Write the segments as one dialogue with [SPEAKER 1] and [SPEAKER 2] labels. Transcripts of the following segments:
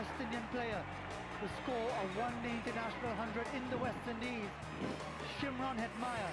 [SPEAKER 1] West Indian player to score a one-day international 100 in the West Indies, Shimron Hetmyer.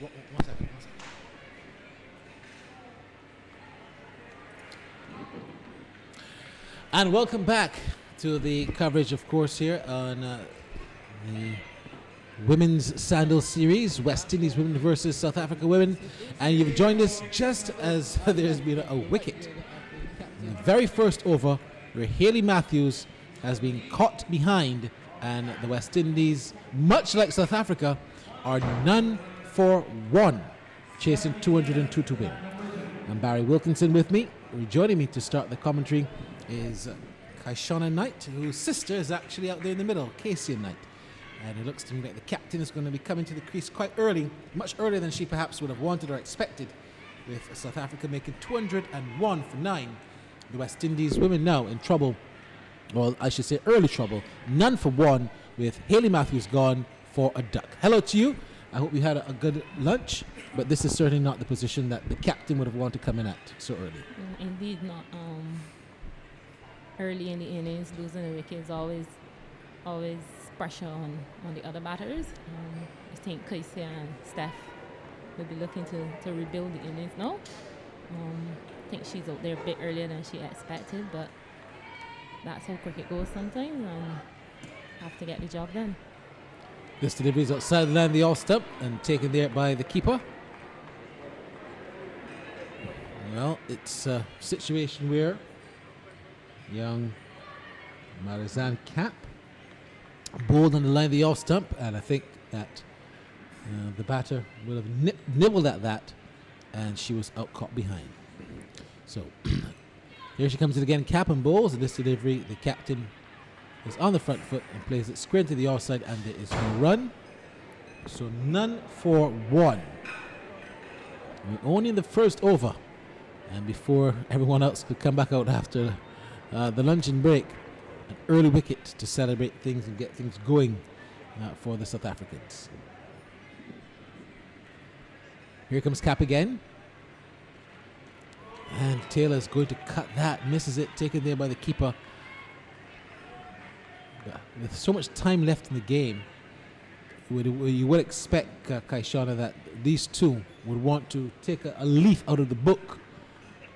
[SPEAKER 2] One second. And welcome back to the coverage, of course, here on the Women's Sandals Series, West Indies Women versus South Africa Women. And you've joined us just as there's been a wicket in the very first over where Hayley Matthews has been caught behind, and the West Indies, much like South Africa, are none for one, chasing 202 to win. I'm Barry Wilkinson with me. Joining me to start the commentary is Kaishana Knight, whose sister is actually out there in the middle, Casey Knight. And it looks to me like the captain is going to be coming to the crease quite early, much earlier than she perhaps would have wanted or expected, with South Africa making 201 for 9. The West Indies women now in trouble, well, I should say early trouble, none for 1, with Hayley Matthews gone for a duck. Hello to you. I hope you had a good lunch, but this is certainly not the position that the captain would have wanted to come in at so early.
[SPEAKER 3] Indeed not. Early in the innings, losing the wicket is always pressure on the other batters. I think Casey and Steph will be looking to rebuild the innings now. I think she's out there a bit earlier than she expected, but that's how cricket goes sometimes, and have to get the job done.
[SPEAKER 2] This delivery is outside the line of the off stump and taken there by the keeper. Well, it's a situation where young Marizanne Cap bowled on the line of the off stump, and I think that the batter would have nibbled at that, and she was out caught behind. So here she comes in again, Cap and bowls, and this delivery, the captain is on the front foot and plays it square to the offside, and there is no run. So none for 1. We're only in the first over, and before everyone else could come back out after the luncheon break, an early wicket to celebrate things and get things going for the South Africans. Here comes Cap again, and Taylor's going to cut that, misses it, taken there by the keeper. With so much time left in the game, you would expect, Kaishana, that these two would want to take a leaf out of the book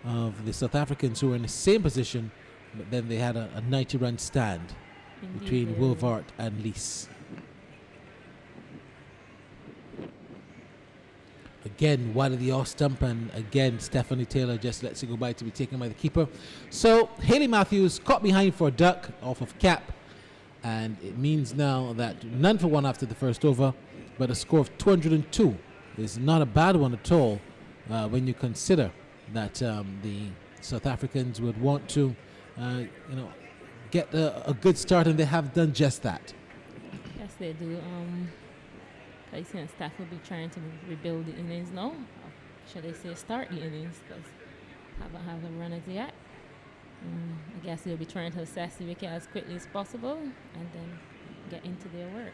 [SPEAKER 2] of the South Africans, who were in the same position, but then they had a 90-run stand between Wilvart and Lees. Again, wide of the off stump, and again, Stephanie Taylor just lets it go by to be taken by the keeper. So Hayley Matthews caught behind for a duck off of Cap, and it means now that none for 1 after the first over, but a score of 202 is not a bad one at all when you consider that the South Africans would want to get a good start, and they have done just that.
[SPEAKER 3] Yes, they do. Casey and Steph will be trying to rebuild the innings now should I say, start the innings, because haven't had a run as yet. I guess they'll be trying to assess the wicket as quickly as possible and then get into their work.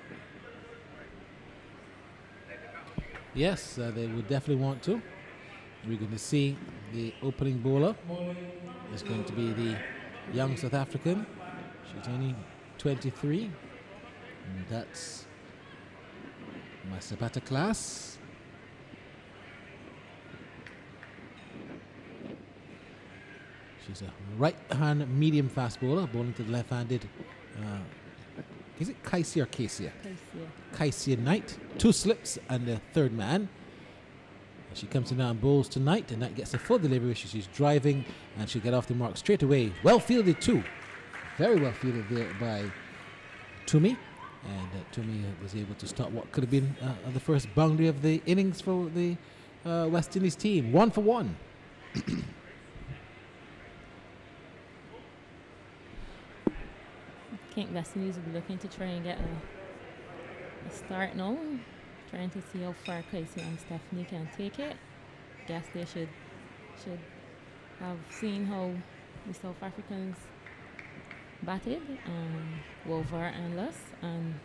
[SPEAKER 2] Yes, they would definitely want to. We're going to see the opening bowler is going to be the young South African. She's only 23. And that's Masabata class. She's a right-hand medium fast bowler, bowling to the left-handed. Is it Kaisia or Kaisia? Kaisia Knight. 2 slips and a third man. She comes in now and bowls to Knight, and Knight gets a full delivery. She's driving, and she'll get off the mark straight away. Well fielded too. Very well fielded there by Toomey. And Toomey was able to stop what could have been the first boundary of the innings for the West Indies team. 1 for 1.
[SPEAKER 3] I think West Indies will be looking to try and get a start now. Trying to see how far Casey and Stephanie can take it. Guess they should have seen how the South Africans batted, Wover and Luss, and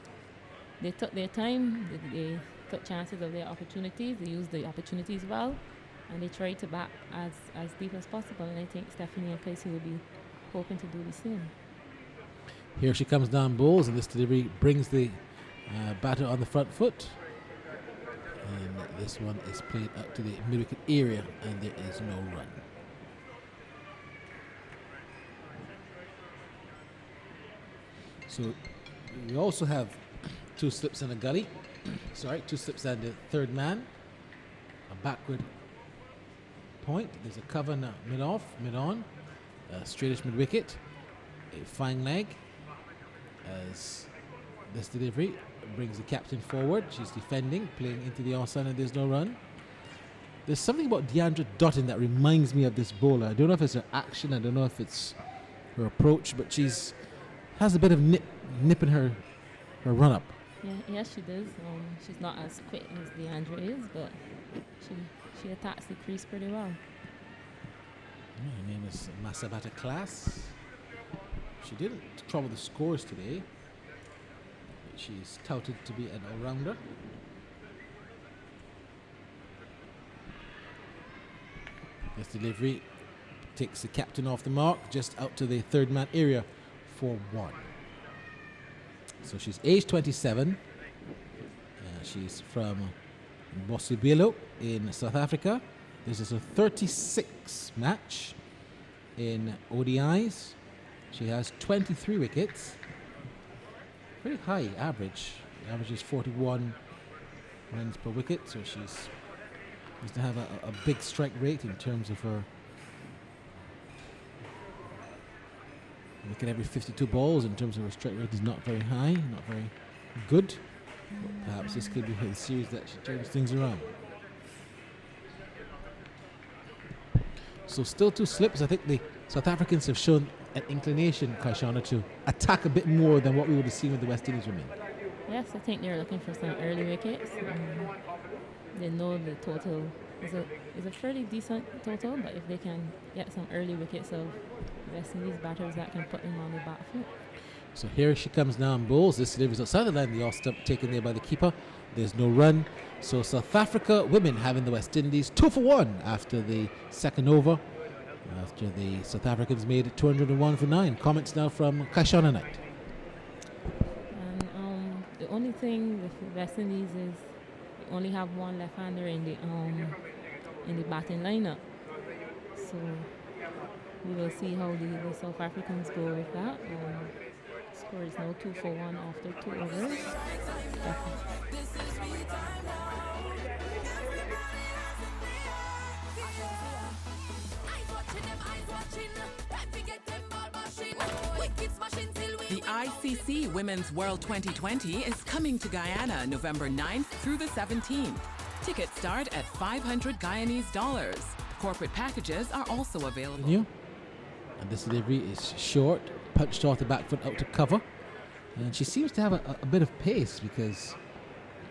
[SPEAKER 3] they took their time. They took chances of their opportunities. They used the opportunities well, and they tried to bat as deep as possible. And I think Stephanie and Casey will be hoping to do the same.
[SPEAKER 2] Here she comes down bowls, and this delivery brings the batter on the front foot. And this one is played up to the mid-wicket area, and there is no run. So we also have 2 slips and a gully. Sorry, 2 slips and the third man. A backward point. There's a cover now, mid-off, mid-on. Straightish mid-wicket. A fine leg. As this delivery brings the captain forward. She's defending, playing into the offside, and there's no run. There's something about Deandra Dottin that reminds me of this bowler. I don't know if it's her action, I don't know if it's her approach, but she's has a bit of nip in her run-up.
[SPEAKER 3] Yeah, yes, she does. She's not as quick as Deandra is, but she attacks the crease pretty well.
[SPEAKER 2] Her name is Masabata Class. She didn't trouble the scores today. She's touted to be an all-rounder. This delivery takes the captain off the mark, just out to the third man area for 1. So she's age 27. She's from Bosibelo in South Africa. This is a 36 match in ODIs. She has 23 wickets. Pretty high average. The average is 41 runs per wicket, so she's used to have a big strike rate in terms of her wicket every 52 balls. In terms of her strike rate is not very high, not very good. But perhaps this could be the series that she turns things around. So still 2 slips. I think the South Africans have shown an inclination, Kaishana, to attack a bit more than what we would have seen with the West Indies women.
[SPEAKER 3] Yes, I think they're looking for some early wickets. They know the total is a fairly decent total, but if they can get some early wickets of West Indies batters, that can put them on the back foot.
[SPEAKER 2] So here she comes now and bowls. This delivers outside the line, the off stump taken there by the keeper. There's no run. So South Africa women having the West Indies 2 for 1 after the second over. After the South Africans made it 201 for 9. Comments now from Kaishana Knight.
[SPEAKER 3] And the only thing with the West Indies is they only have 1 left-hander in the batting lineup. So we will see how the South Africans go with that. Score is now 2 for 1 after 2 overs.
[SPEAKER 4] The ICC Women's World 2020 is coming to Guyana November 9th through the 17th. Tickets start at $500 Guyanese dollars. Corporate packages are also available.
[SPEAKER 2] And this delivery is short, punched off the back foot out to cover. And she seems to have a bit of pace, because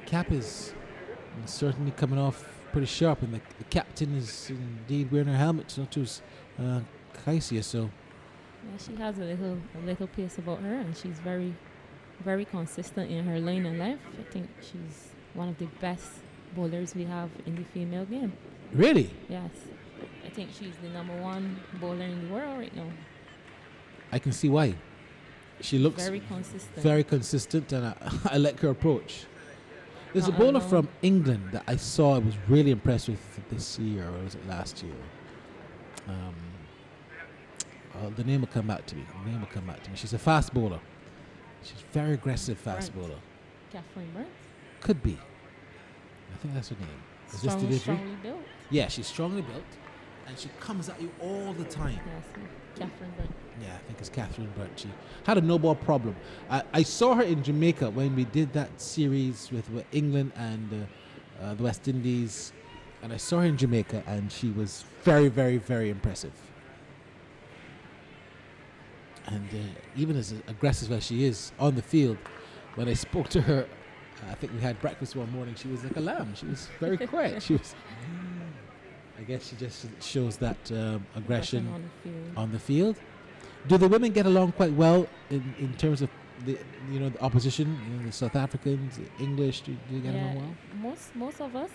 [SPEAKER 2] Cap is certainly coming off pretty sharp, and the captain is indeed wearing her helmet. So too is Kaisia. So
[SPEAKER 3] Yeah, she has a little pace about her, and she's very, very consistent in her lane and left. I think she's one of the best bowlers we have in the female game.
[SPEAKER 2] really,
[SPEAKER 3] Yes, I think she's the #1 bowler in the world right now.
[SPEAKER 2] I can see why. She looks
[SPEAKER 3] Very consistent.
[SPEAKER 2] very consistent, and I like her approach. There's a
[SPEAKER 3] I
[SPEAKER 2] bowler
[SPEAKER 3] know.
[SPEAKER 2] from England that I saw. I was really impressed with this year, or was it last year? The name will come back to me. She's a fast bowler. She's very aggressive fast
[SPEAKER 3] Burns.
[SPEAKER 2] bowler.
[SPEAKER 3] Catherine Burns.
[SPEAKER 2] Could be. I think that's her name. Is this delivery?
[SPEAKER 3] Strongly built.
[SPEAKER 2] Yeah, she's strongly built, and she comes at you all the time.
[SPEAKER 3] Yes, Catherine Burns.
[SPEAKER 2] Yeah, I think it's Catherine Burt. She had a no ball problem. I saw her in Jamaica when we did that series with England and the West Indies, and I saw her in Jamaica, and she was very, very, very impressive. And even as aggressive as she is on the field, when I spoke to her, I think we had breakfast one morning, she was like a lamb. She was very quiet. She was. I guess she just shows that aggression
[SPEAKER 3] On the field.
[SPEAKER 2] on the field. Do the women get along quite well in terms of the opposition, the South Africans, the English? Do they get along well?
[SPEAKER 3] Most of us,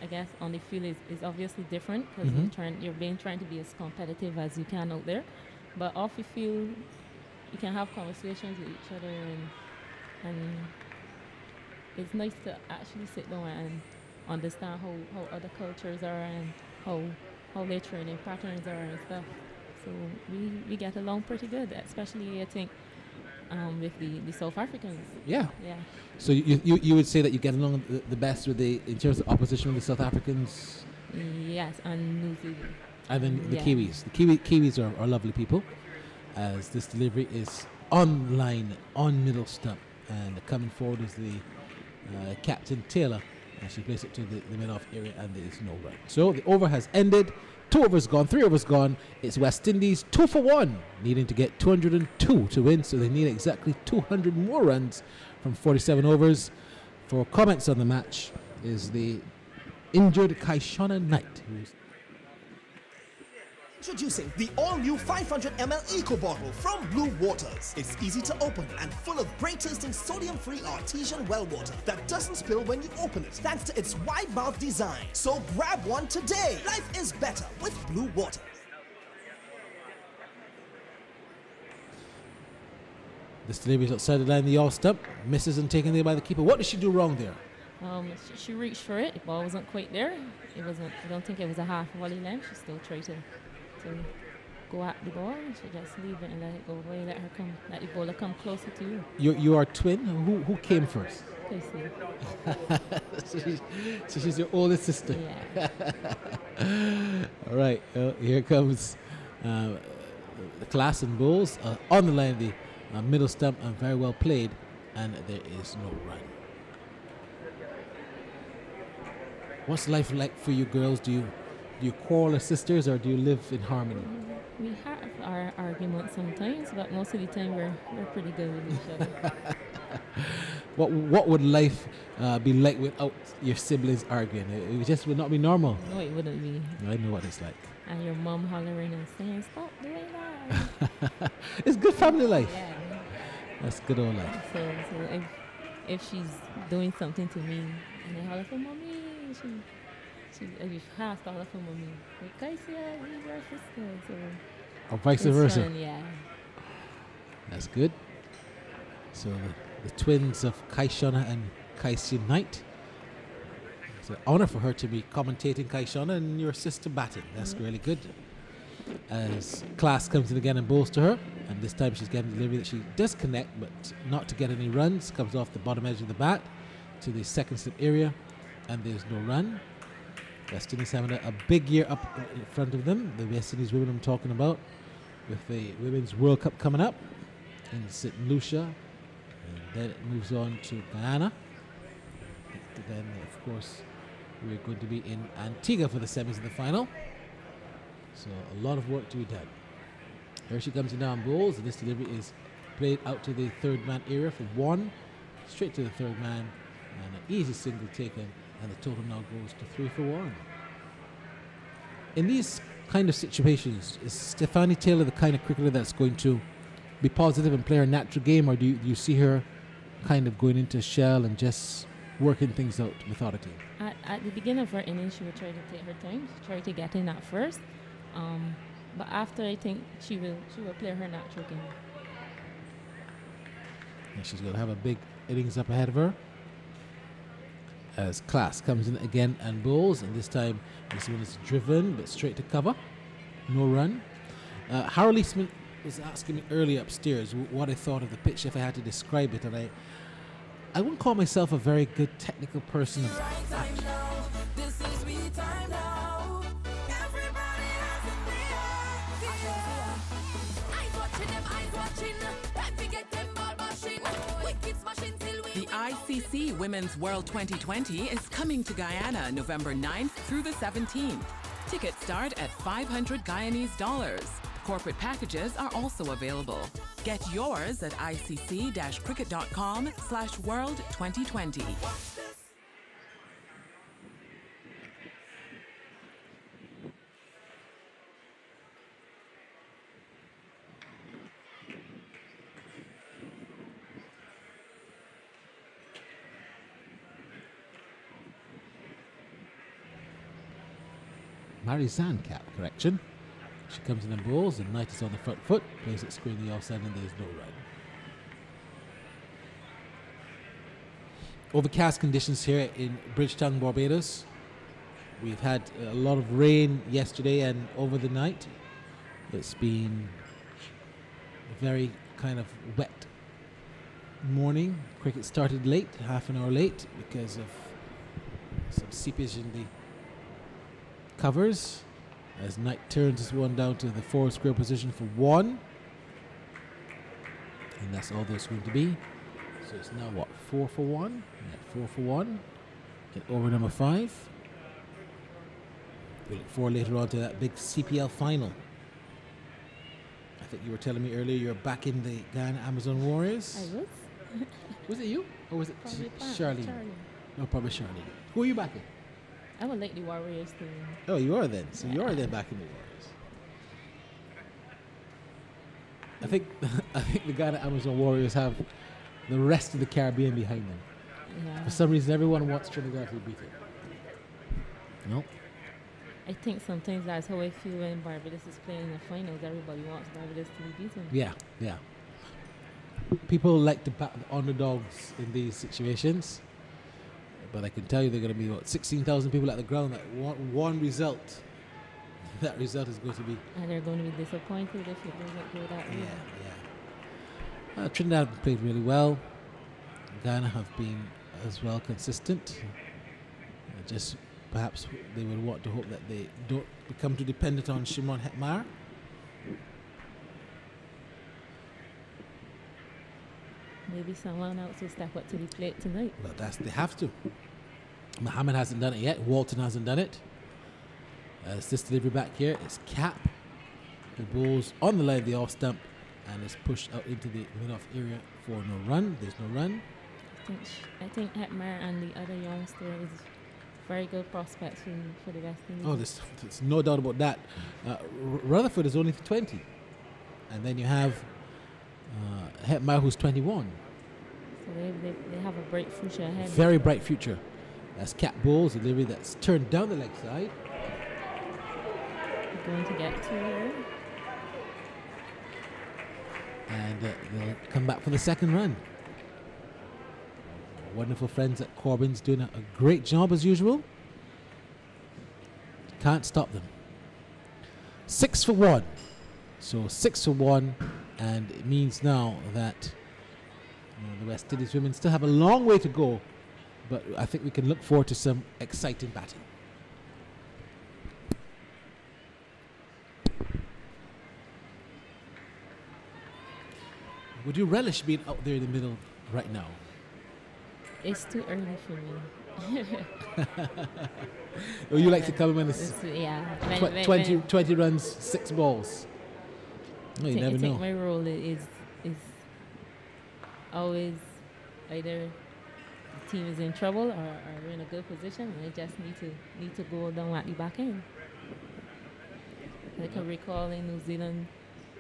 [SPEAKER 3] I guess, on the field is obviously different because you're trying to be as competitive as you can out there. But off the field, you can have conversations with each other, and it's nice to actually sit down and understand how other cultures are and how their training patterns are and stuff. So we get along pretty good, especially I think with the South Africans.
[SPEAKER 2] Yeah.
[SPEAKER 3] Yeah.
[SPEAKER 2] So you would say that you get along the best with in terms of opposition with the South Africans,
[SPEAKER 3] Yes, and New Zealand.
[SPEAKER 2] and then the
[SPEAKER 3] Yeah.
[SPEAKER 2] Kiwis. The Kiwis are lovely people, as this delivery is on line, on middle stump, and coming forward is the Captain Taylor, and she plays it to the mid-off area, and there is no run. So the over has ended. 2 overs gone, 3 overs gone. It's West Indies 2 for 1, needing to get 202 to win, so they need exactly 200 more runs from 47 overs. For comments on the match is the injured Kaishana Knight, who's
[SPEAKER 5] Introducing the all-new 500 ml Eco Bottle from Blue Waters. It's easy to open and full of great tasting sodium-free artesian well water that doesn't spill when you open it, thanks to its wide mouth design. So grab one today. Life is better with Blue Waters.
[SPEAKER 2] this delivery is outside the line, the off stump, misses and taken there by the keeper. What did she do wrong there?
[SPEAKER 3] She reached for it. The ball wasn't quite there. It wasn't. I don't think it was a half volley length. She still tried to go at the ball. She just leave it and let it go away. Let the bowler come closer to you.
[SPEAKER 2] You are twin. Who came first?
[SPEAKER 3] Casey.
[SPEAKER 2] so she's your older sister.
[SPEAKER 3] Yeah.
[SPEAKER 2] All right, here comes the class and bowls on the line of the middle stump, and very well played, and there is no run. What's life like for you girls? Do you quarrel as sisters, or do you live in harmony?
[SPEAKER 3] We have our arguments sometimes, but most of the time we're pretty good with each other.
[SPEAKER 2] What would life be like without your siblings arguing? It just would not be normal.
[SPEAKER 3] No, it wouldn't be.
[SPEAKER 2] I know what it's like.
[SPEAKER 3] And your mom hollering and saying, "Stop doing that."
[SPEAKER 2] It's good family life.
[SPEAKER 3] Yeah.
[SPEAKER 2] That's good old life.
[SPEAKER 3] So if she's doing something to me and I holler for mommy, she if has to holler for mommy. Like, Kaisia, he's your sister. So
[SPEAKER 2] Or vice
[SPEAKER 3] it's
[SPEAKER 2] versa.
[SPEAKER 3] fun, yeah.
[SPEAKER 2] That's good. So the twins of Kaishana and Kaisia Knight. It's an honor for her to be commentating Kaishana and your sister batting. That's really good. As Class comes in again and bowls to her, and this time she's getting a delivery that she does connect, but not to get any runs. Comes off the bottom edge of the bat to the second slip area, and there's no run. West Indies having a big year up in front of them. The West Indies women I'm talking about, with the Women's World Cup coming up in St. Lucia, and then it moves on to Guyana. Then, of course, we're going to be in Antigua for the semis and the final. So a lot of work to be done. Here she comes in down bowls, and this delivery is played out to the third man area for 1, straight to the third man, and an easy single taken, And the total now goes to 3-1. In these kind of situations, is Stefani Taylor the kind of cricketer that's going to be positive and play her natural game, or do you see her kind of going into a shell and just working things out methodically?
[SPEAKER 3] At the beginning of her innings, she would try to take her time, try to get in at first. But after, I think she will play her natural game.
[SPEAKER 2] And she's going to have a big innings up ahead of her. As Class comes in again and bowls, and this time this one is driven but straight to cover. No run. Harold Eastman was asking me earlier upstairs what I thought of the pitch if I had to describe it, and I wouldn't call myself a very good technical person.
[SPEAKER 4] The ICC Women's World 2020 is coming to Guyana November 9th through the 17th. Tickets start at $500 Corporate packages are also available. Get yours at icc-cricket.com/world2020.
[SPEAKER 2] Marizanne cap, correction. She comes in and bowls, and Knight is on the front foot, plays it square in the offside, and there's no run. Overcast conditions here in Bridgetown, Barbados. We've had a lot of rain yesterday and over the night. It's been a very kind of wet morning. Cricket started late, half an hour late, because of some seepage in the covers, as Knight turns this one down to the 4 square position for 1, and that's all there's going to be. So it's now what, 4 for 1? Yeah, 4 for 1. Get over number 5. We look forward later on to that big CPL final. I think you were telling me earlier you're back in the Guyana Amazon Warriors.
[SPEAKER 3] I was.
[SPEAKER 2] Was it you, or was it
[SPEAKER 3] Probably
[SPEAKER 2] Charlene? No, probably Charlene. Who are you back in?
[SPEAKER 3] I would like the Warriors to.
[SPEAKER 2] Oh, you are then. So you are then back in the Warriors. I think the Ghana Amazon Warriors have the rest of the Caribbean behind them.
[SPEAKER 3] Yeah.
[SPEAKER 2] For some reason, everyone wants Trinidad to be beaten. No.
[SPEAKER 3] I think sometimes that's how I feel when Barbados is playing in the finals. Everybody wants Barbados to be beaten.
[SPEAKER 2] Yeah, yeah. People like to back the underdogs in these situations. But I can tell you there are going to be, 16,000 people at the ground that want one result. That result is going to be...
[SPEAKER 3] And they're going to be disappointed if it doesn't go that way.
[SPEAKER 2] Yeah. Trinidad have played really well. Ghana have been as well consistent. Just perhaps they would want to hope that they don't become too dependent on Shimron Hetmar.
[SPEAKER 3] Maybe someone else will step up to the plate tonight.
[SPEAKER 2] Well, they have to. Mohammed hasn't done it yet. Walton hasn't done it. This delivery back here is Cap, who bowls on the line of the off stump and is pushed out into the mid-off area for no run. There's no run.
[SPEAKER 3] I think Hetmar and the other youngster is very good prospects for the West Indies.
[SPEAKER 2] Oh, there's no doubt about that. Rutherford is only 20. And then you have Hetmar, who's 21.
[SPEAKER 3] So they have a bright future ahead.
[SPEAKER 2] Very bright future. That's Cap bowls, delivery that's turned down the leg side.
[SPEAKER 3] Going to get to her.
[SPEAKER 2] And they'll come back for the second run. Wonderful friends at Corbin's doing a great job as usual. Can't stop them. 6 for 1. So 6 for 1, and it means now that the West Indies women still have a long way to go, but I think we can look forward to some exciting batting. Would you relish being out there in the middle right now?
[SPEAKER 3] It's too early for me.
[SPEAKER 2] Or you like to come in when it's
[SPEAKER 3] yeah.
[SPEAKER 2] 20 runs, 6 balls? No, you never
[SPEAKER 3] I think
[SPEAKER 2] know.
[SPEAKER 3] my role is always either the team is in trouble or in a good position, and they just need to go down at the back end. I can recall in New Zealand,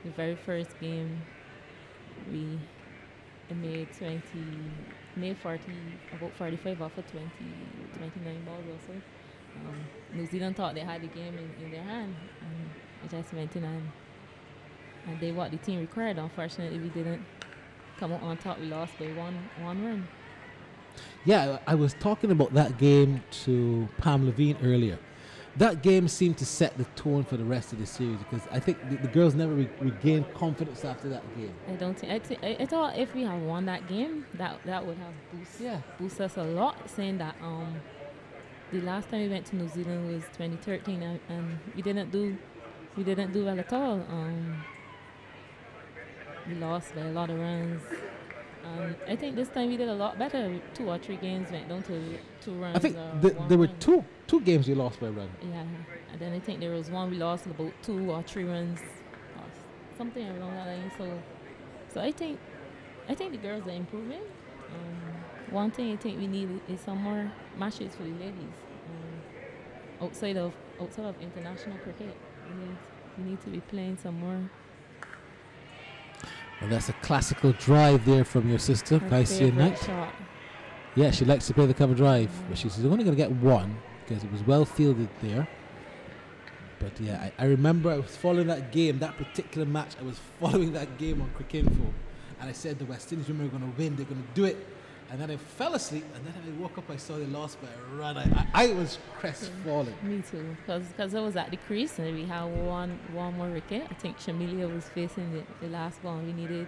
[SPEAKER 3] the very first game, we made 45 off of 29 balls or so. New Zealand thought they had the game in their hand, and they just went in and did what the team required. Unfortunately, we didn't come out on top. We lost by one run.
[SPEAKER 2] Yeah, I was talking about that game to Pam Levine earlier. That game seemed to set the tone for the rest of the series because I think the girls never regained confidence after that game.
[SPEAKER 3] I don't think. I thought if we had won that game, that would have boost us a lot. Saying that the last time we went to New Zealand was 2013, and we didn't do well at all. We lost by a lot of runs. I think this time we did a lot better. 2 or 3 games went down to 2 runs.
[SPEAKER 2] I think there were two games you lost by a run.
[SPEAKER 3] Yeah, and then I think there was one we lost about 2 or 3 runs, or something along that line. So I think the girls are improving. One thing I think we need is some more matches for the ladies. Outside of international cricket, we need to be playing some more.
[SPEAKER 2] Well, that's a classical drive there from your sister, Kaisia Knight.
[SPEAKER 3] Shot.
[SPEAKER 2] Yeah, she likes to play the cover drive, but she's only going to get one because it was well fielded there. But yeah, I remember I was following that game, that particular match. I was following that game on Cricinfo, and I said the West Indies women are going to win. They're going to do it. And then I fell asleep, and then I woke up. I saw they lost by a run. I was crestfallen.
[SPEAKER 3] Me too, because I was at the crease and we had one more wicket. I think Shamilia was facing the last ball. We needed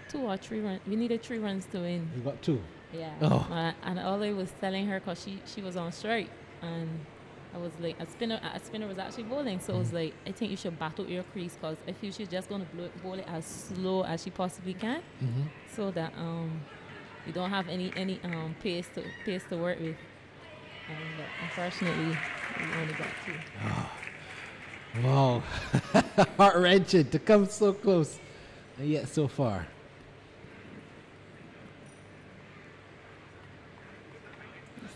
[SPEAKER 3] 2 or 3 runs. We needed 3 runs to win.
[SPEAKER 2] You got 2.
[SPEAKER 3] Yeah.
[SPEAKER 2] Oh.
[SPEAKER 3] And all I was telling her, because she was on strike, and I was like, a spinner was actually bowling, so I was like, I think you should battle your crease, because I feel she's just going to bowl it as slow as she possibly can, so that you don't have any pace to work with. But unfortunately, we only got 2.
[SPEAKER 2] Wow. Heart-wrenching to come so close and yet so far.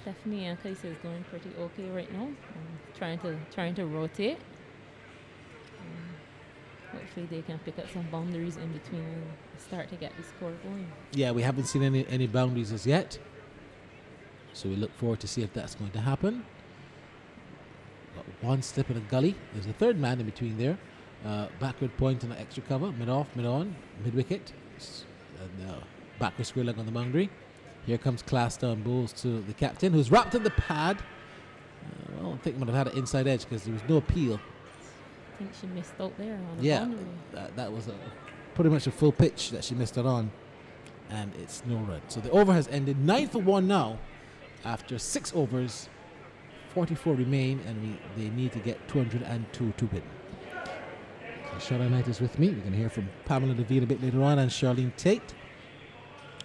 [SPEAKER 3] Stephanie and Kaisia is doing pretty okay right now. Trying to rotate. Hopefully they can pick up some boundaries in between and start to get the score going. Yeah,
[SPEAKER 2] we haven't seen any boundaries as yet. So we look forward to see if that's going to happen. Got one step in a gully. There's a third man in between there. Backward point and an extra cover. Mid-off, mid-on, mid-wicket. And backward square leg on the boundary. Here comes class down bowls to the captain, who's wrapped in the pad. Well, I think he might have had an inside edge because there was no appeal.
[SPEAKER 3] I think she missed out there on the boundary.
[SPEAKER 2] That was pretty much a full pitch that she missed out on. And it's no run. So the over has ended 9 for 1 now. After 6 overs, 44 remain, and they need to get 202 to win. So Charlotte Knight is with me. We're going to hear from Pamela Levine a bit later on, and Charlene Tate.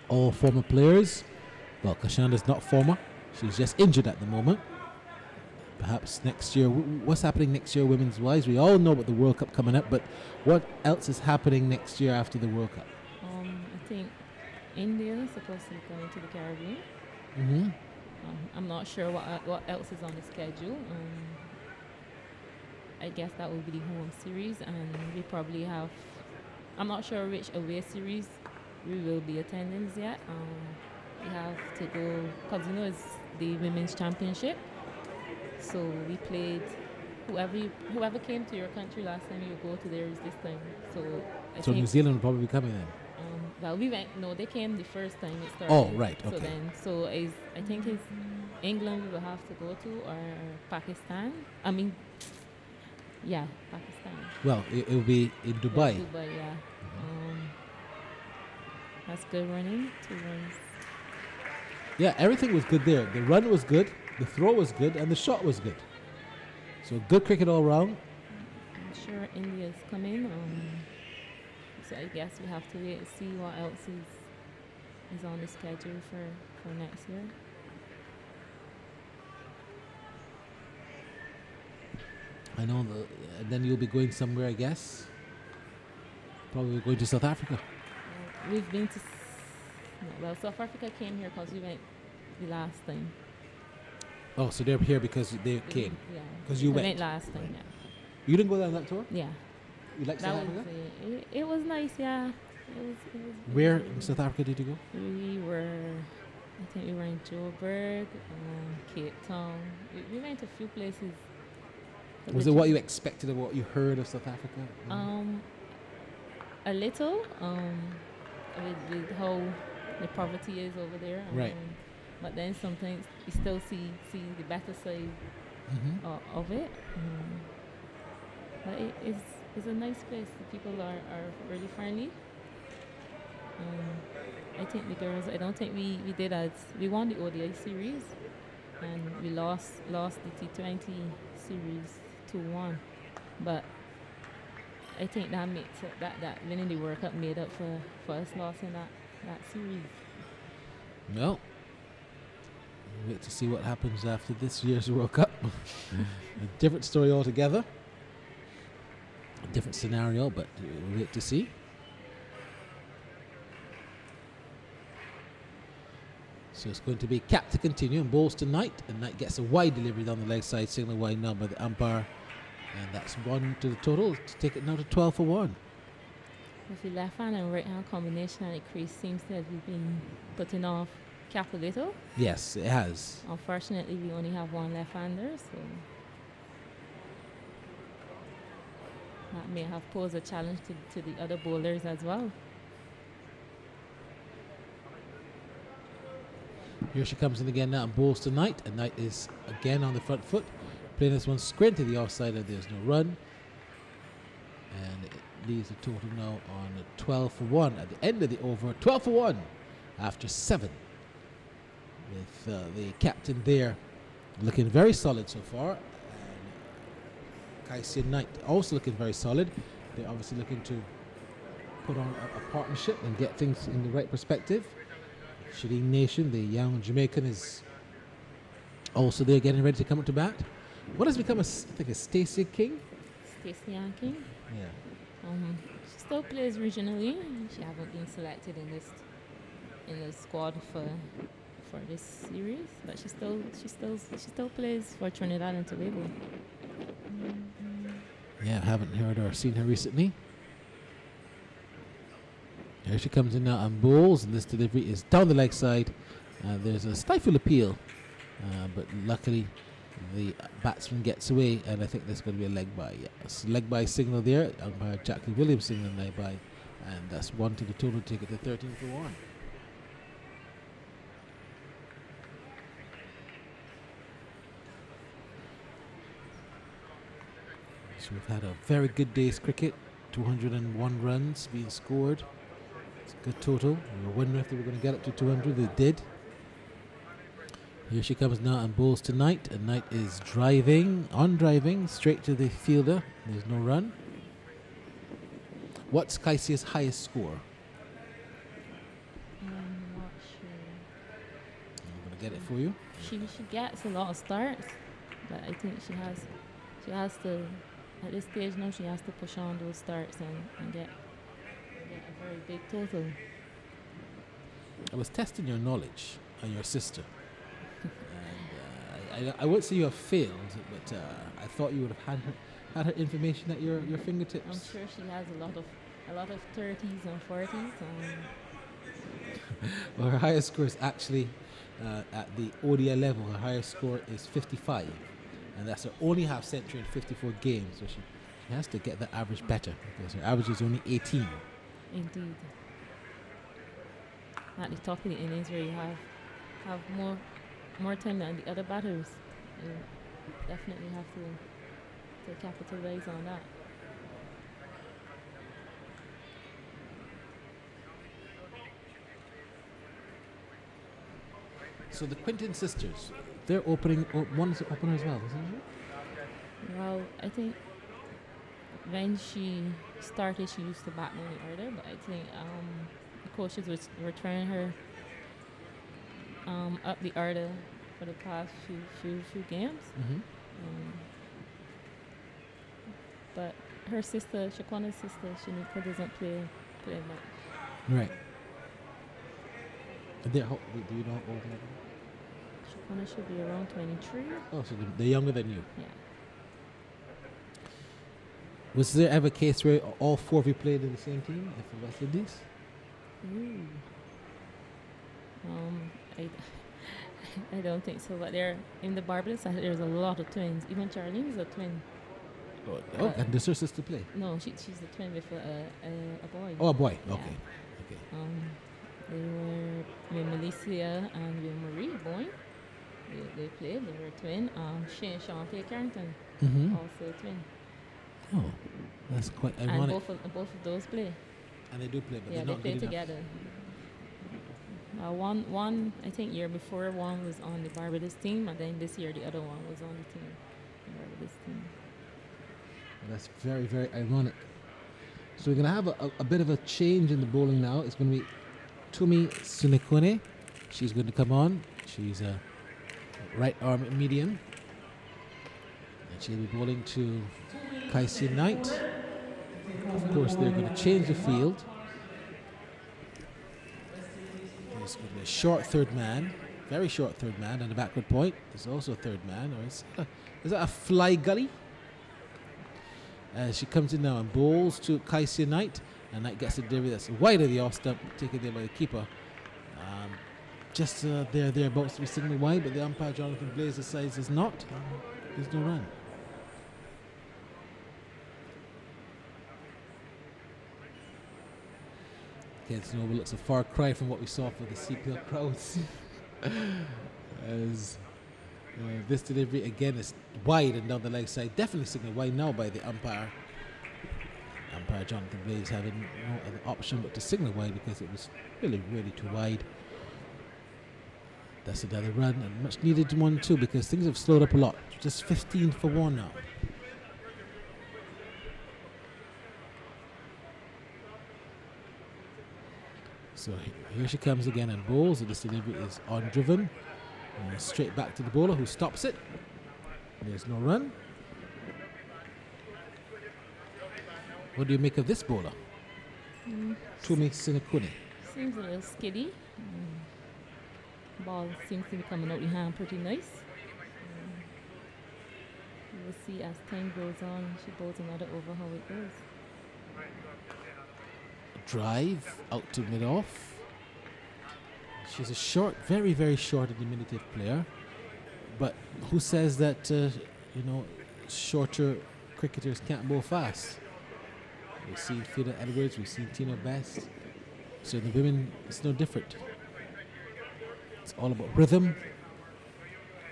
[SPEAKER 2] All former players. Well, Kashanda's not former. She's just injured at the moment. Perhaps next year. What's happening next year women's wise? We all know about the World Cup coming up, but what else is happening next year after the World Cup?
[SPEAKER 3] I think India is supposed to be going to the Caribbean.
[SPEAKER 2] Mm-hmm.
[SPEAKER 3] I'm not sure what else is on the schedule. I guess that will be the home series, and we probably have, I'm not sure which away series we will be attending yet. We have to go, because it's the Women's Championship. So we played, whoever came to your country last time, you go to theirs this time. So
[SPEAKER 2] New Zealand will probably be coming then?
[SPEAKER 3] Well, they came the first time it started.
[SPEAKER 2] Oh, right, okay.
[SPEAKER 3] I think it's England we will have to go to, or Pakistan. Pakistan.
[SPEAKER 2] Well, it will be in Dubai.
[SPEAKER 3] Yeah, Dubai, yeah. That's good running, 2 runs.
[SPEAKER 2] Yeah, everything was good there. The run was good, the throw was good, and the shot was good. So good cricket all round.
[SPEAKER 3] I'm sure India's coming. So I guess we have to wait and see what else is on the schedule for next year.
[SPEAKER 2] I know, and then you'll be going somewhere, I guess. Probably going to South Africa.
[SPEAKER 3] We've been to, South Africa came here because we went the last time.
[SPEAKER 2] Oh, so they're here because they came.
[SPEAKER 3] Yeah.
[SPEAKER 2] 'Cause you
[SPEAKER 3] I
[SPEAKER 2] went.
[SPEAKER 3] last time, yeah.
[SPEAKER 2] You didn't go down that tour?
[SPEAKER 3] Yeah.
[SPEAKER 2] You like
[SPEAKER 3] That
[SPEAKER 2] South
[SPEAKER 3] was
[SPEAKER 2] Africa?
[SPEAKER 3] it was nice, yeah.
[SPEAKER 2] Where in South Africa did you go?
[SPEAKER 3] I think we were in Joburg, Cape Town. We went to a few places.
[SPEAKER 2] Was it what you expected or what you heard of South Africa?
[SPEAKER 3] A little, with how the poverty is over there.
[SPEAKER 2] Right.
[SPEAKER 3] But then sometimes you still see the better side of it. But it's a nice place. The people are really friendly. I think the girls, I don't think we did as, we won the ODI series and we lost the T20 series 2-1. But I think that makes it, that winning the World Cup made up for us losing that series.
[SPEAKER 2] No. We'll wait to see what happens after this year's World Cup. A different story altogether. A different scenario, but we'll wait to see. So it's going to be cap to continue and balls to Knight, and Knight gets a wide delivery down the leg side, signal wide now by the umpire, and that's 1 to the total to take it now to 12 for 1.
[SPEAKER 3] With the left hand and right hand combination and the crease seems to have been putting off Cap a little.
[SPEAKER 2] Yes, it has.
[SPEAKER 3] Unfortunately, we only have one left-hander, so that may have posed a challenge to the other bowlers as well.
[SPEAKER 2] Here she comes in again now and bowls to Knight, and Knight is again on the front foot, playing this one square to the offside, and there's no run. And it leaves the total now on 12 for 1 at the end of the over. 12 for 1 after 7. With the captain there looking very solid so far. And Kaisi and Knight also looking very solid. They're obviously looking to put on a partnership and get things in the right perspective. Shireen Nation, the young Jamaican, is also there getting ready to come up to bat. What has become, I think, a Stacey King?
[SPEAKER 3] Stacey Ann King.
[SPEAKER 2] Yeah.
[SPEAKER 3] She still plays regionally. She haven't been selected in the squad for this series, but she still plays for Trinidad and Tobago.
[SPEAKER 2] Yeah, I haven't heard or seen her recently. Here she comes in now and bowls, and this delivery is down the leg side. There's a stifle appeal, but luckily the batsman gets away, and I think there's going to be a leg by. Yes, leg by signal there, by Jackie Williams signaling leg by, and that's 1 to the total ticket to 13 for 1. So we've had a very good day's cricket, 201 runs being scored. It's a good total. We were wondering if they were going to get up to 200. They did. Here she comes now and bowls to Knight, and Knight is driving straight to the fielder. There's no run. What's Kaisia's highest score?
[SPEAKER 3] I'm not sure.
[SPEAKER 2] I'm going to get it for you.
[SPEAKER 3] She gets a lot of starts, but I think she has to, at this stage now, she has to push on those starts and get a very big total.
[SPEAKER 2] I was testing your knowledge on your sister. And I won't say you have failed, but I thought you would have had her information at your fingertips.
[SPEAKER 3] I'm sure she has a lot of 30s and 40s.
[SPEAKER 2] Well, her highest score is actually at the ODI level. Her highest score is 55, and that's her only half century in 54 games. So she has to get the average better, because her average is only 18.
[SPEAKER 3] Indeed. At the top of the innings, where you have more time than the other batters, you definitely have to capitalize on that.
[SPEAKER 2] So the Quinton sisters, they're opening. One's an opener as well, isn't it?
[SPEAKER 3] Well, I think when she started, she used to bat in the order, but I think the coaches were trying her up the order for the past few games.
[SPEAKER 2] Mm-hmm.
[SPEAKER 3] But her sister, Shaquana's sister, Shanika, doesn't play much.
[SPEAKER 2] Right. Do you know how old they are?
[SPEAKER 3] Shakuna should be around 23.
[SPEAKER 2] Oh, so they're younger than you.
[SPEAKER 3] Yeah.
[SPEAKER 2] Was there ever a case where all four of you played in the same team for West Indies?
[SPEAKER 3] Ooh. I, I don't think so. But there in the Barbados, there's a lot of twins. Even Charlene is a twin.
[SPEAKER 2] Oh, and does her sister play?
[SPEAKER 3] No, she's a twin with a boy.
[SPEAKER 2] Oh, a boy.
[SPEAKER 3] Yeah.
[SPEAKER 2] Okay.
[SPEAKER 3] They were with Melissa and with Marie Boyne. They played. They were a twin. Shane and Sean play Carrington,
[SPEAKER 2] Mm-hmm.
[SPEAKER 3] also a twin.
[SPEAKER 2] Oh, that's quite
[SPEAKER 3] And
[SPEAKER 2] ironic.
[SPEAKER 3] both of those play.
[SPEAKER 2] And they do play, but
[SPEAKER 3] Yeah,
[SPEAKER 2] they're
[SPEAKER 3] they
[SPEAKER 2] not
[SPEAKER 3] play
[SPEAKER 2] good enough.
[SPEAKER 3] together. One I think year before one was on the Barbados team, and then this year the other one was on the team, the Barbados team.
[SPEAKER 2] That's very, very ironic. So we're going to have a bit of a change in the bowling now. It's going to be Tumi Sunekone. She's going to come on. She's a right arm medium. And she'll be bowling to Kaisi Knight. Of course, they're going to change the field. There's going to be a short third man, very short third man, and a backward point. There's also a third man. Or is that a fly gully? She comes in now and bowls to Kaisia Knight, and Knight gets a delivery that's wide of the off stump, taken there by the keeper. Just thereabouts to be signalled wide, but the umpire Jonathan Blaze decides it's not. There's no run. Kids Noble looks a far cry from what we saw for the CPL crowds. As this delivery again is wide and down the leg side, definitely signalled wide now by the umpire. Umpire Jonathan Blaze having no other option but to signal wide because it was really, really too wide. That's another run, and much needed one too because things have slowed up a lot. Just 15 for 1 now. So here she comes again and bowls, and this delivery is on driven. Straight back to the bowler who stops it. There's no run. What do you make of this bowler? Tumi Sinakuni.
[SPEAKER 3] Seems a little skiddy. Ball seems to be coming out the hand pretty nice. We'll see as time goes on. She bowls another over how it goes.
[SPEAKER 2] Drive out to mid off. She's a short, very, very short and diminutive player. But who says that, shorter cricketers can't bowl fast? We've seen Fiona Edwards, we've seen Tina Best. So the women, it's no different. It's all about rhythm.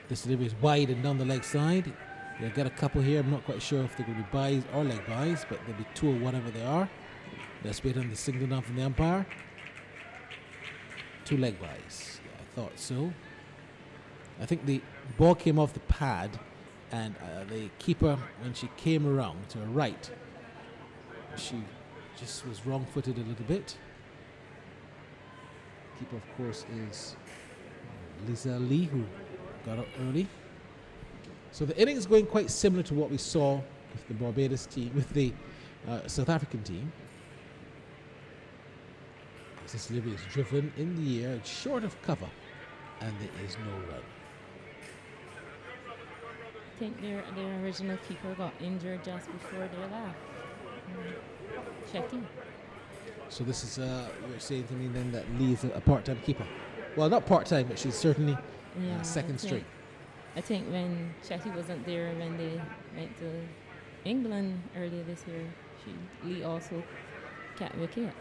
[SPEAKER 2] This delivery is wide and down the leg side. You'll get a couple here. I'm not quite sure if they're going to be buys or leg buys, but they'll be 2 or whatever they are. Let's wait on the signal down from the umpire. 2 leg buys. Yeah, I thought so. I think the ball came off the pad, and the keeper, when she came around to her right, she just was wrong-footed a little bit. Keeper, of course, is Lisa Lee, who got up early. So the innings is going quite similar to what we saw with the Barbados team, with the South African team. This delivery is driven in the air, it's short of cover, and there is no run.
[SPEAKER 3] I think their original keeper got injured just before they left. Chetty.
[SPEAKER 2] So this is, you're saying to me then that Lee is a part-time keeper. Well, not part-time, but she's certainly second string.
[SPEAKER 3] I think when Chetty wasn't there when they went to England earlier this year, Lee also kept wicket.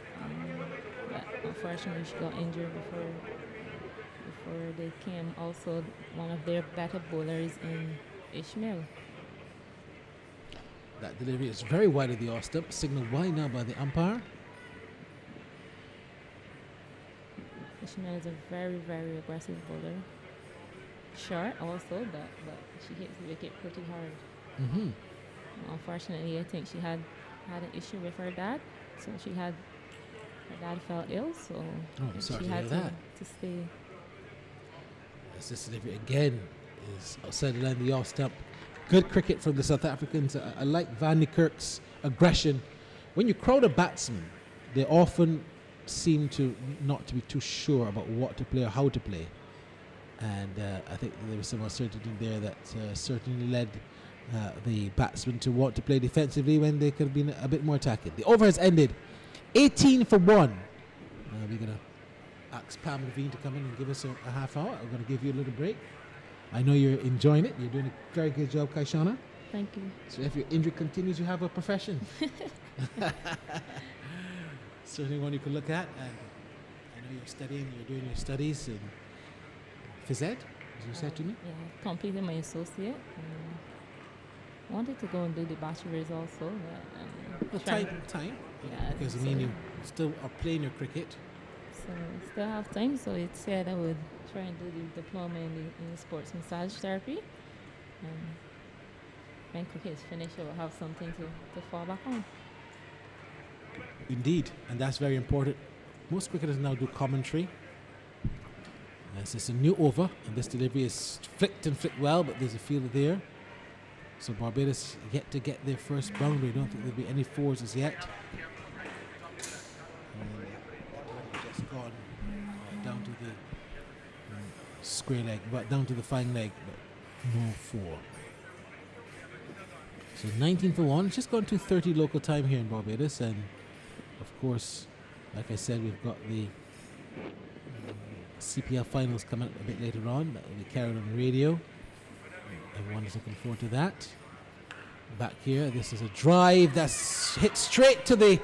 [SPEAKER 3] But unfortunately she got injured before they came. Also, one of their better bowlers in Ishmael.
[SPEAKER 2] That delivery is very wide of the off stump, signaled wide now by the umpire.
[SPEAKER 3] Ishmael is a very, very aggressive bowler. Short also, but she hits the wicket pretty hard.
[SPEAKER 2] Mm-hmm.
[SPEAKER 3] Unfortunately, I think she had an issue with her dad, so her dad fell ill, so she had to stay.
[SPEAKER 2] As this delivery again is outside the line of the off stump. Good cricket from the South Africans. I like Van de Kerk's aggression. When you crowd a batsman, they often seem to not to be too sure about what to play or how to play. And I think there was some uncertainty there that certainly led the batsmen to want to play defensively when they could have been a bit more attacking. The over has ended 18 for 1. We're going to ask Pam Levine to come in and give us a half hour. I'm going to give you a little break. I know you're enjoying it. You're doing a very good job, Kaishana.
[SPEAKER 3] Thank you.
[SPEAKER 2] So if your injury continues, you have a profession. Certainly one you can look at. And I know you're studying, you're doing your studies in phys ed, as you said to me.
[SPEAKER 3] Yeah, completed my associate. Wanted to go and do the bachelor's also. But,
[SPEAKER 2] Well, time.
[SPEAKER 3] Yeah,
[SPEAKER 2] Because I
[SPEAKER 3] so-
[SPEAKER 2] mean, you still are playing your cricket.
[SPEAKER 3] So still have time, so it said I would try and do the diploma in the sports massage therapy. And when cricket is finished, I will have something to fall back on.
[SPEAKER 2] Indeed, and that's very important. Most cricketers now do commentary. This is a new over, and this delivery is flicked and flicked well, but there's a fielder there. So Barbados yet to get their first boundary. I don't think there'll be any fours as yet. Just gone down to the square leg, but down to the fine leg, but no four. So 19 for 1. It's just gone to 30 local time here in Barbados, and of course, like I said, we've got the CPL finals coming up a bit later on. That will be carried on radio. Everyone is looking forward to that. Back here, this is a drive that's hit straight to the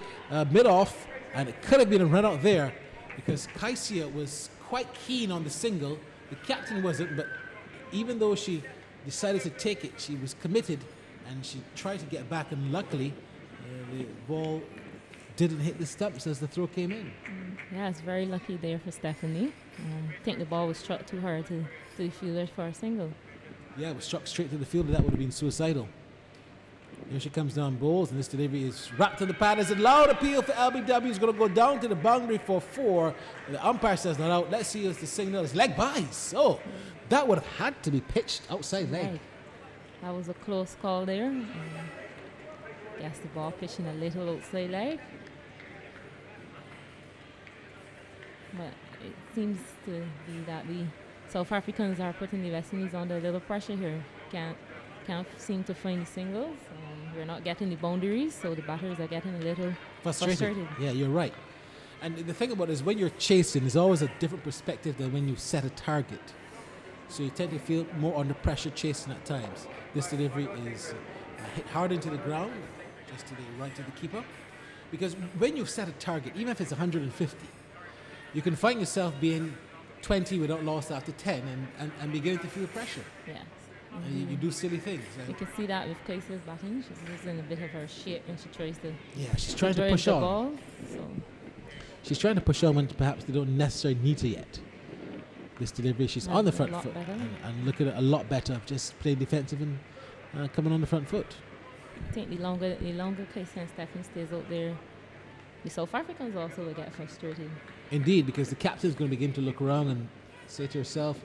[SPEAKER 2] mid-off, and it could have been a run out there because Kaisia was quite keen on the single. The captain wasn't, but even though she decided to take it, she was committed and she tried to get back, and luckily the ball didn't hit the stumps as the throw came in.
[SPEAKER 3] Yeah, it's very lucky there for Stephanie. I think the ball was struck too hard to the fielder for a single.
[SPEAKER 2] Yeah, it was struck straight to the fielder. That would have been suicidal. Here she comes down bowls, and this delivery is wrapped to the pad. It's a loud appeal for LBW. Is going to go down to the boundary for 4. The umpire says not out. Let's see if the signal is leg buys. Oh, that would have had to be pitched outside leg.
[SPEAKER 3] Right. That was a close call there. Guess the ball pitching a little outside leg. But it seems to be that the South Africans are putting the West Indies under a little pressure here. Can't seem to find the singles. We're not getting the boundaries, so the batters are getting a little frustrated.
[SPEAKER 2] Yeah, you're right. And the thing about it is when you're chasing, there's always a different perspective than when you set a target. So you tend to feel more under pressure chasing at times. This delivery is hit hard into the ground, just to the right of the keeper. Because when you've set a target, even if it's 150, you can find yourself being 20 without loss after 10 and beginning to feel pressure.
[SPEAKER 3] Yes.
[SPEAKER 2] And you do silly things.
[SPEAKER 3] You can see that with Kaisia's batting. She's losing a bit of her shape and she tries to
[SPEAKER 2] She's trying to
[SPEAKER 3] drive
[SPEAKER 2] push
[SPEAKER 3] the
[SPEAKER 2] on.
[SPEAKER 3] ball. So
[SPEAKER 2] She's trying to push on when perhaps they don't necessarily need to yet. This delivery, she's on the
[SPEAKER 3] That's a
[SPEAKER 2] front
[SPEAKER 3] lot
[SPEAKER 2] foot
[SPEAKER 3] better.
[SPEAKER 2] and looking at a lot better, just playing defensive and coming on the front foot.
[SPEAKER 3] I think the longer Kaisia and Stephanie stays out there, the South Africans also will get frustrated.
[SPEAKER 2] Indeed, because the captain's going to begin to look around and say to herself,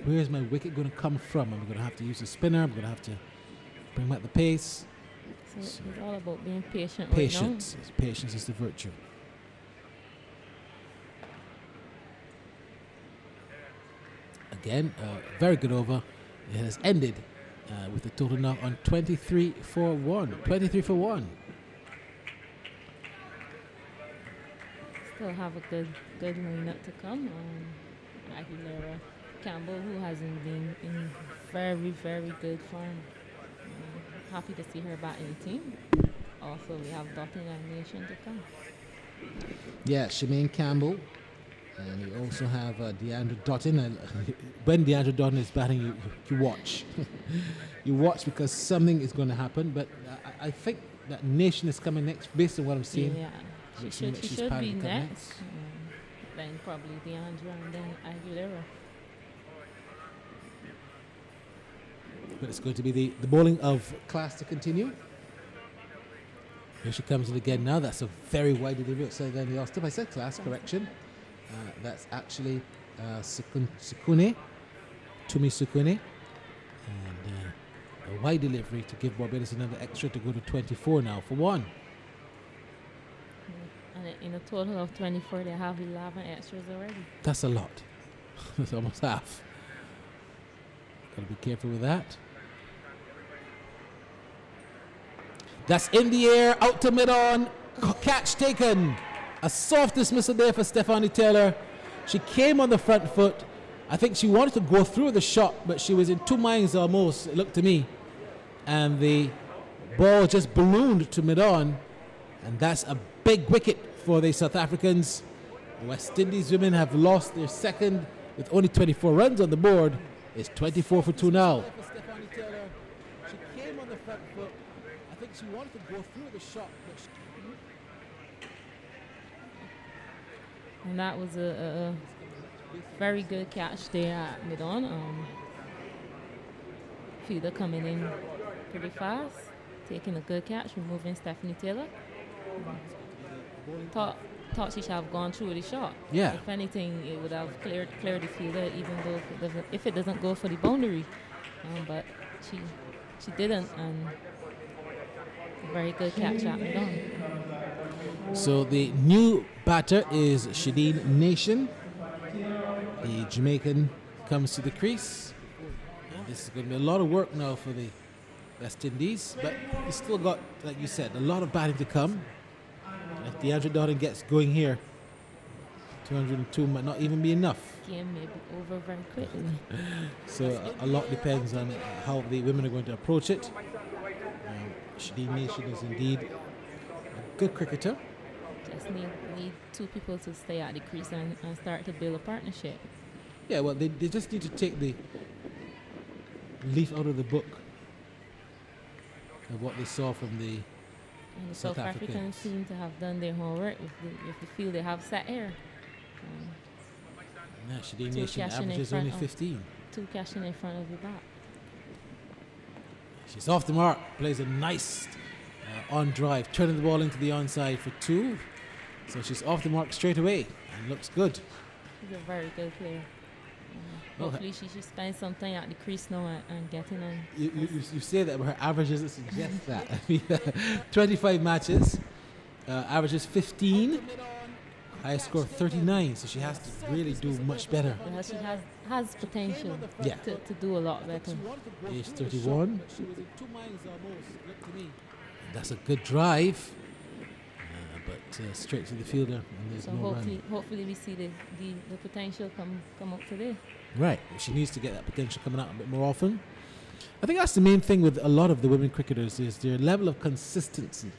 [SPEAKER 2] where is my wicket going to come from? I'm going to have to use a spinner. I'm going to have to bring back the pace.
[SPEAKER 3] So it's all about being patient.
[SPEAKER 2] Patience. Patience is the virtue. Again, very good over. It has ended with a total now on 23 for 1. 23 for 1.
[SPEAKER 3] Still have a good lineup to come. Aguilera, Campbell, who hasn't been in very, very good form. Happy to see her back in the team. Also, we have Dotting and Nation to come.
[SPEAKER 2] Yeah, Shemaine Campbell. And you also have Deandra Dottin. When Deandra Dottin is batting, you watch. You watch because something is going to happen. But I think that Nation is coming next based on what I'm seeing.
[SPEAKER 3] Yeah, she should be next. Then probably Deandra and then Aguilera.
[SPEAKER 2] But it's going to be the bowling of class to continue. Here she comes in again now. That's a very wide delivery outside the off step. I said class, correction. That's actually Tumi Sukune. And a wide delivery to give Barbados another extra to go to 24 now for 1.
[SPEAKER 3] And in a total of 24, they have 11 extras already.
[SPEAKER 2] That's a lot. It's almost half. Gotta be careful with that. That's in the air, out to mid-on. Catch taken. A soft dismissal there for Stephanie Taylor. She came on the front foot. I think she wanted to go through the shot, but she was in 2 minds almost, it looked to me. And the ball just ballooned to mid-on. And that's a big wicket for the South Africans. The West Indies women have lost their second with only 24 runs on the board. It's 24 for 2 now. She came on the front foot. I think she wanted to go through the shot.
[SPEAKER 3] And that was a very good catch there at mid-on. Fielder coming in pretty fast, taking a good catch, removing Stephanie Taylor. Thought she should have gone through the shot.
[SPEAKER 2] Yeah.
[SPEAKER 3] If anything, it would have cleared the fielder, even though if it doesn't go for the boundary. But she didn't, and a very good catch at mid-on.
[SPEAKER 2] So the new batter is Shadeen Nation. The Jamaican comes to the crease. And this is going to be a lot of work now for the West Indies, but you still got, like you said, a lot of batting to come. If DeAndre Doughton gets going here, 202 might not even be enough.
[SPEAKER 3] Game may be over very quickly.
[SPEAKER 2] So a lot depends on how the women are going to approach it. Shadeen Nation is indeed a good cricketer.
[SPEAKER 3] Just need 2 people to stay at the crease and start to build a partnership.
[SPEAKER 2] Yeah, well, they just need to take the leaf out of the book of what they saw from the
[SPEAKER 3] And the South Africans seem to have done their homework with the field they have set here.
[SPEAKER 2] Shadeen Nation averages only 15.
[SPEAKER 3] 2 cashing in front of the bat.
[SPEAKER 2] She's off the mark, plays a nice on drive, turning the ball into the onside for 2. So she's off the mark straight away and looks good.
[SPEAKER 3] She's a very good player. Hopefully she should spend some time at the crease now and getting on.
[SPEAKER 2] You say that, but her average doesn't suggest that. I mean, 25 matches, averages 15, highest score 39, so she has to really do much better.
[SPEAKER 3] Well, she has potential to do a lot better.
[SPEAKER 2] Age 31. That's a good drive, but straight to the fielder, and there's
[SPEAKER 3] so
[SPEAKER 2] no
[SPEAKER 3] hopefully we see the potential come up today.
[SPEAKER 2] Right, she needs to get that potential coming out a bit more often. I think that's the main thing with a lot of the women cricketers is their level of consistency.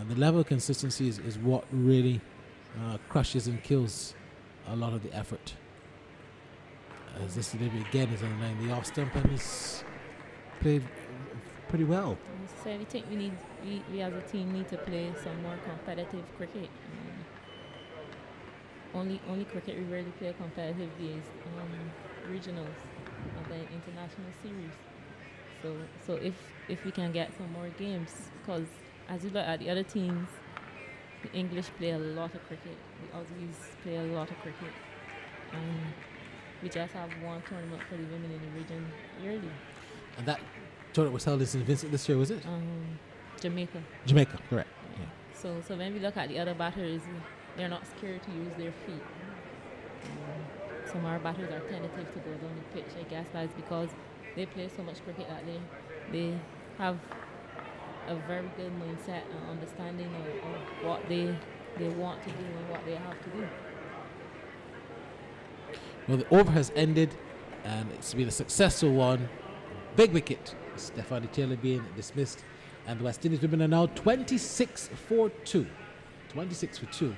[SPEAKER 2] The level of consistency is what really crushes and kills a lot of the effort. As this delivery again is on the line, the off stump and is played pretty well.
[SPEAKER 3] So we think we as a team need to play some more competitive cricket. Only cricket we really play competitively is regionals and then international series. So if we can get some more games, because as you look at the other teams, the English play a lot of cricket, the Aussies play a lot of cricket, and we just have one tournament for the women in the region yearly.
[SPEAKER 2] And that tournament was held in St. Vincent this year, was it?
[SPEAKER 3] Jamaica.
[SPEAKER 2] Jamaica, correct. Yeah.
[SPEAKER 3] So when we look at the other batters, they're not scared to use their feet. Some of our batters are tentative to go down the pitch. I guess that's because they play so much cricket that they have a very good mindset and understanding of what they want to do and what they have to do.
[SPEAKER 2] Well, the over has ended, and it's been a successful one. Big wicket. Stephanie Taylor being dismissed, and the West Indies women are now 26 for 2. 26 for 2.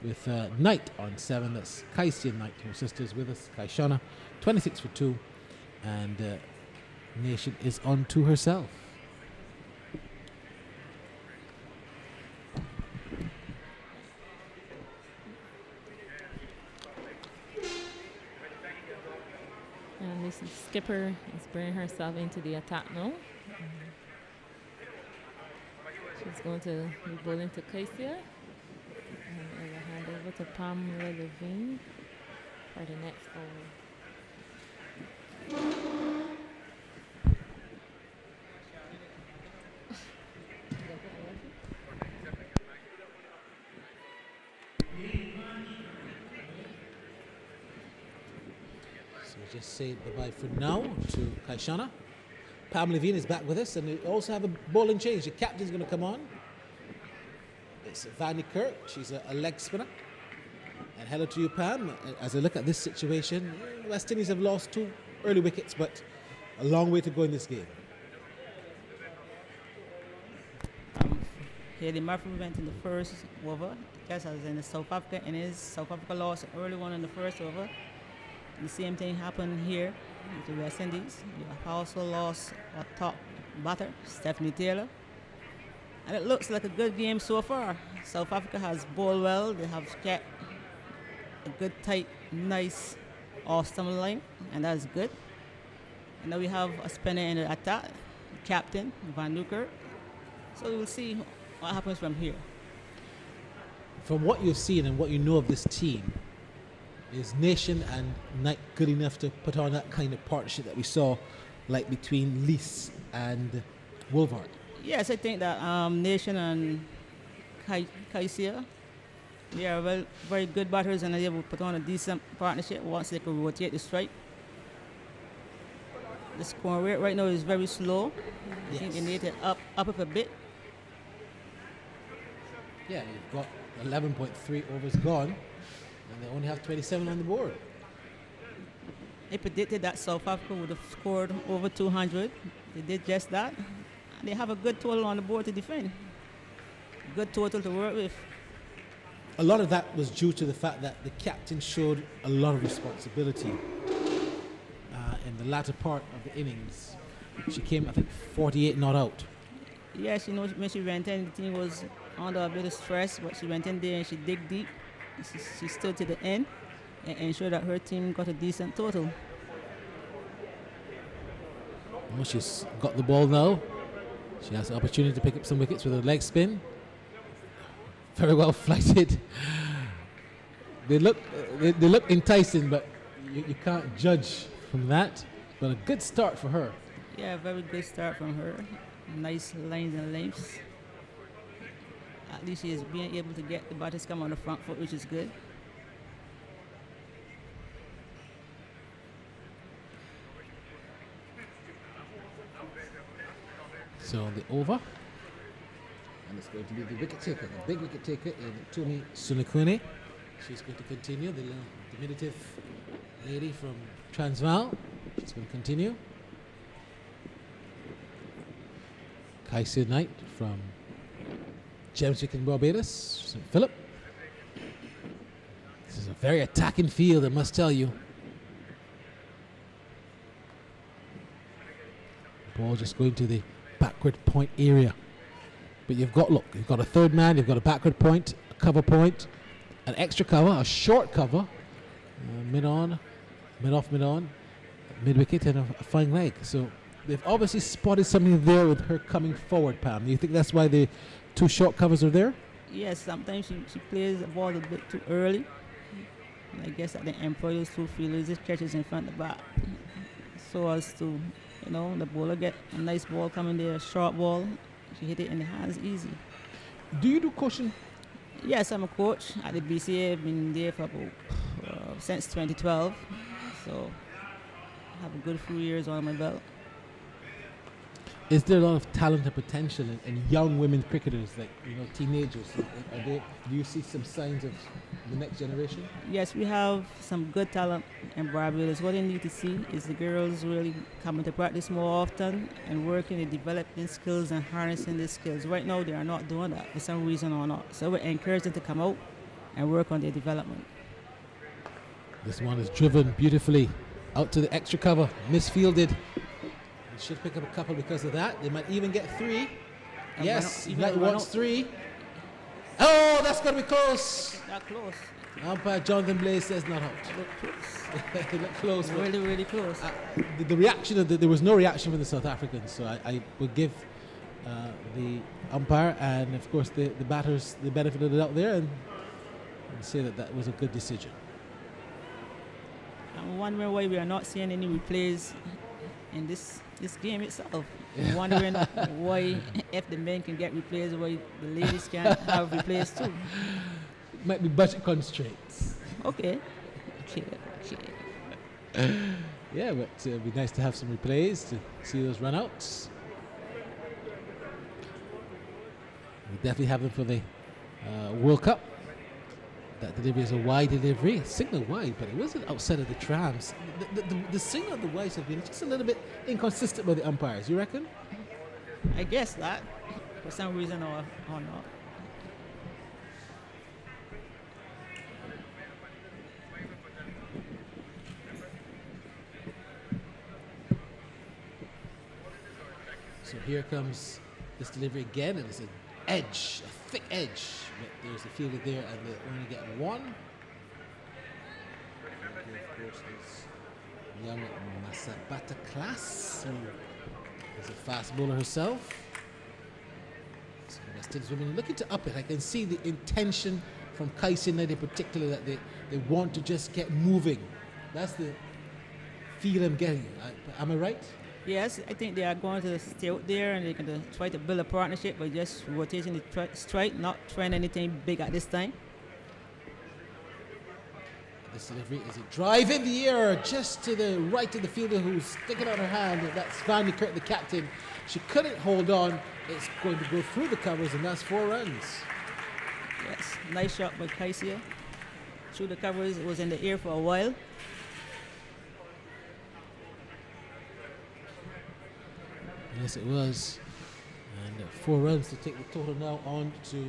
[SPEAKER 2] With Knight on 7. That's Kaisi and Knight, her sisters with us. Kaishana, 26 for 2. And Nation is on to herself.
[SPEAKER 3] And this skipper is bringing herself into the attack now. She's going to be bowling to Kaisia. And I will hand over to Pamela Levine for the next over.
[SPEAKER 2] just say bye-bye for now to Kaishana. Pam Levine is back with us, and we also have a bowling change. The captain's going to come on. It's Vanny Kirk. She's a leg spinner. And hello to you, Pam. As I look at this situation, West Indies have lost 2 early wickets, but a long way to go in this game.
[SPEAKER 6] Haley Murphy went in the first over, just as in the South Africa innings. South Africa lost an early one in the first over. The same thing happened here with the West Indies. You have also lost a top batter, Stephanie Taylor. And it looks like a good game so far. South Africa has bowled well. They have kept a good, tight, nice off-stump line, and that's good. And now we have a spinner in the attack, captain Van Nuker. So we'll see what happens from here.
[SPEAKER 2] From what you've seen and what you know of this team, is Nation and Knight good enough to put on that kind of partnership that we saw, like between Lees and Wolvart?
[SPEAKER 6] Yes, I think that Nation and Kaisia, they are very good batters, and they will put on a decent partnership once they can rotate the strike. The score rate right now is very slow. I think they need to up it a bit.
[SPEAKER 2] Yeah, you've got 11.3 overs gone, and they only have 27 on the board.
[SPEAKER 6] They predicted that South Africa would have scored over 200. They did just that. And they have a good total on the board to defend. Good total to work with.
[SPEAKER 2] A lot of that was due to the fact that the captain showed a lot of responsibility in the latter part of the innings. She came, I think, 48 not out.
[SPEAKER 6] Yes, you know, when she went in, the team was under a bit of stress, but she went in there and she dig deep. She stood to the end and ensured that her team got a decent total.
[SPEAKER 2] Well, she's got the ball now. She has the opportunity to pick up some wickets with her leg spin. Very well flighted. They look enticing, but you can't judge from that. But a good start for her.
[SPEAKER 6] Yeah, very good start from her. Nice lines and lengths. At least she is being able to get the batters come on the front foot, which is good.
[SPEAKER 2] So the over. And it's going to be the wicket taker, the big wicket taker in Tumi Sunakune. She's going to continue, the diminutive lady from Transvaal. She's going to continue. Kaisia Knight from Gemswick in Barbados, St. Philip. This is a very attacking field, I must tell you. Ball just going to the backward point area. But you've got a third man, you've got a backward point, a cover point, an extra cover, a short cover, mid-on, mid-off, mid-on, mid-wicket, and a fine leg. So they've obviously spotted something there with her coming forward, Pam. Do you think that's why the 2 short covers are there?
[SPEAKER 6] Yes, sometimes she plays the ball a bit too early. And I guess that the employers too feel it just catches in front of the bat. So as to, the bowler get a nice ball coming there, a short ball. She hit it in the hands easy.
[SPEAKER 2] Do you do coaching?
[SPEAKER 6] Yes, I'm a coach at the BCA. I've been there for about since 2012. So I have a good few years on my belt.
[SPEAKER 2] Is there a lot of talent and potential in young women cricketers, like teenagers? Do you see some signs of the next generation?
[SPEAKER 6] Yes, we have some good talent in Barbados. What they need to see is the girls really coming to practice more often and working and developing skills and harnessing their skills. Right now, they are not doing that for some reason or not. So we encourage them to come out and work on their development.
[SPEAKER 2] This one is driven beautifully out to the extra cover, misfielded. Should pick up a couple because of that. They might even get 3. Yes, Knight wants 3. Oh, that's going to be close.
[SPEAKER 6] Not close.
[SPEAKER 2] Umpire Jonathan Blaze says not out. They look close.
[SPEAKER 6] Really, really close.
[SPEAKER 2] The reaction, there was no reaction from the South Africans, so I would give the umpire and, of course, the batters the benefit of the doubt there and say that was a good decision.
[SPEAKER 6] I'm wondering why we are not seeing any replays in this game itself. I'm wondering why, if the men can get replays, why the ladies can't have replays too.
[SPEAKER 2] Might be budget constraints.
[SPEAKER 6] Okay.
[SPEAKER 2] Yeah, but it'd be nice to have some replays to see those runouts. We definitely have them for the World Cup. That delivery is a wide delivery, signal wide, but it wasn't outside of the trams. The signal of the wides have been just a little bit inconsistent by the umpires. You reckon?
[SPEAKER 6] I guess that, for some reason or not.
[SPEAKER 2] So here comes this delivery again, and it's an edge, a thick edge. But there's the fielder there, and they only get one. And here, of course, is young Masabata Class, who is a fast bowler herself. So West Indies women looking to up it. I can see the intention from Kaisi United in particular that they want to just get moving. That's the feel I'm getting. Am I right?
[SPEAKER 6] Yes, I think they are going to stay out there and they're going to try to build a partnership by just rotating the strike, not trying anything big at this time.
[SPEAKER 2] This delivery is a drive in the air just to the right of the fielder who's sticking out her hand. That's Vandy Kirk, the captain. She couldn't hold on. It's going to go through the covers, and that's 4 runs.
[SPEAKER 6] Yes, nice shot by Kaisia. Through the covers, it was in the air for a while.
[SPEAKER 2] Yes, it was. And 4 runs to take the total now on to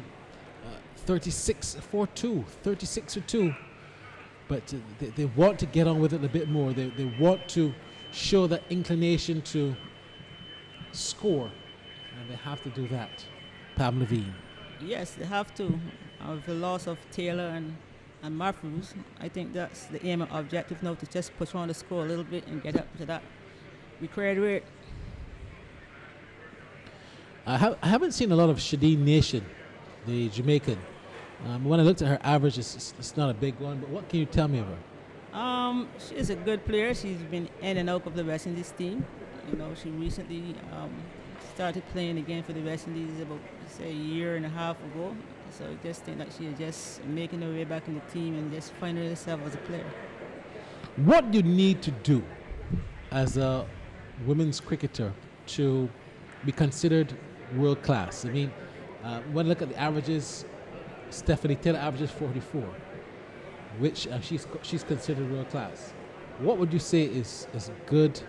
[SPEAKER 2] 36-4-2. 36-2. But they want to get on with it a bit more. They want to show that inclination to score. And they have to do that. Pam Levine.
[SPEAKER 6] Yes, they have to. With the loss of Taylor and Matthews, I think that's the aim and objective now, to just push on the score a little bit and get up to that required rate.
[SPEAKER 2] I haven't seen a lot of Shadeen Nation, the Jamaican. When I looked at her average, it's not a big one, but what can you tell me of her?
[SPEAKER 6] She's a good player. She's been in and out of the West Indies team. You know, she recently started playing again for the West Indies about, say, a year and a half ago. So I just think that she's just making her way back in the team and just finding herself as a player.
[SPEAKER 2] What do you need to do as a women's cricketer to be considered world class? I mean, when I look at the averages, Stephanie Taylor averages 44, which she's considered world class. What would you say is good,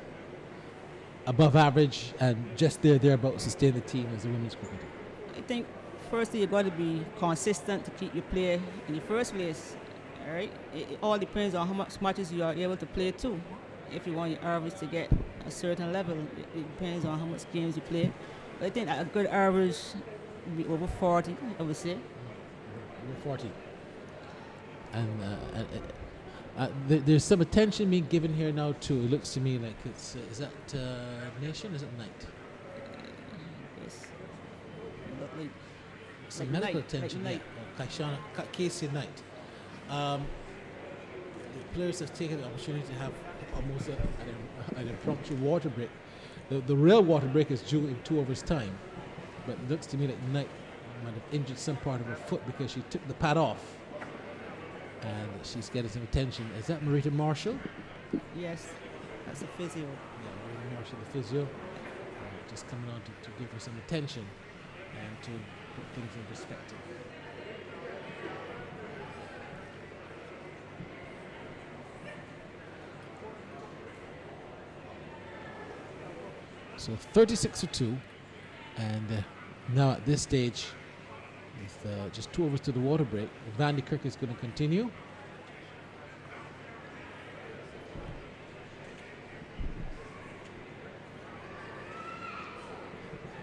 [SPEAKER 2] above average, and just thereabouts to stay in the team as a women's cricketer?
[SPEAKER 6] I think firstly you've got to be consistent to keep your play in the first place. All right, it all depends on how much matches you are able to play too. If you want your average to get a certain level, it depends on how much games you play. But I think that a good average would be over 40, I would say.
[SPEAKER 2] Over 40. And there's some attention being given here now too. It looks to me like it's is that Nation? Is it Knight?
[SPEAKER 6] Yes.
[SPEAKER 2] Some medical attention.
[SPEAKER 6] Knight.
[SPEAKER 2] Yeah. Casey Knight. The players have taken the opportunity to have almost an impromptu water break. The real water break is due in 2 hours' time, but it looks to me like Knight might have injured some part of her foot because she took the pad off, and she's getting some attention. Is that Marita Marshall?
[SPEAKER 6] Yes, that's a physio.
[SPEAKER 2] Yeah, Marita Marshall, the physio, just coming on to give her some attention and to put things in perspective. So 36-2, and now at this stage, with just 2 overs to the water break, Vandy Kirk is going to continue.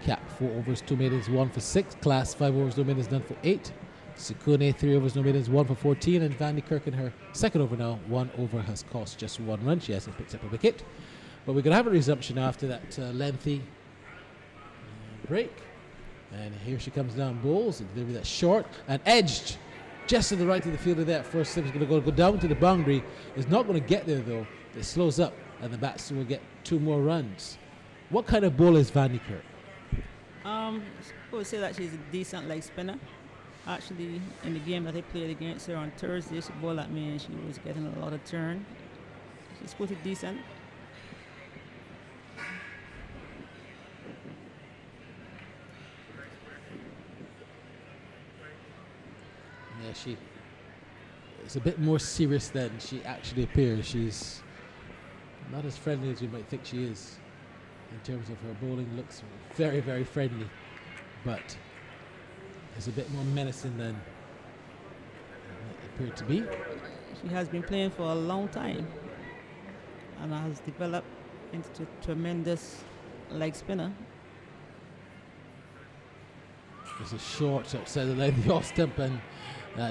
[SPEAKER 2] Cap 4 overs, 2 maidens, 1 for 6. Class 5 overs, no maidens, none for 8. Sukune 3 overs, no maidens, 1 for 14. And Vandy Kirk in her second over now, 1 over has cost just 1 run. She hasn't picked up a wicket. But we're going to have a resumption after that lengthy break. And here she comes down, bowls. And delivery that's short and edged just to the right of the fielder there. First slip is going to go down to the boundary. It's not going to get there though. It slows up and the batsman will get 2 more runs. What kind of bowler is Vandy Kirk?
[SPEAKER 6] I would say that she's a decent leg spinner. Actually, in the game that I played against her on Thursday, she bowled at me and she was getting a lot of turn. She's pretty decent.
[SPEAKER 2] Yeah, she is a bit more serious than she actually appears. She's not as friendly as you might think she is. In terms of her bowling, looks very, very friendly, but is a bit more menacing than it appeared to be.
[SPEAKER 6] She has been playing for a long time and has developed into a tremendous leg spinner.
[SPEAKER 2] There's a short outside the line, the off stump, and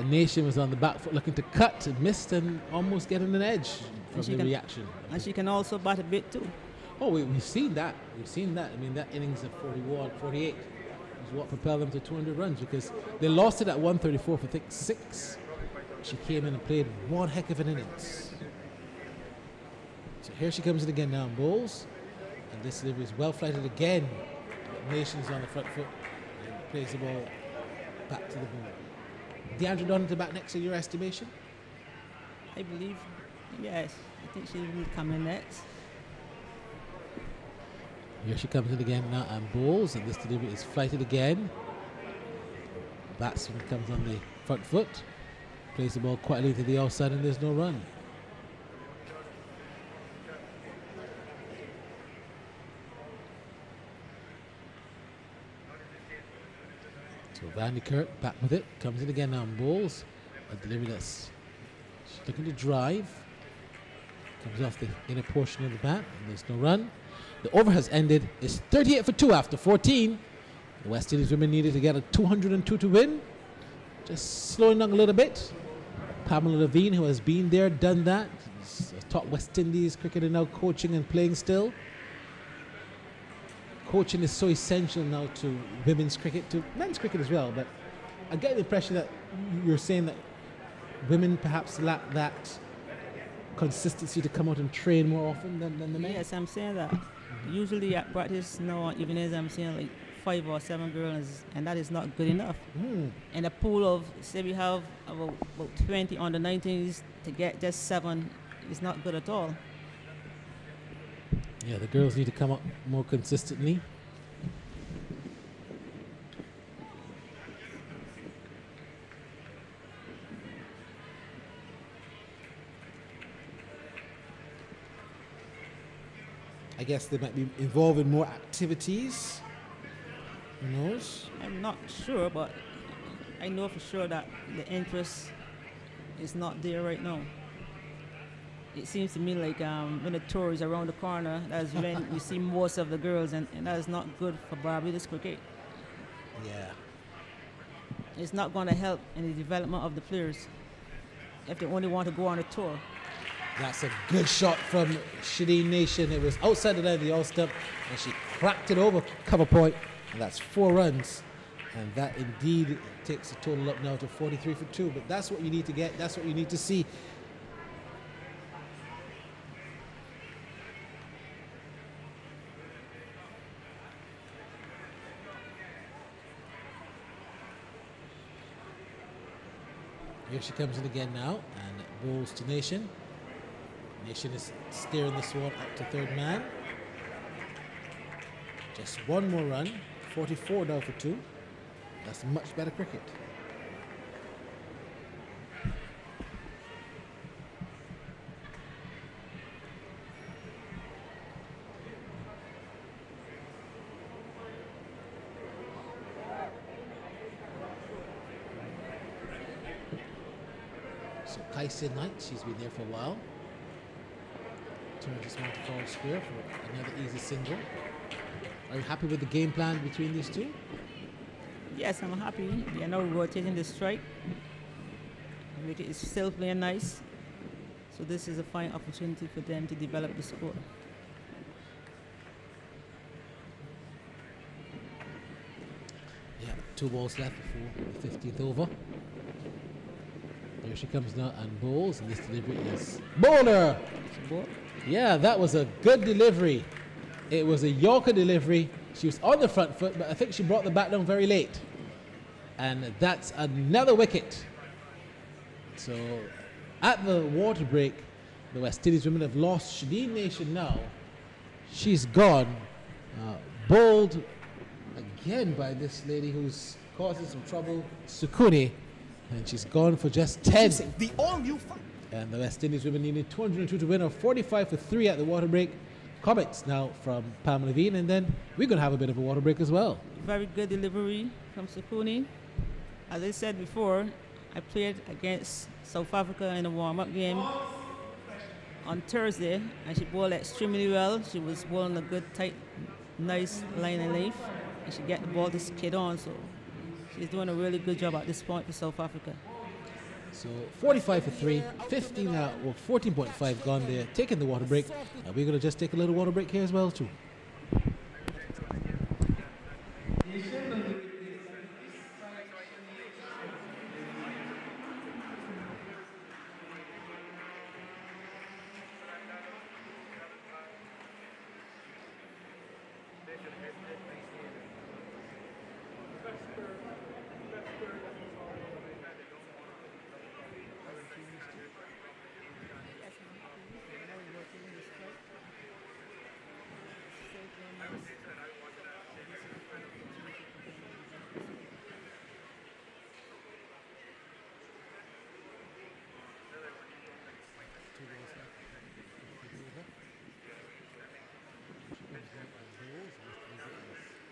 [SPEAKER 2] Nation was on the back foot looking to cut, and missed, and almost getting an edge from the reaction.
[SPEAKER 6] And she can also bat a bit too.
[SPEAKER 2] Oh, we've seen that. We've seen that. I mean, that innings of 41, 48 is what propelled them to 200 runs, because they lost it at 134 for, I think, 6. She came in and played one heck of an innings. So here she comes in again now and bowls. And this delivery is well flighted again. Nation's on the front foot and plays the ball back to the ball. DeAndre Donnan to bat next in your estimation?
[SPEAKER 6] I believe, yes. I think she will come in next.
[SPEAKER 2] Here she comes in again now and bowls, and this delivery is flighted again. Batsman comes on the front foot, plays the ball quietly to the outside, and there's no run. So Van de Kert back with it, comes in again now and bowls. A delivery that's she's looking to drive. Comes off the inner portion of the bat, and there's no run. The over has ended. It's 38 for 2 after 14. The West Indies women needed to get a 202 to win. Just slowing down a little bit. Pamela Levine, who has been there, done that. She's a top West Indies cricketer now, coaching and playing still. Coaching is so essential now to women's cricket, to men's cricket as well. But I get the impression that you're saying that women perhaps lack that consistency to come out and train more often than the men.
[SPEAKER 6] Yes, I'm saying that. Usually at practice now, even as I'm saying, like 5 or 7 girls, and that is not good enough. In a pool of, say we have about 20 under 19s, to get just 7 is not good at all.
[SPEAKER 2] Yeah, the girls need to come up more consistently. I guess they might be involved in more activities. Who knows?
[SPEAKER 6] I'm not sure, but I know for sure that the interest is not there right now. It seems to me like when the tour is around the corner, that's when you see most of the girls, and that is not good for Barbados cricket.
[SPEAKER 2] Yeah.
[SPEAKER 6] It's not going to help in the development of the players if they only want to go on a tour.
[SPEAKER 2] That's a good shot from Shireen Nation. It was outside the line of the all-stump, and she cracked it over cover point, and that's 4 runs. And that indeed takes the total up now to 43 for 2. But that's what you need to get. That's what you need to see. Here she comes in again now, and bowls to Nation. Nation is steering this one up to third man. Just 1 more run. 44 now for 2. That's much better cricket. So Kaisen Knight, she's been there for a while. Turns this one to forward square for another easy single. Are you happy with the game plan between these two?
[SPEAKER 6] Yes, I'm happy. They are now rotating the strike. The wicket is still playing nice. So this is a fine opportunity for them to develop the score.
[SPEAKER 2] Yeah, 2 balls left before the 15th over. Here she comes now and bowls, and this delivery is bowler. Yeah, that was a good delivery. It was a Yorker delivery. She was on the front foot, but I think she brought the bat down very late. And that's another wicket. So at the water break, the West Indies women have lost Shadeen Nation now. She's gone. Bowled again by this lady who's causing some trouble, Sukuni. And she's gone for just 10.
[SPEAKER 5] The all-new
[SPEAKER 2] And the West Indies women needed 202 to win, or 45 for 3 at the water break. Comments now from Pam Levine, and then we're going to have a bit of a water break as well.
[SPEAKER 6] Very good delivery from Sukuni. As I said before, I played against South Africa in a warm-up game on Thursday, and she bowled extremely well. She was bowling a good, tight, nice line and length, and she get the ball to skid on, so she's doing a really good job at this point for South Africa.
[SPEAKER 2] So 45 for 3, 15 out, or 14.5 gone there, taking the water break. And we're going to just take a little water break here as well too.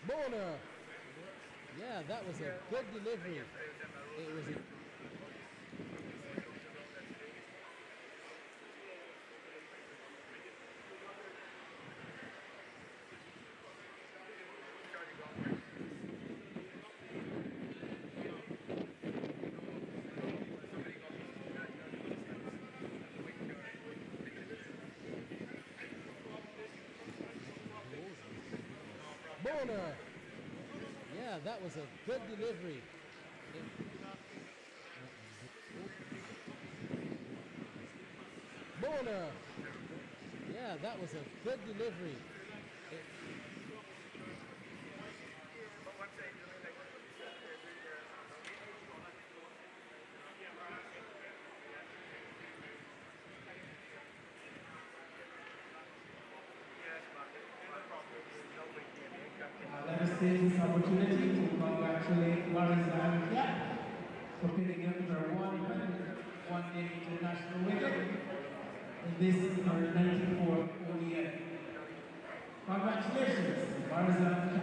[SPEAKER 2] Bowler. Yeah, that was a good delivery. It was a bowler. Yeah, that was a good delivery. Bowler. Yeah, that was a good delivery.
[SPEAKER 7] Let us take this opportunity to congratulate Warren Zambia for picking up her 100 international wicket in this her 94th ODI. Congratulations, Warren Zambia.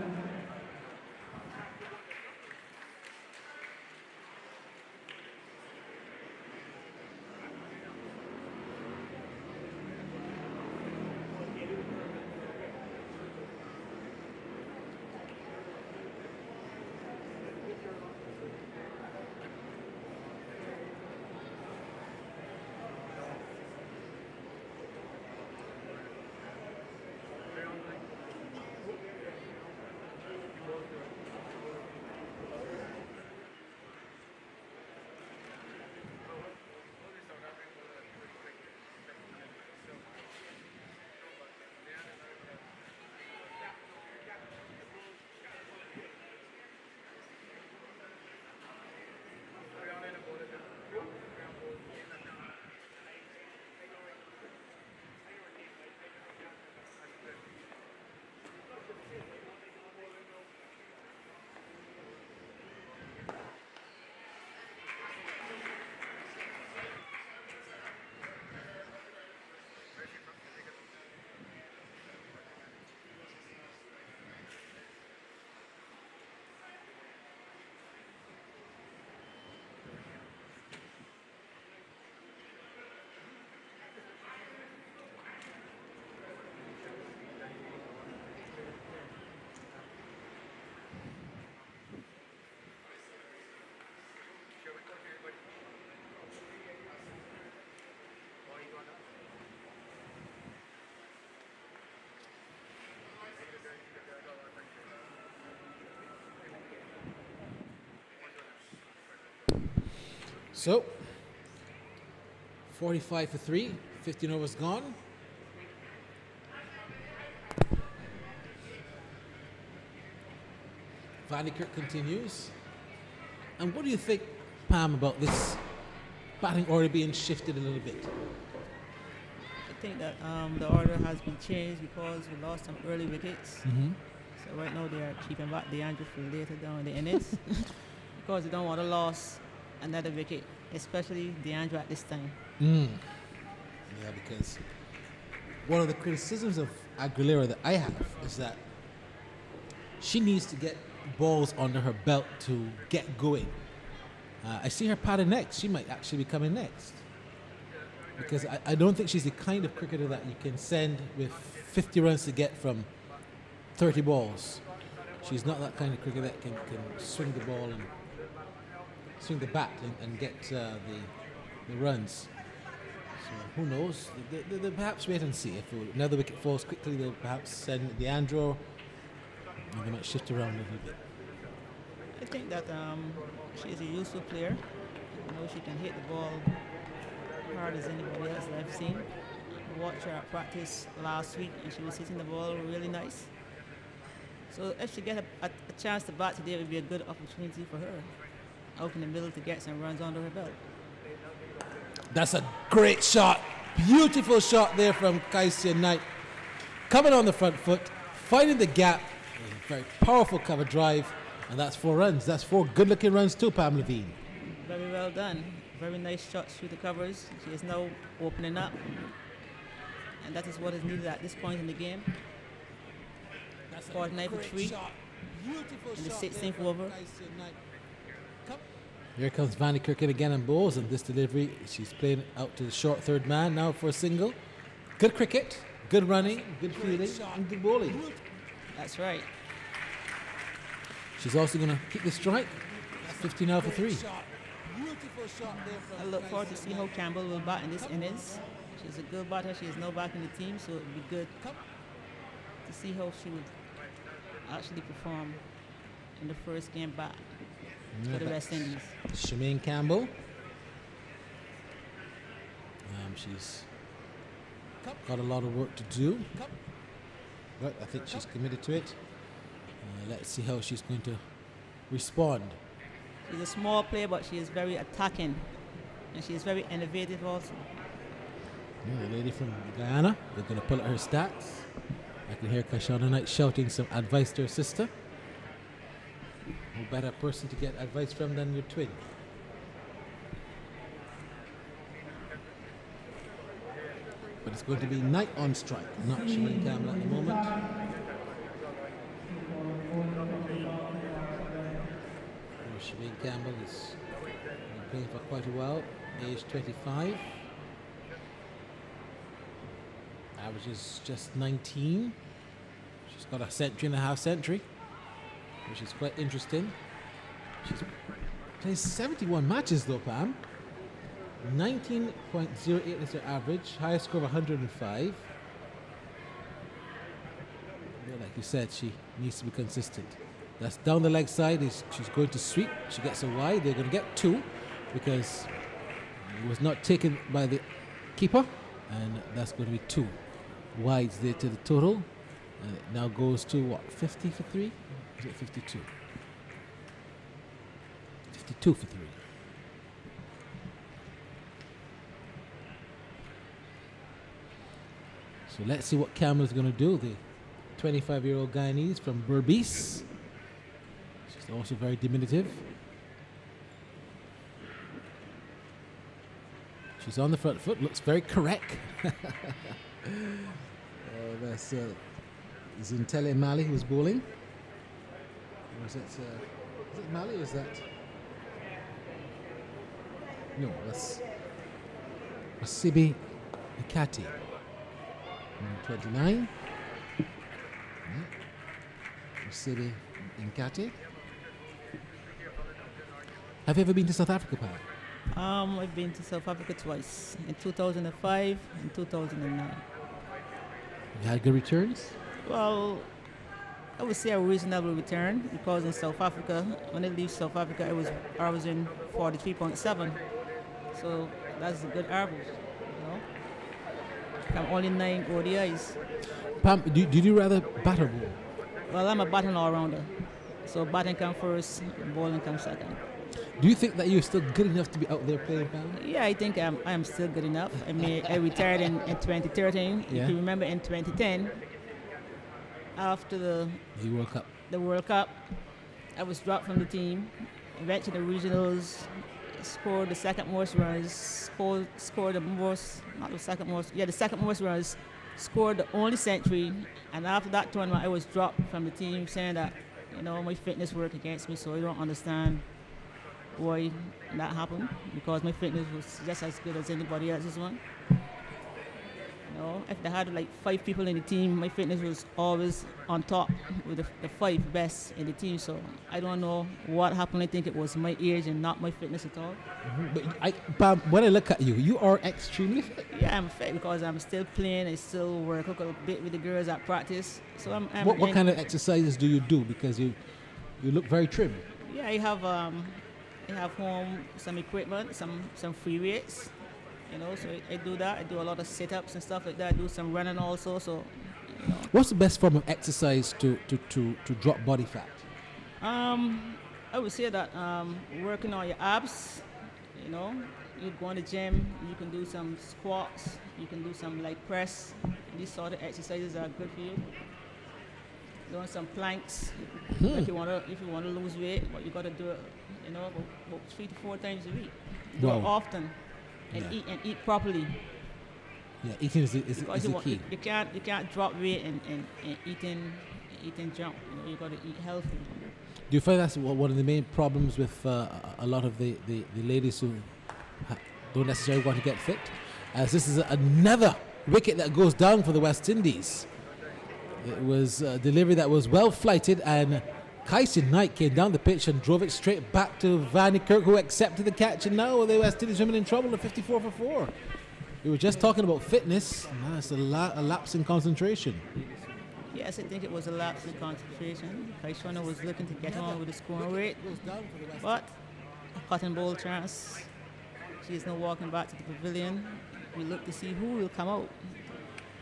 [SPEAKER 2] So 45 for 3, 15 overs gone. Vanderkirk continues. And what do you think, Pam, about this batting order being shifted a little bit?
[SPEAKER 6] I think that the order has been changed because we lost some early wickets. So right now they are keeping back the Andrew for later down in the innings because they don't want to lose another wicket, especially DeAndre at this time.
[SPEAKER 2] Yeah, because one of the criticisms of Aguilera that I have is that she needs to get balls under her belt to get going. I see her pattern next. She might actually be coming next. Because I don't think she's the kind of cricketer that you can send with 50 runs to get from 30 balls. She's not that kind of cricketer that can swing the ball and swing the bat and get the runs. So who knows? They'll perhaps wait and see. If another wicket falls quickly, they'll perhaps send Leandro. And they might shift around a little bit.
[SPEAKER 6] I think that she's a useful player. I know she can hit the ball hard as anybody else that I've seen. I watched her at practice last week and she was hitting the ball really nice. So if she get a chance to bat today, it would be a good opportunity for her out in the middle to get some runs under her belt.
[SPEAKER 2] That's a great shot. Beautiful shot there from Kaisia Knight. Coming on the front foot, finding the gap. A very powerful cover drive. And that's 4 runs. That's 4 good-looking runs too, Pam Levine.
[SPEAKER 6] Very well done. Very nice shots through the covers. She is now opening up. And that is what is needed at this point in the game.
[SPEAKER 2] That's
[SPEAKER 6] 49 for 3.
[SPEAKER 2] Beautiful
[SPEAKER 6] in the
[SPEAKER 2] shot
[SPEAKER 6] 16th over.
[SPEAKER 2] Here comes Vanny Kirkin again on balls, and this delivery, she's playing out to the short third man now for a single. Good cricket, good running, good fielding, and good bowling.
[SPEAKER 6] That's right.
[SPEAKER 2] She's also going to keep the strike. 15 out for 3.
[SPEAKER 6] I look forward to see how Campbell will bat in this innings. She's a good batter. She is now back in the team, so it would be good to see how she would actually perform in the first game back for the West Indies.
[SPEAKER 2] Shemaine Campbell. She's got a lot of work to do, but I think she's committed to it. Let's see how she's going to respond.
[SPEAKER 6] She's a small player, but she is very attacking, and she is very innovative also.
[SPEAKER 2] Yeah, the lady from Guyana, they're going to pull out her stats. I can hear Kashana Knight shouting some advice to her sister. No better person to get advice from than your twin. But it's going to be Knight on strike, not Shemaine Campbell at the moment. Shemaine Campbell has been playing for quite a while, age 25. Averages just 19. She's got a century and a half century, which is quite interesting. She's played 71 matches though, Pam. 19.08 is her average, highest score of 105. Well, like you said, she needs to be consistent. That's down the leg side. She's going to sweep. She gets a wide. They're going to get 2 because it was not taken by the keeper, and that's going to be 2 wides there to the total. And it now goes to what, 50 for 3? Is it 52? 52 for 3. So let's see what Campbell's going to do. The 25-year-old Guyanese from Berbice. She's also very diminutive. She's on the front foot, looks very correct. That's Zintele Mali who's bowling. Or is it Mali or is that? No, that's Sibi Ikati. 29. Sibi Ikati. Have you ever been to South Africa, Pam?
[SPEAKER 6] I've been to South Africa twice, in 2005 and 2009.
[SPEAKER 2] You had good returns?
[SPEAKER 6] Well, I would say a reasonable return because in South Africa, when I leave South Africa, I was in 43.7. So that's a good average, you know. I'm only 9 ODIs.
[SPEAKER 2] Pam, do you rather bat or bowl?
[SPEAKER 6] Well, I'm a batting all-rounder. So batting comes first, bowling comes second.
[SPEAKER 2] Do you think that you're still good enough to be out there playing, Pam?
[SPEAKER 6] Yeah, I think I'm still good enough. I mean, I retired in 2013.
[SPEAKER 2] Yeah.
[SPEAKER 6] If you remember, in 2010, after the World Cup, I was dropped from the team. I went to the regionals scored the second most runs, scored the most, not the second most, the second most runs, scored the only century, and after that tournament I was dropped from the team saying that, my fitness worked against me, so I don't understand why that happened, because my fitness was just as good as anybody else's one. If they had like 5 people in the team, my fitness was always on top with the 5 best in the team. So I don't know what happened. I think it was my age and not my fitness at all.
[SPEAKER 2] But when I look at you, you are extremely fit.
[SPEAKER 6] Yeah, I'm fit because I'm still playing. I still work a bit with the girls at practice. So I'm
[SPEAKER 2] what kind of exercises do you do? Because you look very trim.
[SPEAKER 6] Yeah, I have home some equipment, some free weights. So I do that. I do a lot of sit-ups and stuff like that. I do some running also. So,
[SPEAKER 2] What's the best form of exercise to drop body fat?
[SPEAKER 6] I would say that working on your abs. You go in the gym. You can do some squats. You can do some leg press. These sort of exercises are good for you. Doing some planks. If you want to lose weight, but you got to do it. About 3 to 4 times a week. Do it often. And eat properly.
[SPEAKER 2] Yeah, eating is the key.
[SPEAKER 6] You can't drop weight and eating junk. You got to eat healthy.
[SPEAKER 2] Do you find that's one of the main problems with a lot of the ladies who don't necessarily want to get fit? As this is another wicket that goes down for the West Indies. It was a delivery that was well flighted, and Kyson Knight came down the pitch and drove it straight back to Van Kirk, who accepted the catch, and now the West Indies women in trouble at 54 for 4. We were just talking about fitness, and now it's a lapse in concentration.
[SPEAKER 6] Yes, I think it was a lapse in concentration. Kyson was looking to get on with the scoring rate, but a cotton ball chance. She is now walking back to the pavilion. We look to see who will come out.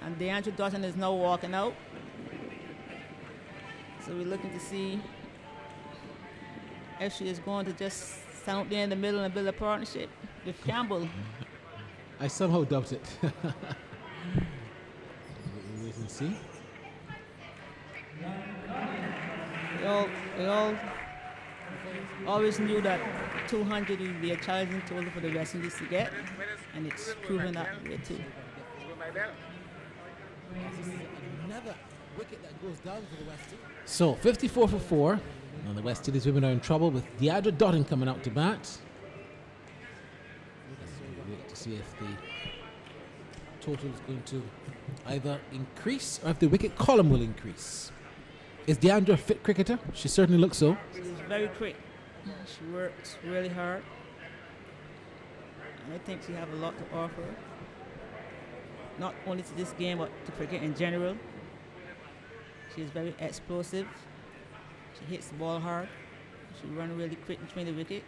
[SPEAKER 6] And DeAndre Dutton is now walking out. So we're looking to see if she is going to just stand up there in the middle and build a partnership with Campbell.
[SPEAKER 2] I somehow doubt it. Wait and see.
[SPEAKER 6] We all always knew that 200 would be a challenging total for the West Indies to get, and it's proven that way too.
[SPEAKER 2] Another wicket that goes down for the West Indies. So 54 for 4. Now the West Indies women are in trouble with Deidre Dottin coming out to bat. Wait to see if the total is going to either increase or if the wicket column will increase. Is Deandra a fit cricketer? She certainly looks so.
[SPEAKER 6] She's very quick. She works really hard. And I think she has a lot to offer. Not only to this game, but to cricket in general. She's very explosive. She hits the ball hard. She runs really quick between the wicket.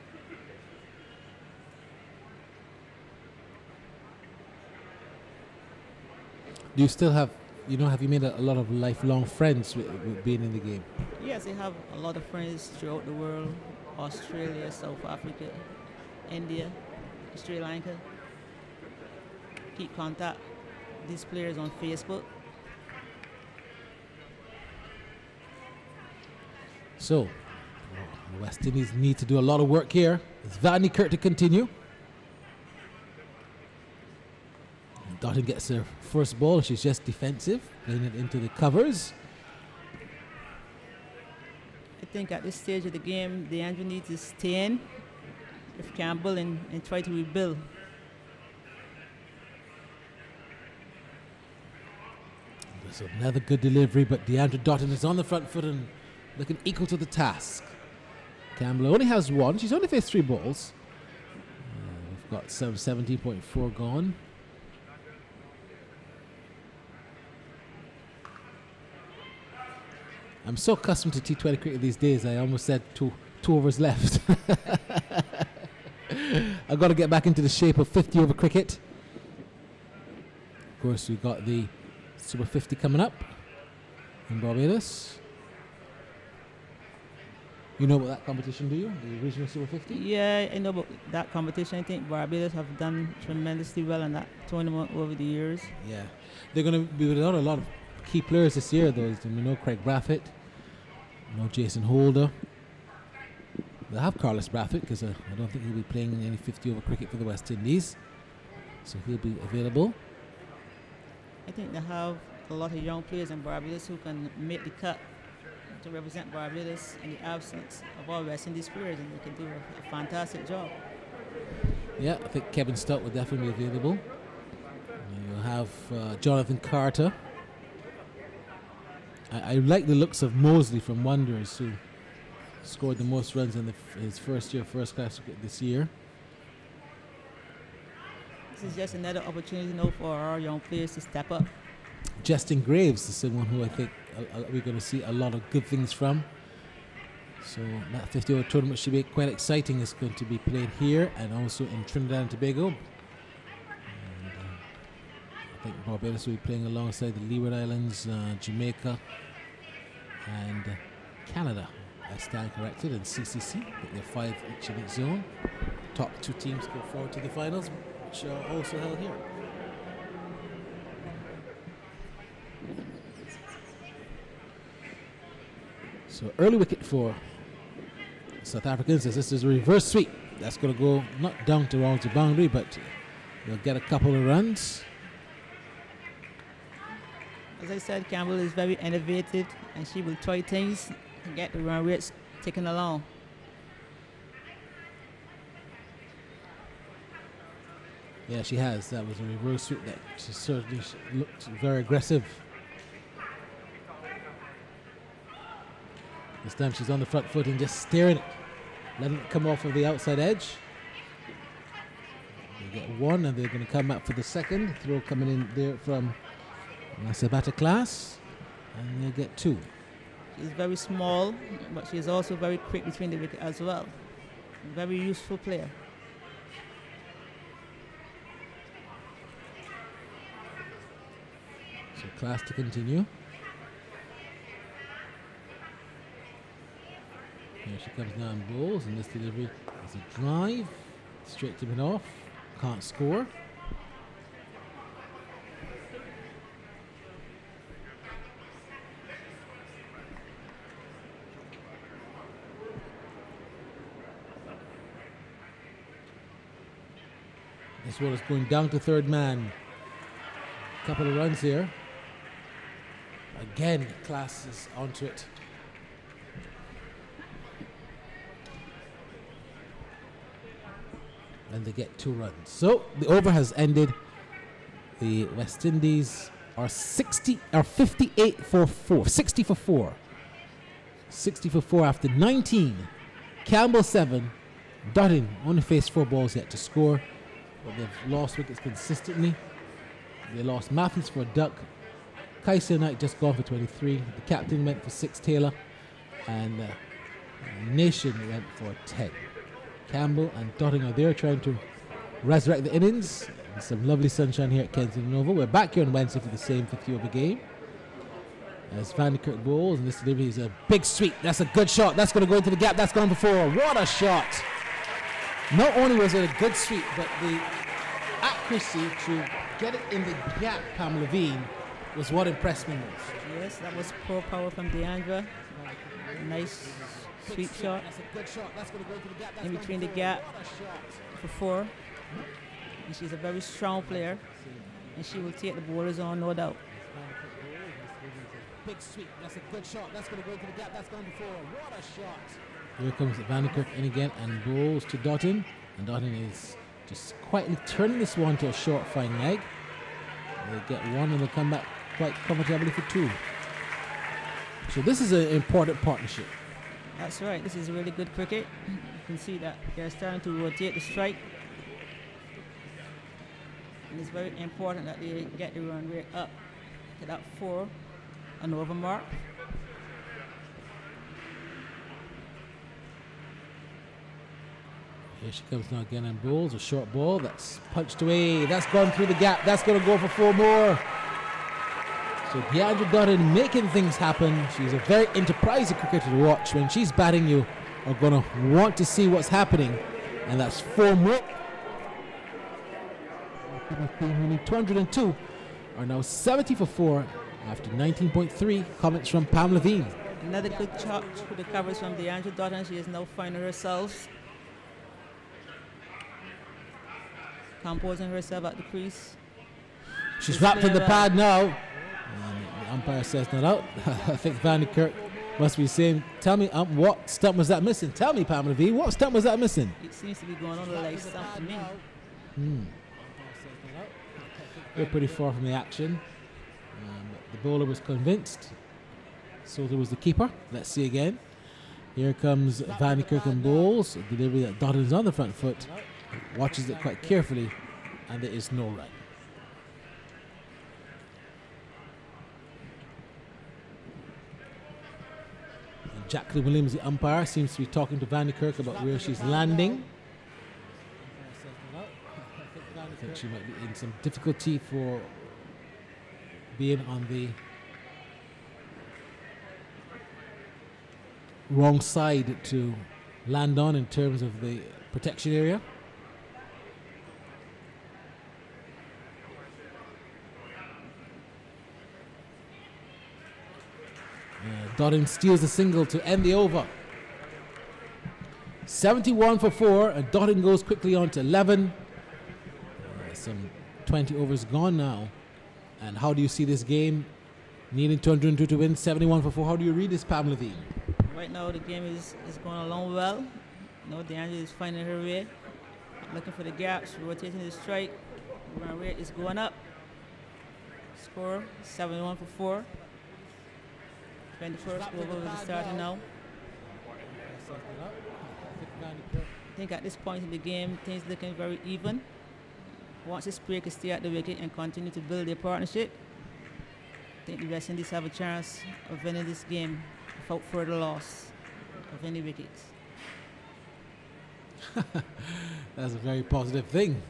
[SPEAKER 2] Do you still have you made a lot of lifelong friends with being in the game?
[SPEAKER 6] Yes, I have a lot of friends throughout the world. Australia, South Africa, India, Sri Lanka. Keep contact with these players on Facebook.
[SPEAKER 2] So, the West Indies need to do a lot of work here. It's Van Kirk to continue. Dottin gets her first ball. She's just defensive, playing it into the covers.
[SPEAKER 6] I think at this stage of the game, DeAndre needs to stay in with Campbell and try to rebuild.
[SPEAKER 2] So another good delivery, but Deandra Dottin is on the front foot and looking equal to the task. Campbell only has one. She's only faced 3 balls. We've got 17.4 gone. I'm so accustomed to T20 cricket these days, I almost said two overs left. I've got to get back into the shape of 50 over cricket. Of course, we've got the Super 50 coming up in Barbados. You know about that competition, do you? The regional Super 50?
[SPEAKER 6] Yeah, I know about that competition. I think Barbados have done tremendously well in that tournament over the years.
[SPEAKER 2] Yeah. They're going to be without a lot of key players this year, though. We know Craig Brathwaite, we know Jason Holder, They'll have Carlos Brathwaite because I don't think he'll be playing any 50 over cricket for the West Indies. So he'll be available.
[SPEAKER 6] I think they have a lot of young players in Barbados who can make the cut to represent Barbados in the absence of all West Indies players, and they can do a fantastic job.
[SPEAKER 2] Yeah, I think Kevin Stott will definitely be available. You'll have Jonathan Carter. I like the looks of Mosley from Wanderers, who scored the most runs in his first year first class this year.
[SPEAKER 6] This is just another opportunity now for our young players to step up.
[SPEAKER 2] Justin Graves is someone who I think we're going to see a lot of good things from. So that 50 over tournament should be quite exciting. It's going to be played here and also in Trinidad and Tobago. And, I think Barbados will be playing alongside the Leeward Islands, Jamaica and Canada. I stand corrected, and CCC. They're 5 each in each zone. Top 2 teams go forward to the finals, which are also held here. So early wicket for South Africans, as this is a reverse sweep. That's going to go not down towards the boundary, but they'll get a couple of runs.
[SPEAKER 6] As I said, Campbell is very innovative, and she will try things and get the run rates taken along.
[SPEAKER 2] Yeah, she has. That was a reverse sweep that she certainly looked very aggressive. This time she's on the front foot and just staring it, letting it come off of the outside edge. They get one, and they're going to come back for the second. Throw coming in there from Sabata class, and they'll get 2.
[SPEAKER 6] She's very small, but she's also very quick between the wicket as well. Very useful player.
[SPEAKER 2] So class to continue. Here she comes down balls, and this delivery is a drive. Straight to mid-off. Can't score. This one is going down to third man. Couple of runs here. Again, class is onto it. And they get 2 runs. So the over has ended. The West Indies are 58 for 4. 60 for 4. 60 for 4 after 19. Campbell 7. Dutton only faced 4 balls yet to score. But they've lost wickets consistently. They lost Matthews for a duck. Kaiser Knight just gone for 23. The captain went for 6 Taylor. And Nation went for 10. Campbell and Dotting are there trying to resurrect the innings. And some lovely sunshine here at Kensington Oval. We're back here on Wednesday for the same 50 over game. As Van der Kirk bowls, and this delivery is a big sweep. That's a good shot. That's going to go into the gap. That's gone for 4. What a shot! Not only was it a good sweep, but the accuracy to get it in the gap, Pam Levine, was what impressed me most.
[SPEAKER 6] Yes, that was poor power from Deandra. Nice sweep shot.
[SPEAKER 2] That's a good shot. That's going to go into the gap. That's
[SPEAKER 6] In between the gap for 4. And she's a very strong player, and she will take the bowlers on, no doubt.
[SPEAKER 2] Big sweep. That's a good shot. That's going to go into the gap. That's gone before. What a shot. Here comes Van der Kirk in again and bowls to Dottin. And Dottin is just quietly turning this one to a short fine leg. They get 1 and they'll come back quite comfortably for 2. So this is an important partnership.
[SPEAKER 6] That's right. This is really good cricket. You can see that they're starting to rotate the strike. And it's very important that they get the run rate up to that 4 and over mark.
[SPEAKER 2] Here she comes now again and bowls a short ball. That's punched away. That's gone through the gap. That's going to go for 4 more. So Deandra Dutton making things happen. She's a very enterprising cricketer to watch. When she's batting, you are going to want to see what's happening. And that's 4 more. 202 are now 70 for 4 after 19.3. Comments from Pam Levine.
[SPEAKER 6] Another good shot through the covers from DeAndre Dutton. She is now finding herself, composing herself at the crease.
[SPEAKER 2] She's wrapped in the pad now. And the umpire says not out. I think Van Kirk must be saying, tell me, what stump was that missing? Tell me, Pamela V, what stump was that missing?
[SPEAKER 6] It seems to be going on like stump to me.
[SPEAKER 2] We're pretty far from the action. The bowler was convinced. So there was the keeper. Let's see again. Here comes Van Kirk and bowls. Delivery that Dotton is on the front foot. Watches it quite carefully. And there is no run. And Jacqueline Williams, the umpire, seems to be talking to Van Kirk about where she's landing. I think she might be in some difficulty for being on the wrong side to land on in terms of the protection area. Dotton steals the single to end the over. 71 for 4, and Dotton goes quickly on to 11. Some 20 overs gone now. And how do you see this game? Needing 202 to win, 71 for 4. How do you read this, Pamela V?
[SPEAKER 6] Right now the game is going along well. You know, DeAndre is finding her way, looking for the gaps, rotating the strike. Run rate is going up. Score 71 for 4. 21st over will be starting now. I think at this point in the game, things looking very even. Once this player can stay at the wicket and continue to build their partnership, I think the West Indies have a chance of winning this game without further loss of any wickets.
[SPEAKER 2] That's a very positive thing.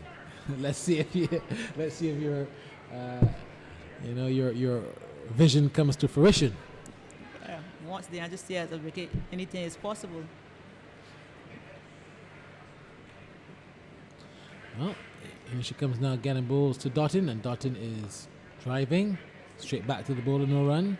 [SPEAKER 2] Let's see if your your vision comes to fruition.
[SPEAKER 6] Yeah, once they just stay at the wicket, anything is possible.
[SPEAKER 2] Well, here she comes now, getting balls to Dotton, and Dotton is driving straight back to the bowler, no run.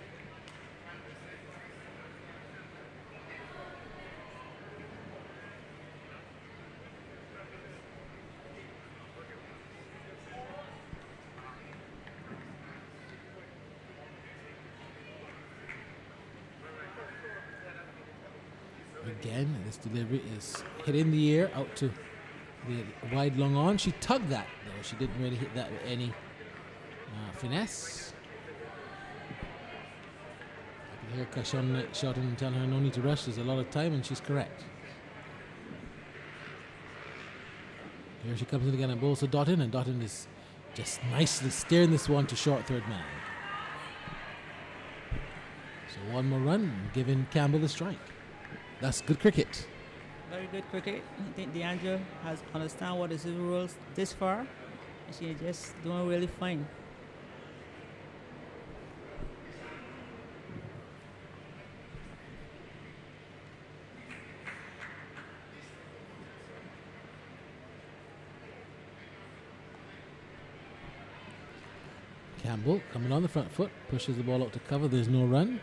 [SPEAKER 2] Again, this delivery is hit in the air out to the wide long on. She tugged that, though. She didn't really hit that with any finesse. I can hear Kashan shouting and telling her no need to rush. There's a lot of time, and she's correct. Here she comes in again and bowls to Dotton, and Dotton is just nicely steering this one to short third man. So one more run, giving Campbell the strike. That's good cricket.
[SPEAKER 6] Very good cricket. I think DeAndre has understand what is the rules this far, and she's just doing really fine.
[SPEAKER 2] Campbell coming on the front foot, pushes the ball out to cover. There's no run.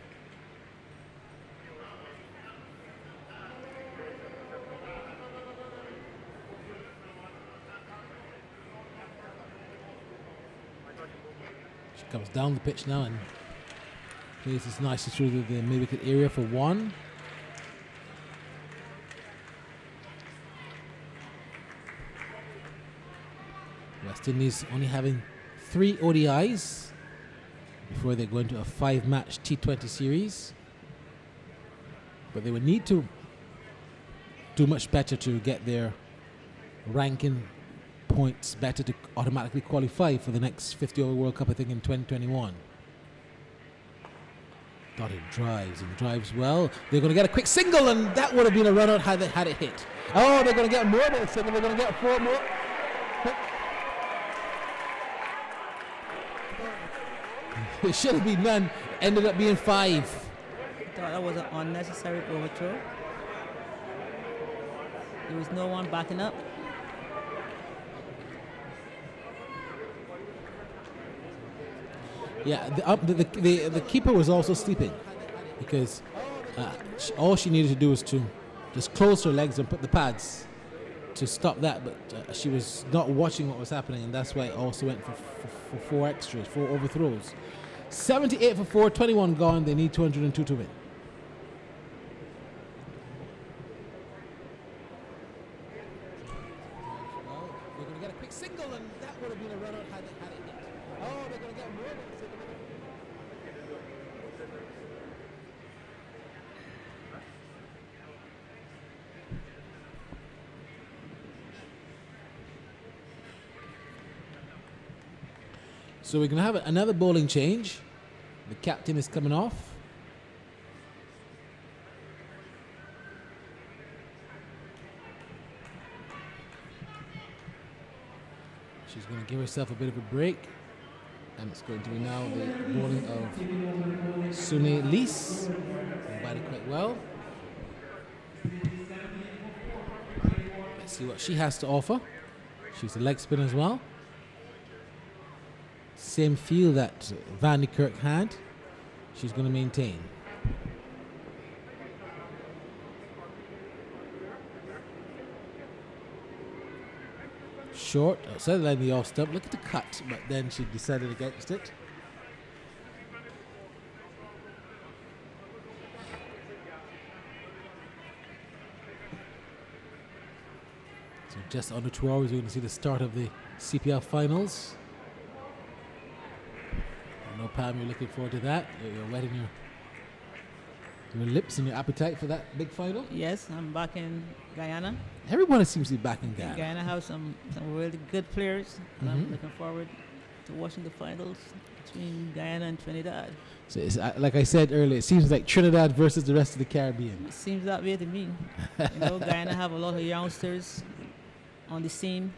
[SPEAKER 2] Comes down the pitch now and plays this nicely through the mid-wicket area for one. West Indies only having 3 ODIs before they go into a 5-match T20 series. But they would need to do much better to get their ranking points better to automatically qualify for the next 50 over World Cup, I think, in 2021. Dotton drives and drives well. They're going to get a quick single, and that would have been a run out had it hit. Oh, they're going to get more than a single. They're going to get 4 more. It should have been none. Ended up being 5.
[SPEAKER 6] I thought that was an unnecessary overthrow. There was no one backing up.
[SPEAKER 2] Yeah, the keeper was also sleeping because All she needed to do was to just close her legs and put the pads to stop that, but she was not watching what was happening, and that's why it also went for 4 extras, 4 overthrows. 78 for 4, 21 gone. They need 202 to win. They're going to get a quick single, and that would have been a run out had it hit. Oh, they're going to get more than a single. So we're going to have another bowling change. The captain is coming off. She's going to give herself a bit of a break. And it's going to be now the bowling of Sune Lees. Batted quite well. Let's see what she has to offer. She's a leg spin as well. Same feel that Van de Kerk had. She's going to maintain. Short, outside the line of the off stump. Look at the cut, but then she decided against it. So just under 2 hours, we're going to see the start of the CPL finals. I know, Pam, you're looking forward to that. You're wetting your lips and your appetite for that big final.
[SPEAKER 6] Yes, I'm back in Guyana.
[SPEAKER 2] Everyone seems to be back in Guyana.
[SPEAKER 6] Guyana have some really good players. And I'm looking forward to watching the finals between Guyana and Trinidad.
[SPEAKER 2] So it's, like I said earlier, it seems like Trinidad versus the rest of the Caribbean.
[SPEAKER 6] It seems that way to me. You know, Guyana have a lot of youngsters on the scene,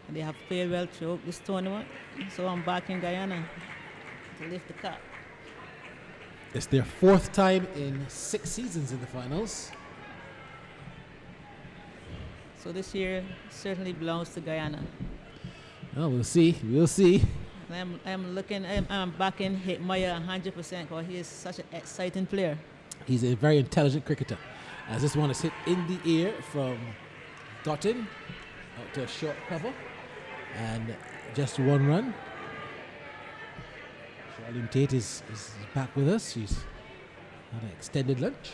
[SPEAKER 6] and they have played well throughout this tournament. So I'm back in Guyana to lift the cup.
[SPEAKER 2] It's their 4th time in 6 seasons in the finals.
[SPEAKER 6] So this year certainly belongs to Guyana.
[SPEAKER 2] Oh, we'll see. We'll see.
[SPEAKER 6] And I'm backing Hitmaya 100% because he is such an exciting player.
[SPEAKER 2] He's a very intelligent cricketer. As this one is hit in the air from Dottin out to a short cover. And just 1 run. Charlene Tate is back with us. She's had an extended lunch.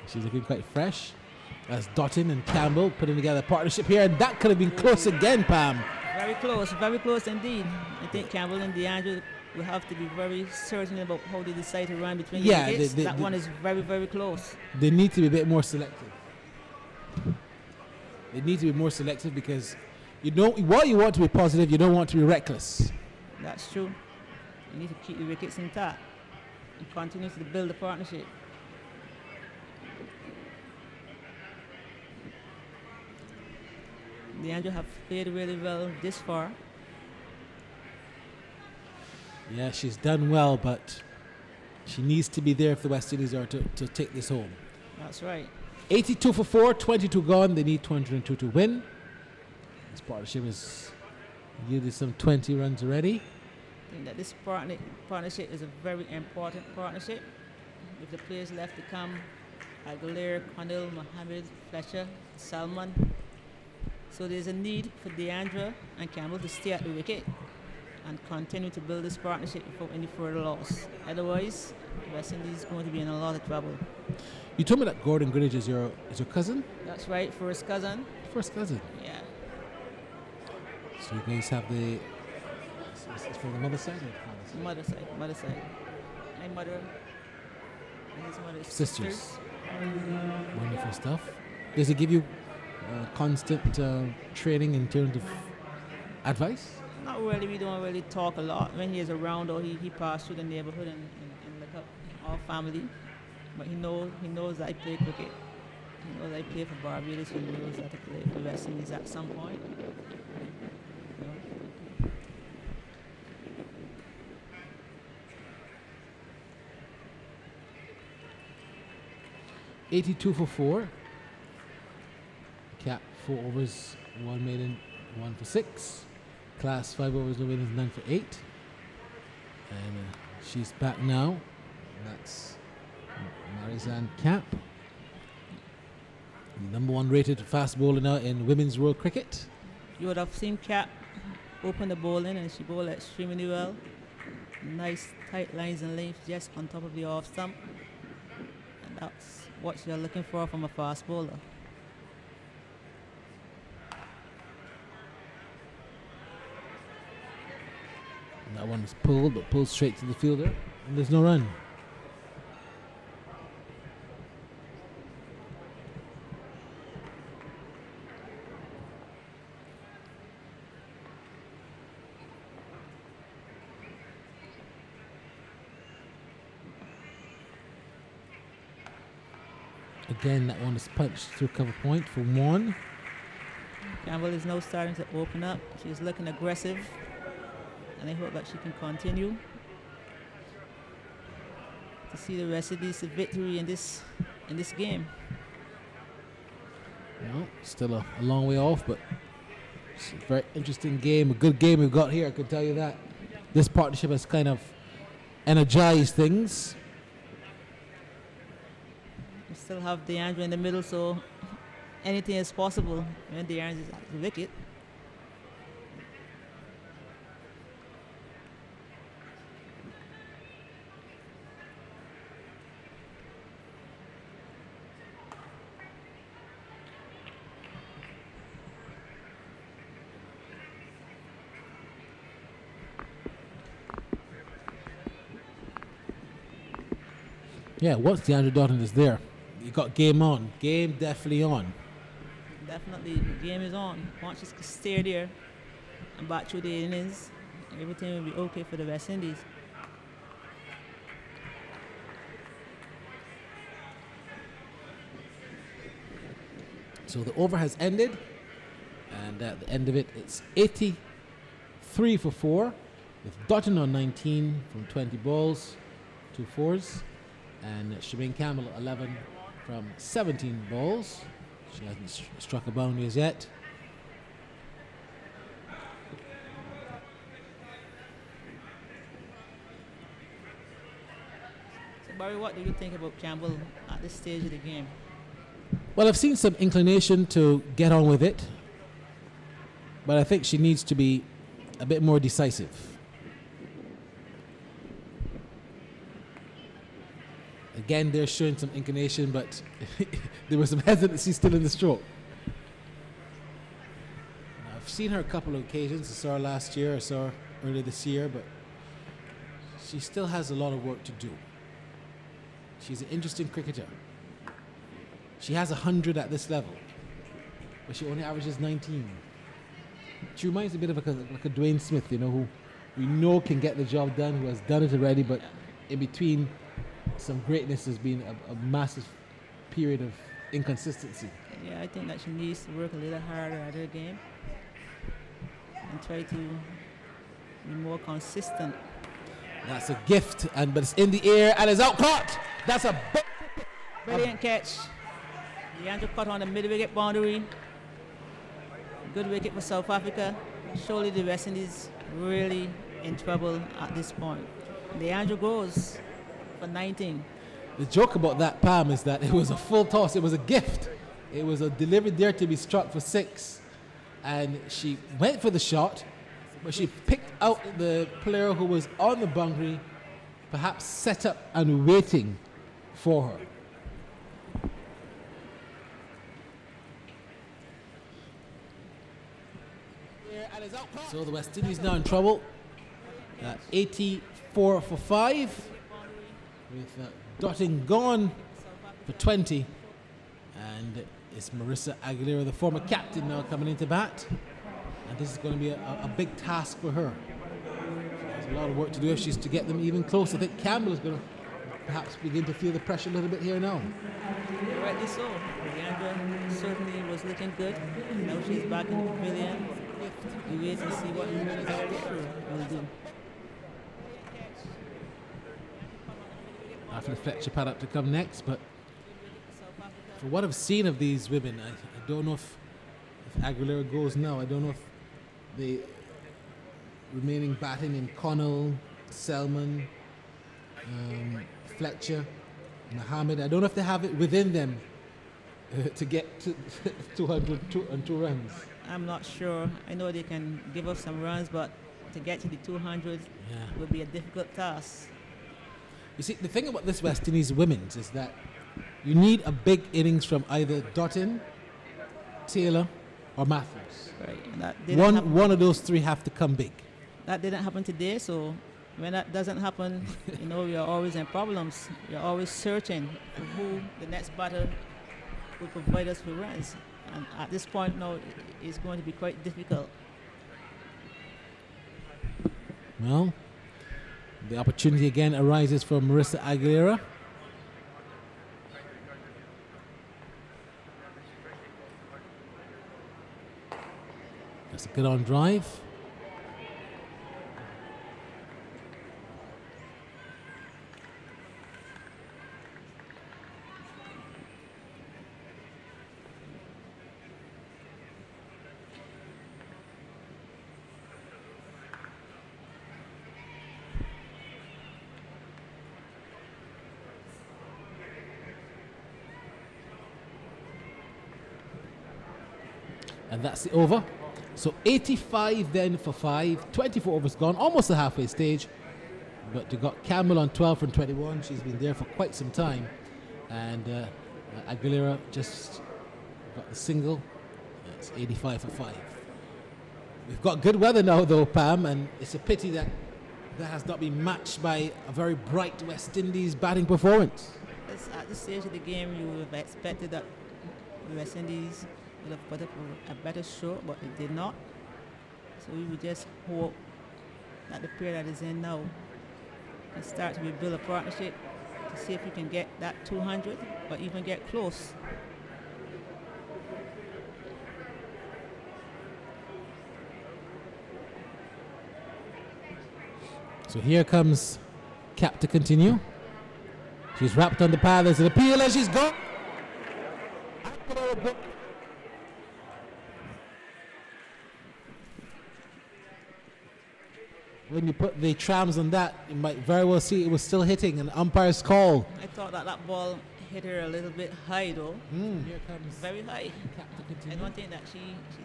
[SPEAKER 2] She's looking quite fresh. As Dottin and Campbell putting together a partnership here, and that could have been close again, Pam.
[SPEAKER 6] Very close indeed. I think Campbell and DeAndre will have to be very certain about how they decide to run between the wickets. That one is very, very close.
[SPEAKER 2] They need to be a bit more selective. They need to be more selective because while you want to be positive, you don't want to be reckless.
[SPEAKER 6] That's true. You need to keep the wickets intact and continue to build the partnership. DeAndre have played really well this far.
[SPEAKER 2] Yeah, she's done well, but she needs to be there if the West Indies are to take this home.
[SPEAKER 6] That's right.
[SPEAKER 2] 82 for 4, 22 gone. They need 202 to win. This partnership has yielded some 20 runs already.
[SPEAKER 6] I think that this partnership is a very important partnership. With the players left to come, Aguilera, Connell, Mohammed, Fletcher, Salman. So there's a need for DeAndre and Campbell to stay at the wicket and continue to build this partnership without any further loss. Otherwise, West Indies is going to be in a lot of trouble.
[SPEAKER 2] You told me that Gordon Greenidge is your cousin?
[SPEAKER 6] That's right, first cousin.
[SPEAKER 2] First cousin?
[SPEAKER 6] Yeah.
[SPEAKER 2] So you guys have it's from the mother's side?
[SPEAKER 6] Mother's side. My mother and his mother's
[SPEAKER 2] sisters. Wonderful stuff. Does he give you constant training in terms of advice?
[SPEAKER 6] Not really. We don't really talk a lot. When he is around, or he passes through the neighborhood and look up our family. But he knows that I play cricket. He knows I play for Barbados. He knows that I play for West Indies at some point. You know.
[SPEAKER 2] 82 for 4. Cap 4 overs, 1 maiden, 1 for 6. Class 5 overs, no maidens, none for 8. And She's back now. That's Marizanne Camp, number 1 rated fast bowler now in women's world cricket.
[SPEAKER 6] You would have seen Cap open the bowling, and she bowled extremely well. Nice tight lines and lengths just on top of the off stump. And that's what you're looking for from a fast bowler.
[SPEAKER 2] And that one is pulled, but pulled straight to the fielder, and there's no run. Again, that one is punched to a cover point for 1.
[SPEAKER 6] Campbell is now starting to open up. She's looking aggressive, and I hope that she can continue to see the rest of this victory in this game.
[SPEAKER 2] No, still a long way off, but it's a very interesting game, a good game we've got here, I can tell you that. This partnership has kind of energized things.
[SPEAKER 6] We still have DeAndre in the middle, so anything is possible when DeAndre is at the wicket.
[SPEAKER 2] Yeah, once DeAndre Doughton is there, you got game on. Game definitely on.
[SPEAKER 6] Definitely, the game is on. Once she can stay there and back through the innings, everything will be okay for the West Indies.
[SPEAKER 2] So the over has ended, and at the end of it, it's 83 for 4, with Doughton on 19 from 20 balls, 2 fours, and Shameen Campbell 11 from 17 balls. She hasn't struck a boundary as yet.
[SPEAKER 6] So Barry, what do you think about Campbell at this stage of the game?
[SPEAKER 2] Well, I've seen some inclination to get on with it, but I think she needs to be a bit more decisive. Again, they're showing some inclination, but there was some hesitancy still in the stroke. Now, I've seen her a couple of occasions. I saw her last year, I saw her earlier this year, but she still has a lot of work to do. She's an interesting cricketer. She has 100 at this level, but she only averages 19. She reminds me a bit of like a Dwayne Smith, you know, who we know can get the job done, who has done it already, but in between some greatness has been a massive period of inconsistency.
[SPEAKER 6] Yeah, I think that she needs to work a little harder at her game and try to be more consistent.
[SPEAKER 2] That's a gift, but it's in the air and it's out caught. That's a
[SPEAKER 6] Brilliant catch. DeAndre caught on the mid-wicket boundary. Good wicket for South Africa. Surely the West Indies really in trouble at this point. DeAndre goes for 19.
[SPEAKER 2] The joke about that, Pam, is that it was a full toss. It was a gift. It was a delivered there to be struck for 6. And she went for the shot, but she picked out the player who was on the boundary, perhaps set up and waiting for her. So the West Indies now in trouble. 84 for 5, with Doughton gone for 20, and it's Marissa Aguilera, the former captain, now coming into bat, and this is going to be a big task for her. She has a lot of work to do if she's to get them even closer. I think Campbell is going to perhaps begin to feel the pressure a little bit here now.
[SPEAKER 6] Rightly so. Leandra certainly was looking good. Now she's back in the pavilion. We wait and see what Aguilera will do.
[SPEAKER 2] After the Fletcher paddock to come next, but for what I've seen of these women, I don't know if Aguilera goes now. I don't know if the remaining batting in Connell, Selman, Fletcher, Mohammed. I don't know if they have it within them to get to 202 runs.
[SPEAKER 6] I'm not sure. I know they can give up some runs, but to get to the 200 will be a difficult task.
[SPEAKER 2] You see, the thing about this West Indies women's is that you need a big innings from either Dottin, Taylor, or Matthews.
[SPEAKER 6] Right. And that didn't happen.
[SPEAKER 2] One of those three have to come big.
[SPEAKER 6] That didn't happen today, so when that doesn't happen, we are always in problems. We are always searching for who the next batter will provide us with runs. And at this point now, it's going to be quite difficult.
[SPEAKER 2] Well, the opportunity again arises for Marissa Aguilera. That's a good on drive. And that's the over. So 85 then for 5, 24 overs gone, almost the halfway stage. But you got Campbell on 12 from 21. She's been there for quite some time. And Aguilera just got the single. It's 85 for 5. We've got good weather now though, Pam, and it's a pity that that has not been matched by a very bright West Indies batting performance.
[SPEAKER 6] At this stage of the game, you would have expected that the West Indies would have put up a better show, but it did not. So we would just hope that the pair that is in now can start to rebuild a partnership to see if we can get that 200 or even get close.
[SPEAKER 2] So here comes Cap to continue. She's wrapped on the pad. There's an appeal and she's gone. When you put the trams on that, you might very well see it was still hitting an umpire's call.
[SPEAKER 6] I thought that ball hit her a little bit high though.
[SPEAKER 2] Here comes
[SPEAKER 6] Very high.
[SPEAKER 2] Cap to
[SPEAKER 6] I
[SPEAKER 2] continue.
[SPEAKER 6] don't think that she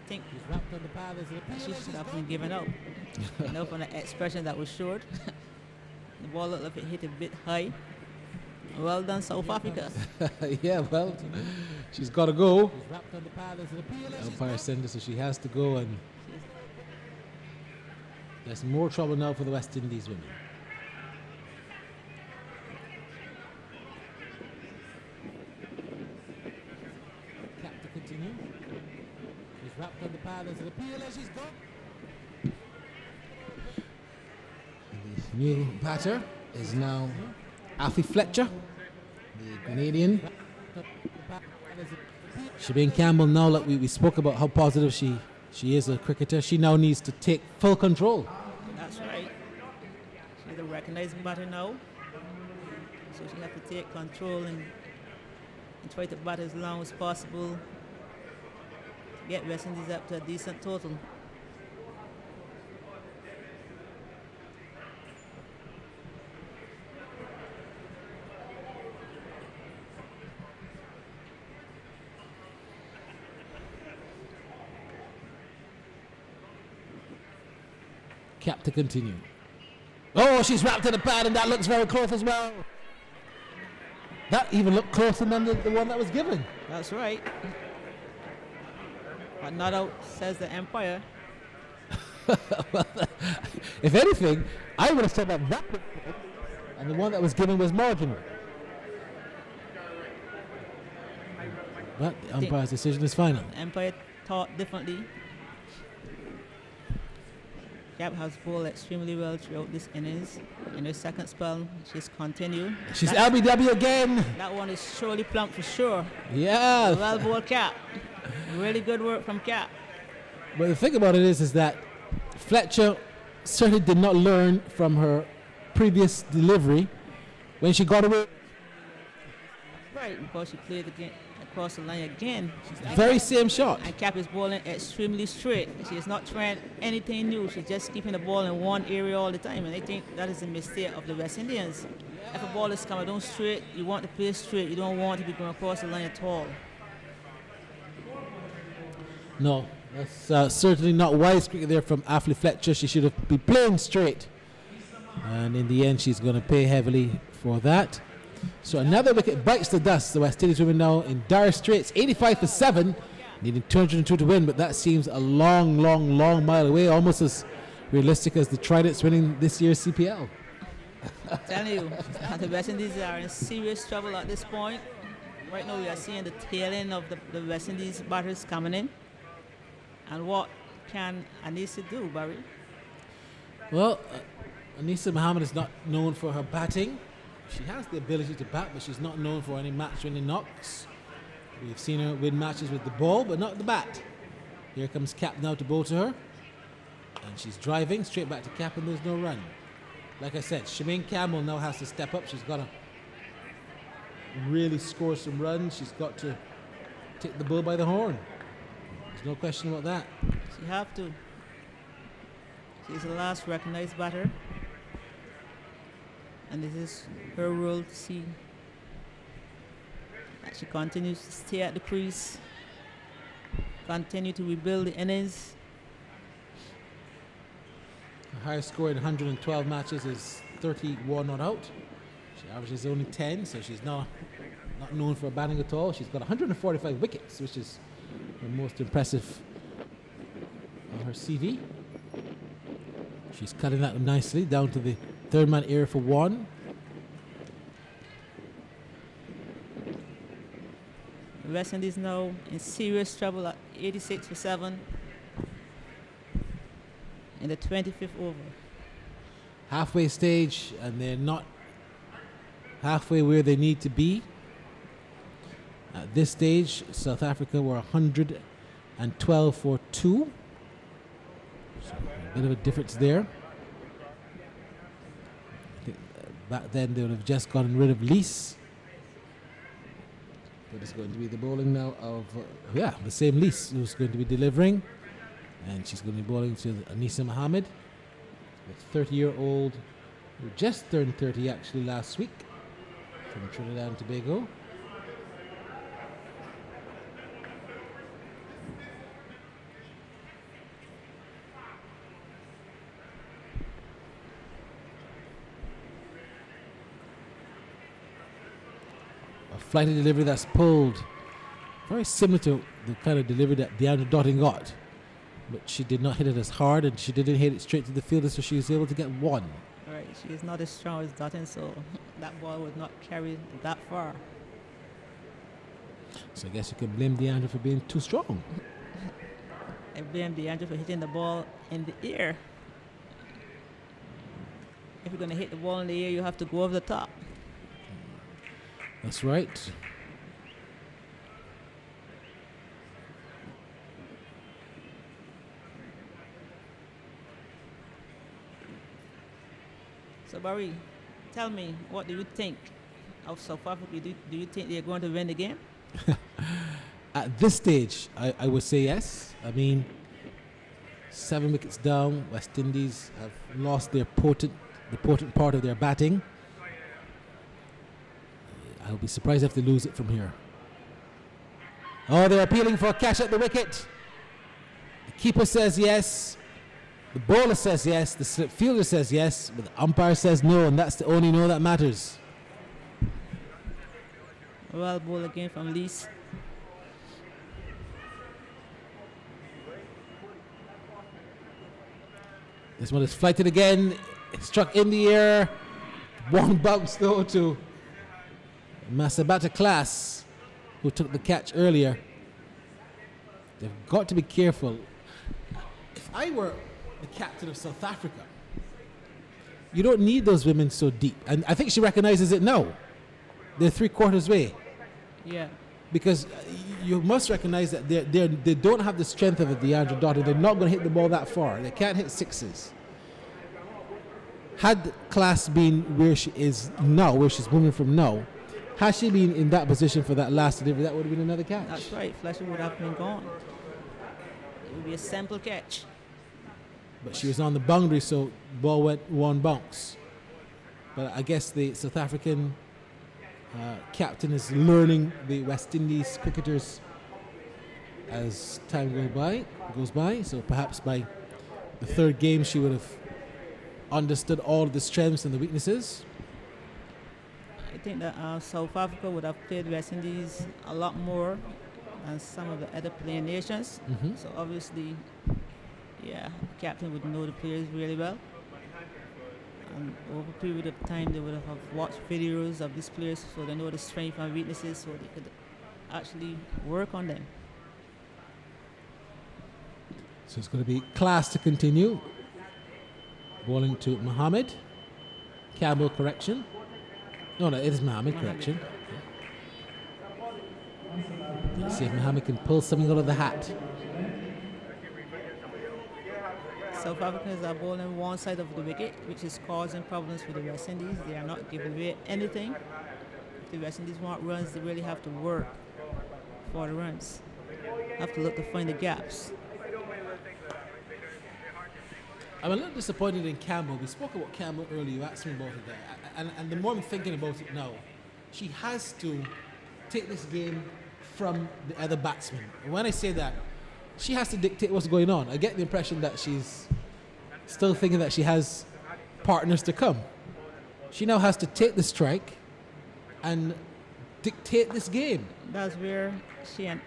[SPEAKER 6] thinks
[SPEAKER 2] She's wrapped on the pad. There's an appeal.
[SPEAKER 6] she should have been given up. From the expression that was showed. The ball looked like it hit a bit high. Well done, South Africa.
[SPEAKER 2] Yeah, well, she's got to go. Umpire sent her, so she has to go, and there's more trouble now for the West Indies women. Cap to continue. She's wrapped on the pad. There's an appeal, and she's gone. The new batter is now Alfie Fletcher, the Canadian. Shabane Campbell, now like we spoke about how positive she is a cricketer, she now needs to take full control.
[SPEAKER 6] That's right. She's a recognized batter now. So she has to take control and try to bat as long as possible to get West Indies up to a decent total.
[SPEAKER 2] Cap to continue. Oh, she's wrapped in the pad, and that looks very close as well. That even looked closer than the one that was given.
[SPEAKER 6] That's right. But not out, says the umpire.
[SPEAKER 2] Well, if anything, I would have said that was close, and the one that was given was marginal. But the umpire's decision is final.
[SPEAKER 6] The umpire thought differently. Cap has bowled extremely well throughout this innings. In her second spell, she's continued.
[SPEAKER 2] She's LBW again.
[SPEAKER 6] That one is surely plump for sure.
[SPEAKER 2] Yeah.
[SPEAKER 6] Well bowled, Cap. Really good work from Cap.
[SPEAKER 2] But the thing about it is that Fletcher certainly did not learn from her previous delivery when she got away.
[SPEAKER 6] Right, because she played again across the line again.
[SPEAKER 2] Very same shot.
[SPEAKER 6] And Cap is bowling extremely straight. She is not trying anything new. She's just keeping the ball in one area all the time. And I think that is a mistake of the West Indians. if a ball is coming down straight, you want to play straight. You don't want to be going across the line at all.
[SPEAKER 2] No, that's certainly not wise cricket there from Ashley Fletcher. She should have been playing straight. And in the end, she's going to pay heavily for that. So another wicket bites the dust. The West Indies women now in dire straits, 85 for 7, needing 202 to win, but that seems a long mile away, almost as realistic as the Tridents winning this year's CPL.
[SPEAKER 6] I'm telling you, the West Indies are in serious trouble at this point. Right now, we are seeing the tail end of the West Indies batters coming in. And what can Anisa do, Barry?
[SPEAKER 2] Well, Anisa Muhammad is not known for her batting. She has the ability to bat, but she's not known for any match-winning knocks. We've seen her win matches with the ball, but not the bat. Here comes Cap now to bowl to her. And she's driving straight back to Cap, and there's no run. Like I said, Shemaine Campbell now has to step up. She's got to really score some runs. She's got to take the bull by the horn. There's no question about that.
[SPEAKER 6] She have to. She's the last recognized batter. And this is her role to see that she continues to stay at the crease, continue to rebuild the innings.
[SPEAKER 2] Her highest score in 112 matches is 31 not out. She averages only 10, so she's not known for batting at all. She's got 145 wickets, which is the most impressive on her CV. She's cutting that nicely down to the third man area for 1.
[SPEAKER 6] West Indies now in serious trouble at 86 for 7 in the 25th over.
[SPEAKER 2] Halfway stage, and they're not halfway where they need to be. At this stage, South Africa were 112 for 2. So a bit of a difference there. I think back then they would have just gotten rid of Lees. But it's going to be the bowling now of, the same Lees who's going to be delivering. And she's going to be bowling to Anisa Muhammad, a 30-year-old who just turned 30 actually last week from Trinidad and Tobago. Flighty delivery that's pulled, very similar to the kind of delivery that Deandra Dotting got, but she did not hit it as hard, and she didn't hit it straight to the fielder, so she was able to get 1.
[SPEAKER 6] Right, she is not as strong as Dotting, so that ball would not carry that far.
[SPEAKER 2] So I guess you can blame Deandra for being too strong.
[SPEAKER 6] I blame Deandra for hitting the ball in the air. If you're going to hit the ball in the air, you have to go over the top.
[SPEAKER 2] That's right.
[SPEAKER 6] So Barry, tell me, what do you think of South Africa? Do you think they're going to win the game?
[SPEAKER 2] At this stage, I would say yes. I mean, 7 wickets down. West Indies have lost the potent part of their batting. I'll be surprised if they lose it from here. Oh, they're appealing for a catch at the wicket. The keeper says yes. The bowler says yes. The slip fielder says yes. But the umpire says no, and that's the only no that matters.
[SPEAKER 6] Well, ball again from Lees.
[SPEAKER 2] This one is flighted again. It struck in the air. 1 bounce though to Masabata Class, who took the catch earlier. They've got to be careful. If I were the captain of South Africa, you don't need those women so deep. And I think she recognizes it now. They're 3/4 way.
[SPEAKER 6] Yeah.
[SPEAKER 2] Because you must recognize that they don't have the strength of a Deandra Dotting. They're not going to hit the ball that far. They can't hit 6s. Had Class been where she is now, where she's moving from now, had she been in that position for that last delivery, that would have been another catch.
[SPEAKER 6] That's right. Fletcher would have been gone. It would be a simple catch.
[SPEAKER 2] But she was on the boundary, so ball went 1 bounce. But I guess the South African captain is learning the West Indies cricketers as time goes by. So perhaps by the third game she would have understood all of the strengths and the weaknesses.
[SPEAKER 6] I think that South Africa would have played West Indies a lot more than some of the other playing nations.
[SPEAKER 2] Mhm.
[SPEAKER 6] So obviously, yeah, the captain would know the players really well. And over a period of time, they would have watched videos of these players so they know the strengths and weaknesses so they could actually work on them.
[SPEAKER 2] So it's going to be class to continue. Bowling to Mohammed. Campbell, correction. No, it is Mohammed, correction. Let's see if Mohammed can pull something out of the hat.
[SPEAKER 6] South Africans are bowling one side of the wicket, which is causing problems for the West Indies. They are not giving away anything. If the West Indies want runs, they really have to work for the runs. Have to look to find the gaps.
[SPEAKER 2] I'm a little disappointed in Campbell. We spoke about Campbell earlier. You asked me about it there. And the more I'm thinking about it now, she has to take this game from the other batsmen. And when I say that, she has to dictate what's going on. I get the impression that she's still thinking that she has partners to come. She now has to take the strike and dictate this game.
[SPEAKER 6] That's where she and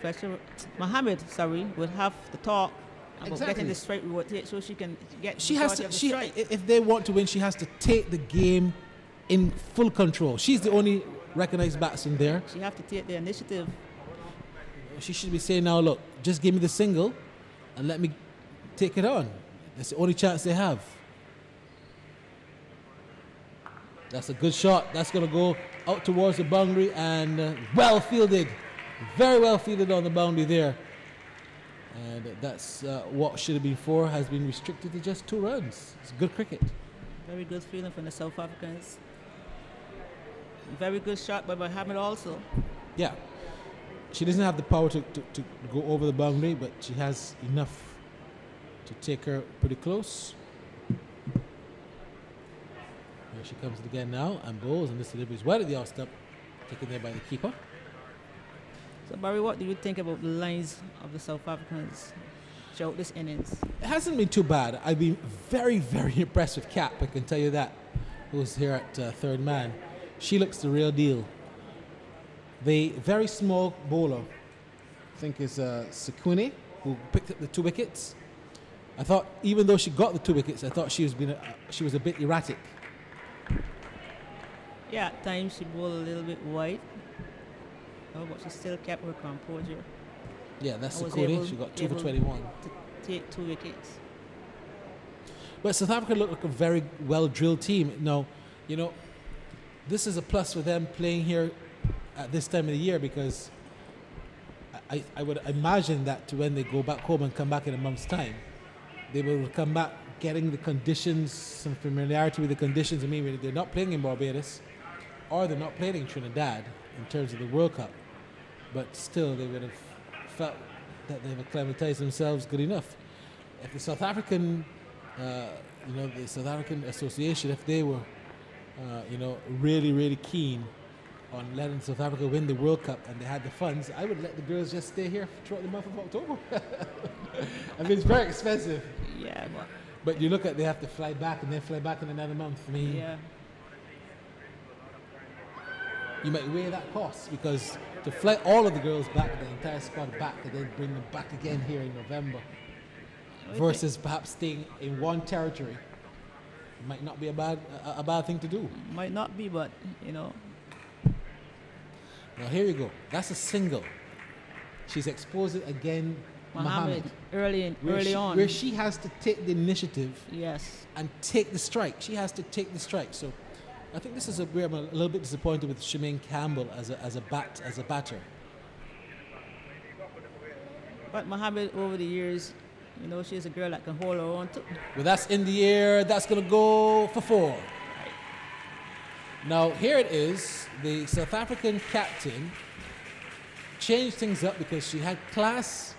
[SPEAKER 6] Fletcher, Mohammed, would have to talk about
[SPEAKER 2] Exactly.
[SPEAKER 6] getting the strike rotate so she can get
[SPEAKER 2] She
[SPEAKER 6] the
[SPEAKER 2] has
[SPEAKER 6] majority
[SPEAKER 2] to.
[SPEAKER 6] of the
[SPEAKER 2] She,
[SPEAKER 6] strike.
[SPEAKER 2] if they want to win, she has to take the game in full control. She's the only recognized batsman there.
[SPEAKER 6] She have to take the initiative.
[SPEAKER 2] She should be saying now, look, just give me the single and let me take it on. That's the only chance they have. That's a good shot. That's going to go out towards the boundary and well fielded. Very well fielded on the boundary there. And that's what should have been 4 has been restricted to just 2 runs. It's good cricket.
[SPEAKER 6] Very good feeling from the South Africans. Very good shot by Mohammed also.
[SPEAKER 2] Yeah. She doesn't have the power to go over the boundary, but she has enough to take her pretty close. Here she comes again now and bowls, and this delivery is wide at the off stump, taken there by the keeper.
[SPEAKER 6] So Barry, what do you think about the lines of the South Africans throughout this innings?
[SPEAKER 2] It hasn't been too bad. I've been very, very impressed with Cap, I can tell you that, who's here at third man. She looks the real deal. The very small bowler, I think is Sekwini, who picked up the 2 wickets. I thought, even though she got the 2 wickets, I thought she was a bit erratic.
[SPEAKER 6] Yeah, at times she bowled a little bit wide. Oh, but she still kept her composure.
[SPEAKER 2] Yeah, that's
[SPEAKER 6] I was
[SPEAKER 2] Sekwini.
[SPEAKER 6] able-
[SPEAKER 2] She got 2 for
[SPEAKER 6] able
[SPEAKER 2] 21.
[SPEAKER 6] To take 2 wickets.
[SPEAKER 2] But South Africa looked like a very well-drilled team. Now, you know, this is a plus for them playing here at this time of the year, because I would imagine that when they go back home and come back in a month's time, they will come back getting the conditions, some familiarity with the conditions. I mean, they're not playing in Barbados or they're not playing in Trinidad in terms of the World Cup, but still they would have felt that they've acclimatized themselves good enough. If the South African, the South African Association, if they were, really, really keen on letting South Africa win the World Cup and they had the funds, I would let the girls just stay here throughout the month of October. I mean, it's very expensive.
[SPEAKER 6] Yeah,
[SPEAKER 2] But you look at, they have to fly back and then fly back in another month. I mean,
[SPEAKER 6] yeah.
[SPEAKER 2] you might weigh that cost, because to fly all of the girls back, the entire squad back, and then bring them back again here in November, versus perhaps staying in one territory, might not be a bad thing to do.
[SPEAKER 6] Might not be, but
[SPEAKER 2] Now here you go. That's a single. She's exposed it again,
[SPEAKER 6] Mohammed early on.
[SPEAKER 2] where she has to take the initiative
[SPEAKER 6] Yes.
[SPEAKER 2] and take the strike. She has to take the strike. So I think this is where I'm a little bit disappointed with Shemaine Campbell as a batter.
[SPEAKER 6] But Mohammed, over the years, she's a girl that can hold her own too.
[SPEAKER 2] Well, that's in the air. That's going to go for 4. Now, here it is. The South African captain changed things up because she had class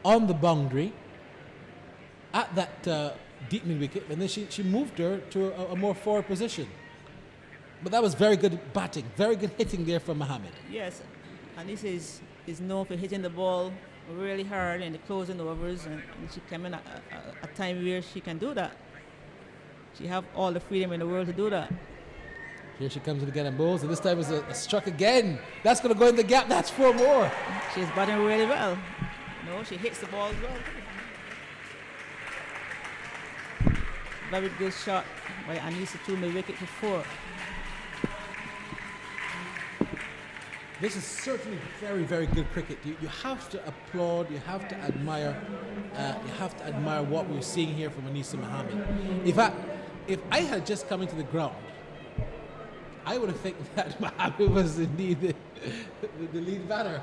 [SPEAKER 2] on the boundary at that deep mid wicket, and then she moved her to a more forward position. But that was very good batting, very good hitting there from Mohammed.
[SPEAKER 6] Yes, and this is known for hitting the ball really hard in the closing overs, and she came in at a time where she can do that. She have all the freedom in the world to do that.
[SPEAKER 2] Here she comes in again and bowls, and this time is a struck again. That's going to go in the gap. That's 4 more.
[SPEAKER 6] She's batting really well. No, she hits the ball as well. Very good shot by Anissa to the wicket for 4.
[SPEAKER 2] This is certainly very, very good cricket. You have to applaud, you have to admire what we're seeing here from Anissa Mohammed. If I had just come into the ground, I would have think that Mohammed was indeed the lead batter.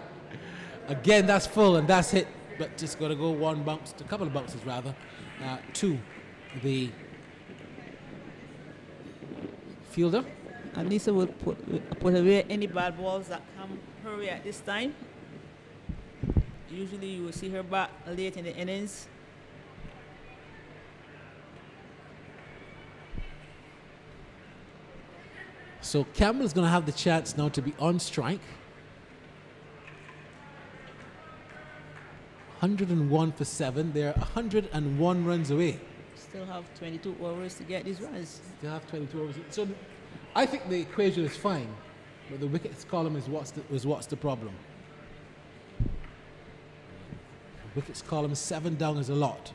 [SPEAKER 2] Again, that's full and that's hit, but just got to go one bounce, a couple of bounces rather, to the fielder.
[SPEAKER 6] Anissa will put away any bad balls that come her way at this time. Usually you will see her bat late in the innings.
[SPEAKER 2] So Campbell's going to have the chance now to be on strike. 101 for 7. They're 101 runs away.
[SPEAKER 6] Still have 22 overs to get these runs.
[SPEAKER 2] Still have 22 overs. So I think the equation is fine, but the wickets column is what's the problem. Wickets column 7 down is a lot.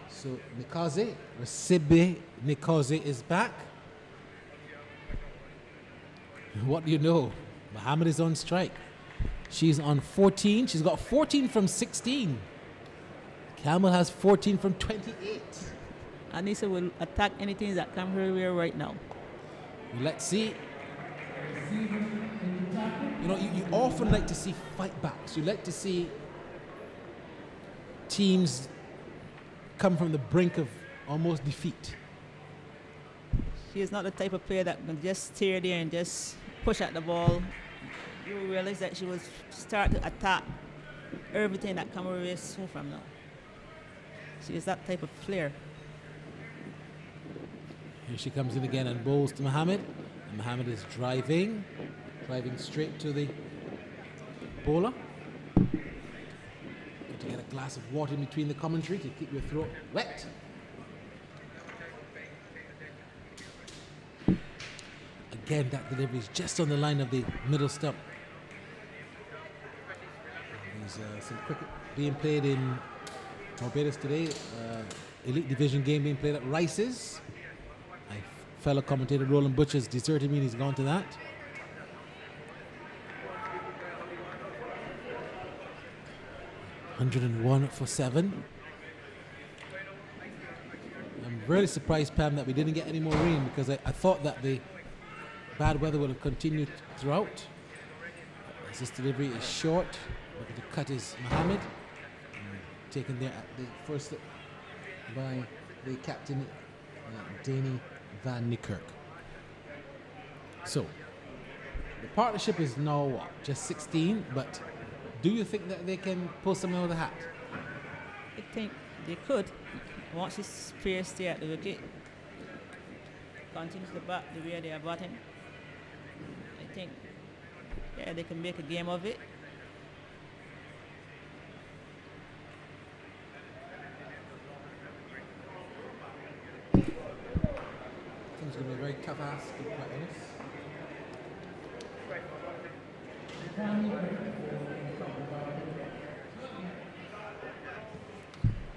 [SPEAKER 2] So Rasibe Nikoze is back. What do you know? Mohammed is on strike. She's on 14. She's got 14 from 16. Campbell has 14 from 28.
[SPEAKER 6] Anissa will attack anything that comes her way right now.
[SPEAKER 2] Let's see. You know, you often like to see fight backs. You like to see teams come from the brink of almost defeat.
[SPEAKER 6] She is not the type of player that can just stay there and just push at the ball. You realize that she will start to attack everything that comes her way so from now. She is that type of player.
[SPEAKER 2] Here she comes in again and bowls to Mohammed. And Mohammed is driving straight to the bowler. Got to get a glass of water in between the commentary to keep your throat wet. Again, that delivery is just on the line of the middle stump. There's some cricket being played in Barbados today. Elite Division game being played at Rice's. My fellow commentator Roland Butcher's deserted me and he's gone to that. $101 for 7. I'm really surprised, Pam, that we didn't get any more rain because I thought that the bad weather will have continued throughout. As this delivery is short, looking to cut is Mohammed. Taken there at the first slip by the captain, Danny Van Niekerk. So, the partnership is now what, just 16, but do you think that they can pull something out of the hat?
[SPEAKER 6] I think they could. Once this player stay at the wicket, continue to bat the way they are batting, I think they can make a game of it.
[SPEAKER 2] I think it's going to be a very tough ask, to be quite honest.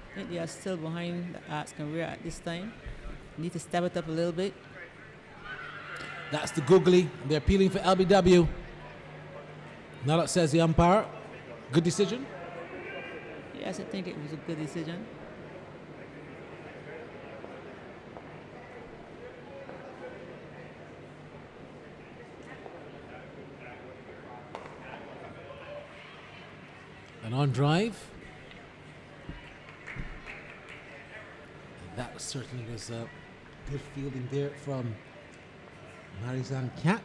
[SPEAKER 6] I think they are still behind the Arts career at this time. Need to step it up a little bit.
[SPEAKER 2] That's the googly. They're appealing for LBW. Now that says the umpire. Good decision.
[SPEAKER 6] Yes, I think it was a good decision.
[SPEAKER 2] And on drive. That certainly was a good fielding there from Marizan Cap.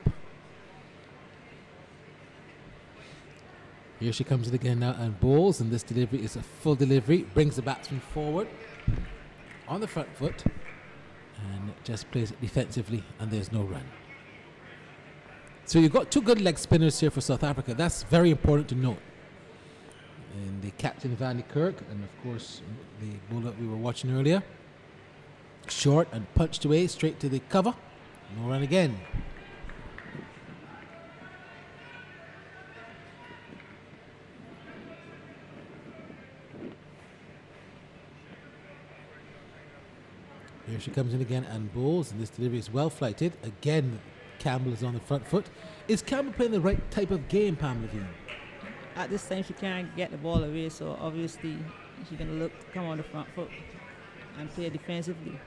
[SPEAKER 2] Here she comes in again now and bowls, and this delivery is a full delivery. Brings the batsman forward on the front foot and just plays it defensively, and there's no run. So you've got two good leg spinners here for South Africa. That's very important to note. And the captain, Van de Kirk, and of course the bowler we were watching earlier. Short and punched away straight to the cover. No run again. Here she comes in again and bowls, and this delivery is well flighted. Again, Campbell is on the front foot. Is Campbell playing the right type of game, Pam Levine?
[SPEAKER 6] At this time, she can't get the ball away, so obviously she's going to look to come on the front foot and play defensively.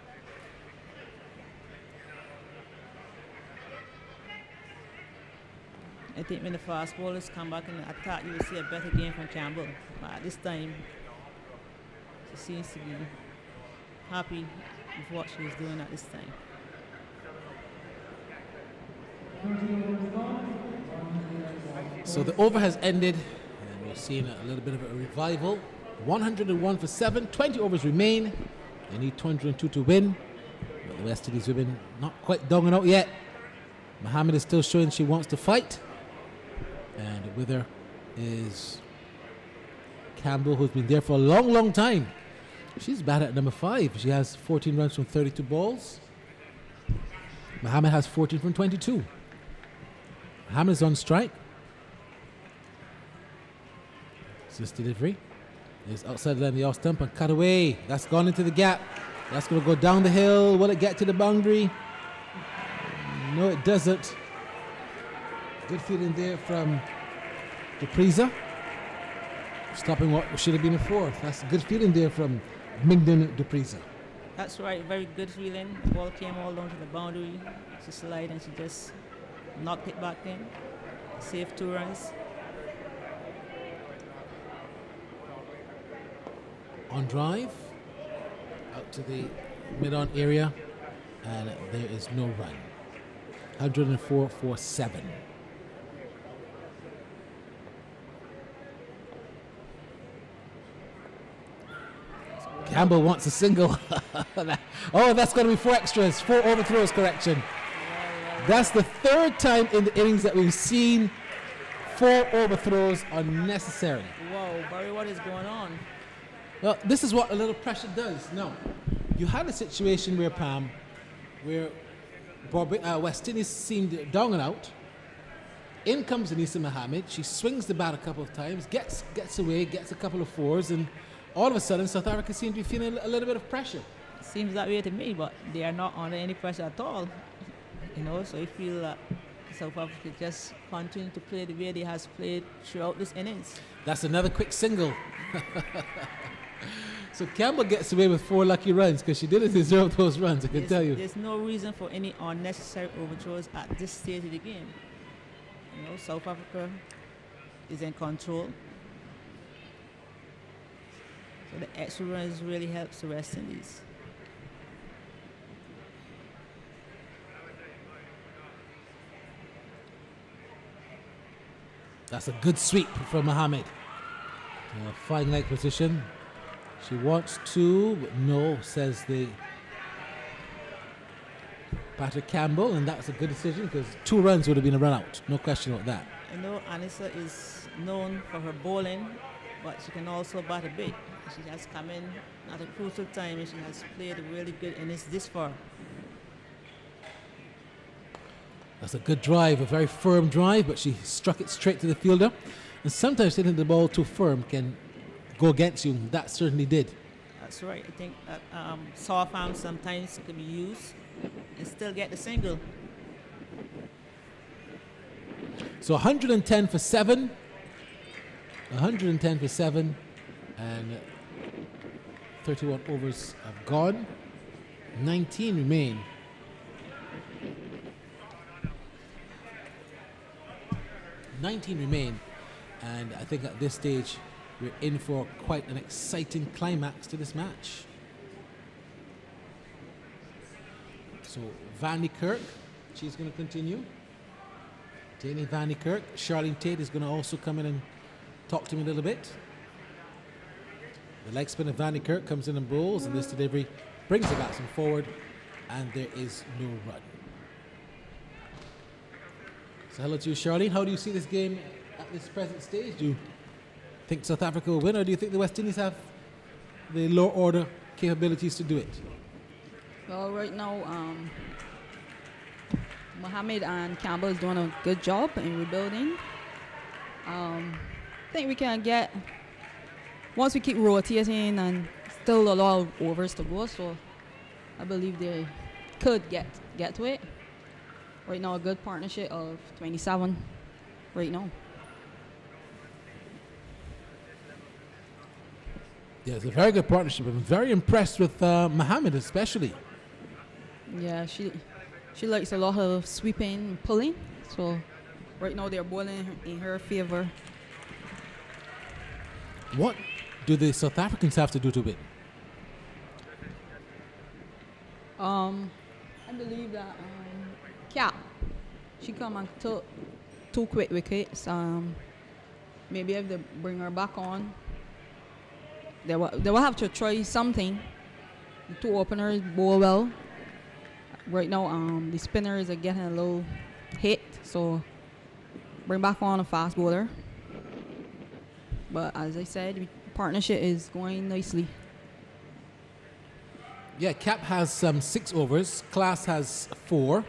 [SPEAKER 6] I think when the fast bowlers come back and attack, you will see a better game from Campbell. But at this time, she seems to be happy with what she's doing at this time.
[SPEAKER 2] So the over has ended, and we're seeing a little bit of a revival. 101 for 7, 20 overs remain. They need 202 to win, but the West Indies women not quite dogging out yet. Mohammed is still showing she wants to fight, and with her is Campbell, who's been there for a long, long time. She's batted at number 5. She has 14 runs from 32 balls. Mohammed has 14 from 22. Mohammed is on strike. This delivery is outside the line, the off stump, and cut away. That's gone into the gap. That's going to go down the hill. Will it get to the boundary? No, it doesn't. Good feeling there from Dupreza, stopping what should have been a 4th. That's a good feeling there from Mingdon Dupreza.
[SPEAKER 6] That's right, very good feeling. The ball came all down to the boundary. She slid and she just knocked it back in. Saved 2 runs.
[SPEAKER 2] On drive, out to the mid-on area, and there is no run. 104 for 7. Campbell wants a single. Oh, that's going to be 4 extras. 4 overthrows, correction. That's the 3rd time in the innings that we've seen 4 overthrows unnecessary.
[SPEAKER 6] Whoa, Barry, what is going on?
[SPEAKER 2] Well, this is what a little pressure does. Now, you had a situation where, Pam, where West Indies seemed down and out. In comes Anisa Mohammed. She swings the bat a couple of times, gets away, gets a couple of 4s, and all of a sudden South Africa seems to be feeling a little bit of pressure.
[SPEAKER 6] Seems that way to me, but they are not under any pressure at all. You know, so I feel that South Africa just continue to play the way they has played throughout this innings.
[SPEAKER 2] That's another quick single. So Campbell gets away with 4 lucky runs because she didn't deserve those runs, I can tell you.
[SPEAKER 6] There's no reason for any unnecessary overthrows at this stage of the game. You know, South Africa is in control. So the extra runs really helps the West Indies.
[SPEAKER 2] That's a good sweep from Mohammed. Fine leg position. She wants to, but no, says the Patrick Campbell, and that's a good decision because 2 runs would have been a run out. No question about that.
[SPEAKER 6] I know Anissa is known for her bowling, but she can also bat a bit. She has come in at a crucial time and she has played a really good innings this far.
[SPEAKER 2] That's a good drive, a very firm drive, but she struck it straight to the fielder. And sometimes hitting the ball too firm can go against you. That certainly did.
[SPEAKER 6] That's right. I think that soft arm sometimes can be used and still get the single.
[SPEAKER 2] So 110 for 7. 110 for 7. And 31 overs have gone. 19 remain. 19 remain, and I think at this stage we're in for quite an exciting climax to this match. So Van de Kirk, she's going to continue. Danny Van de Kirk. Charlene Tate is going to also come in and Talk to me a little bit. The leg spinner Van Kirk comes in and bowls, and this delivery brings the batsman forward, and there is no run. So hello to you, Charlene. How do you see this game at this present stage? Do you think South Africa will win, or do you think the West Indies have the lower order capabilities to do it?
[SPEAKER 6] Well, right now, Mohammed and Campbell is doing a good job in rebuilding. I think we can get, once we keep rotating and still a lot of overs to go, so I believe they could get to it. Right now, a good partnership of 27 right now.
[SPEAKER 2] Yeah, it's a very good partnership. I'm very impressed with Mohammed especially.
[SPEAKER 6] Yeah, she likes a lot of sweeping and pulling, so right now they're bowling in her favor.
[SPEAKER 2] What do the South Africans have to do to win?
[SPEAKER 6] I believe that Cap, she come and took 2 quick wickets. Maybe if they bring her back on, they will have to try something. The 2 openers bowl well. Right now, the spinners are getting a little hit, so bring back on a fast bowler. But as I said, the partnership is going nicely.
[SPEAKER 2] Yeah, Cap has 6 overs. Class has 4.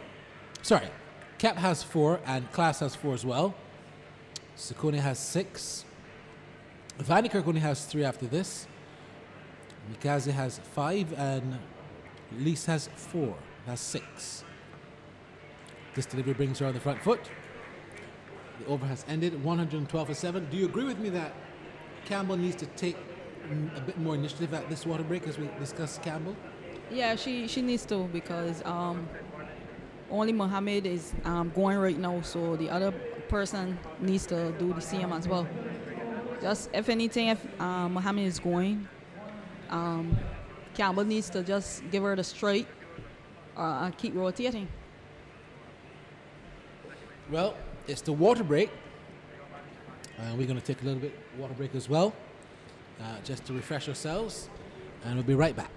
[SPEAKER 2] Sorry, Cap has 4 and Class has 4 as well. Sekone has 6. Van Kirk only has 3 after this. Mikaze has 5 and Lees has 4. That's 6. This delivery brings her on the front foot. The over has ended 112 for 7. Do you agree with me that Campbell needs to take a bit more initiative at this water break as we discuss Campbell?
[SPEAKER 6] Yeah, she needs to, because only Mohammed is going right now, so the other person needs to do the same as well. Just if anything, if Mohammed is going, Campbell needs to just give her the straight and keep rotating.
[SPEAKER 2] Well, it's the water break. We're going to take a little bit water break as well, just to refresh ourselves, and we'll be right back.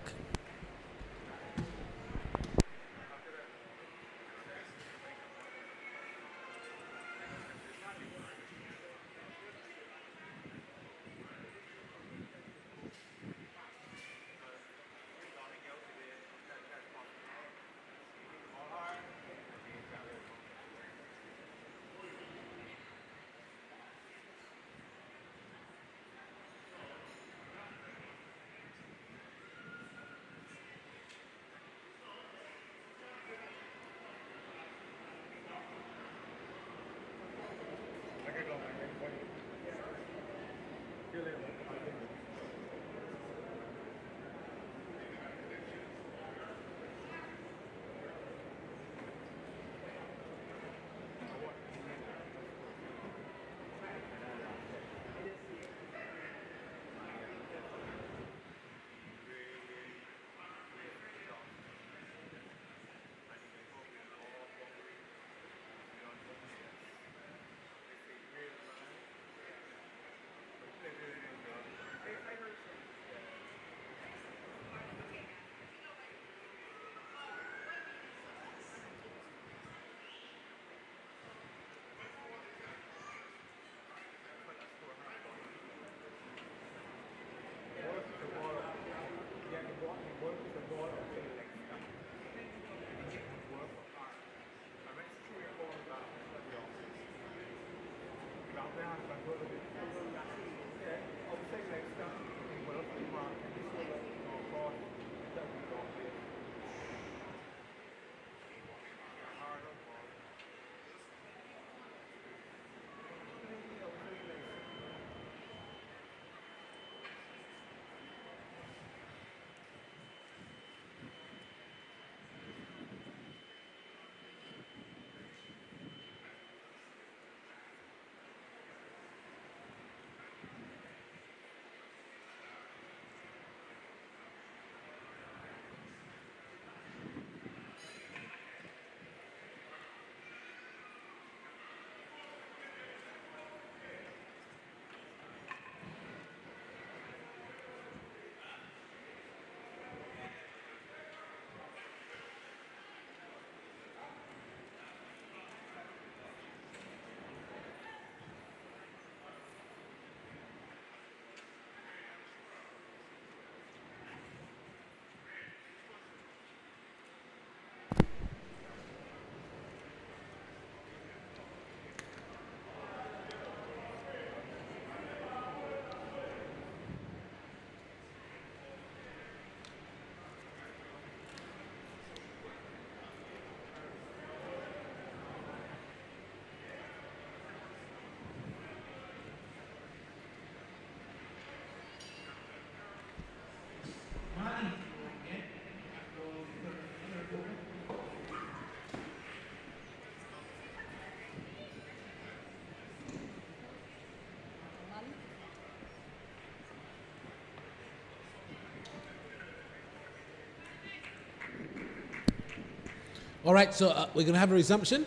[SPEAKER 2] All right, so we're going to have a resumption.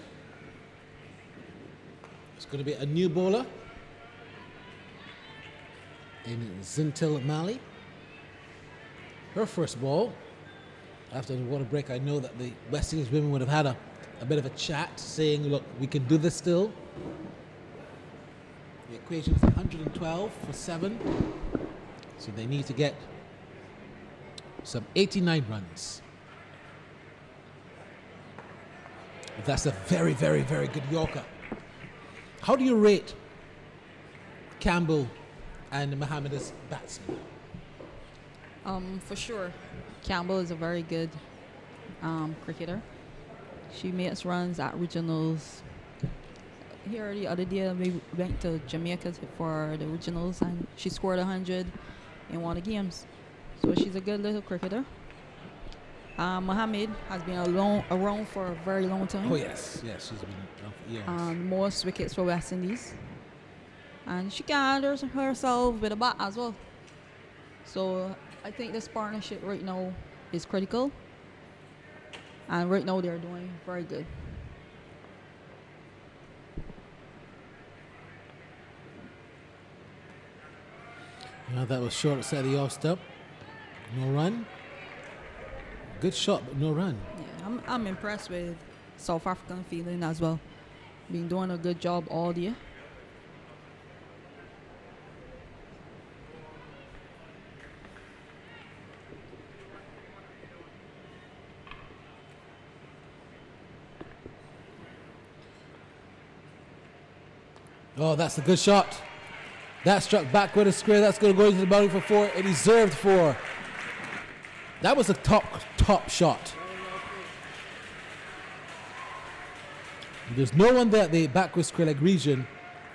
[SPEAKER 2] It's going to be a new bowler in Zintil Mali. Her first ball. After the water break, I know that the West Indies women would have had a bit of a chat saying, look, we can do this still. The equation is 112 for 7. So they need to get some 89 runs. That's a very, very, very good Yorker. How do you rate Campbell and Mohammed as batsmen?
[SPEAKER 8] For sure, Campbell is a very good cricketer. She makes runs at regionals. Here the other day, we went to Jamaica for the regionals, and she scored 100 in one of the games. So she's a good little cricketer. Mohammed has been around for a very long time.
[SPEAKER 2] Oh, yes. Yes, she's been around for years.
[SPEAKER 8] Most wickets for West Indies. And she can handle herself with a bat as well. So I think this partnership right now is critical. And right now they're doing very good.
[SPEAKER 2] That was short outside the off stump. No run. Good shot, but no run.
[SPEAKER 8] Yeah, I'm impressed with South African fielding as well. Been doing a good job all year.
[SPEAKER 2] Oh, that's a good shot. That struck backward of square. That's going to go into the boundary for 4. It deserved 4. That was a top shot. There's no one there at the backward square leg region.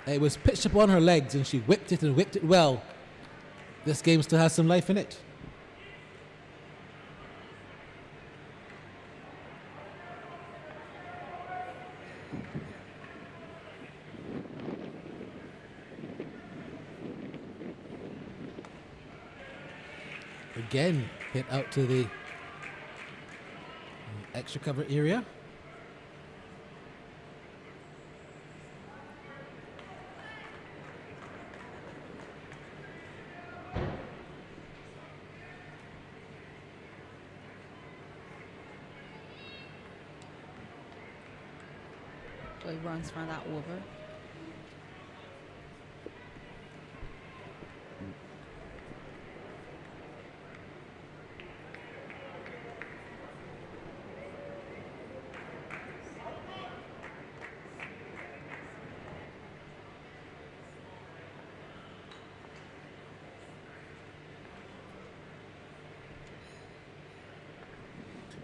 [SPEAKER 2] It was pitched upon her legs and she whipped it and whipped it well. This game still has some life in it. Again, hit out to the extra cover area.
[SPEAKER 8] So he runs from that over.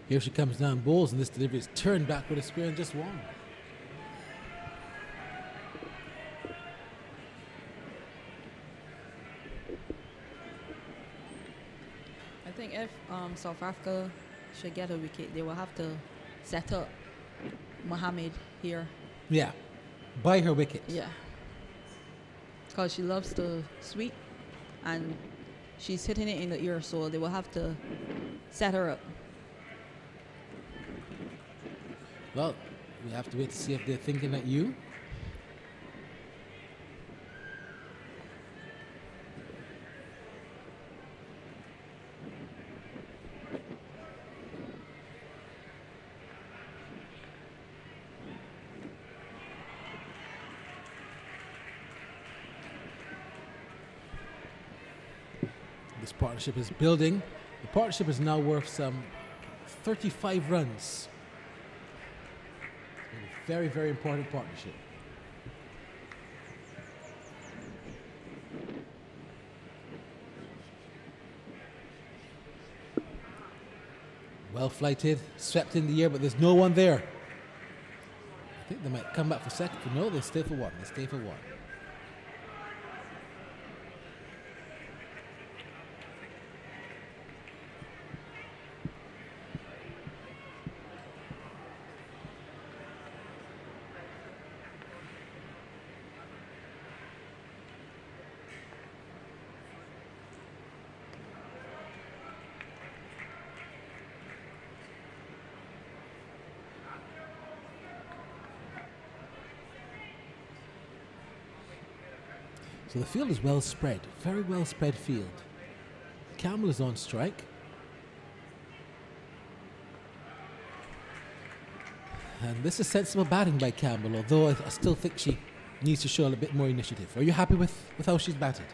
[SPEAKER 2] Here she comes down bowls, and this delivery is turned back with a square and just one.
[SPEAKER 8] I think if South Africa should get a wicket, they will have to set up Mohammed here.
[SPEAKER 2] Yeah, by her wicket.
[SPEAKER 8] Yeah. Because she loves to sweep and she's hitting it in the ear, so they will have to set her up.
[SPEAKER 2] Well, we have to wait to see if they're thinking at you. This partnership is building. The partnership is now worth some 35 runs. It's a very, very important partnership. Well flighted, swept in the air, but there's no one there. I think they might come back for second. No, they stay for one. They stay for one. So the field is well spread, very well spread field. Campbell is on strike. And this is sensible batting by Campbell, although I still think she needs to show a little bit more initiative. Are you happy with how she's batted?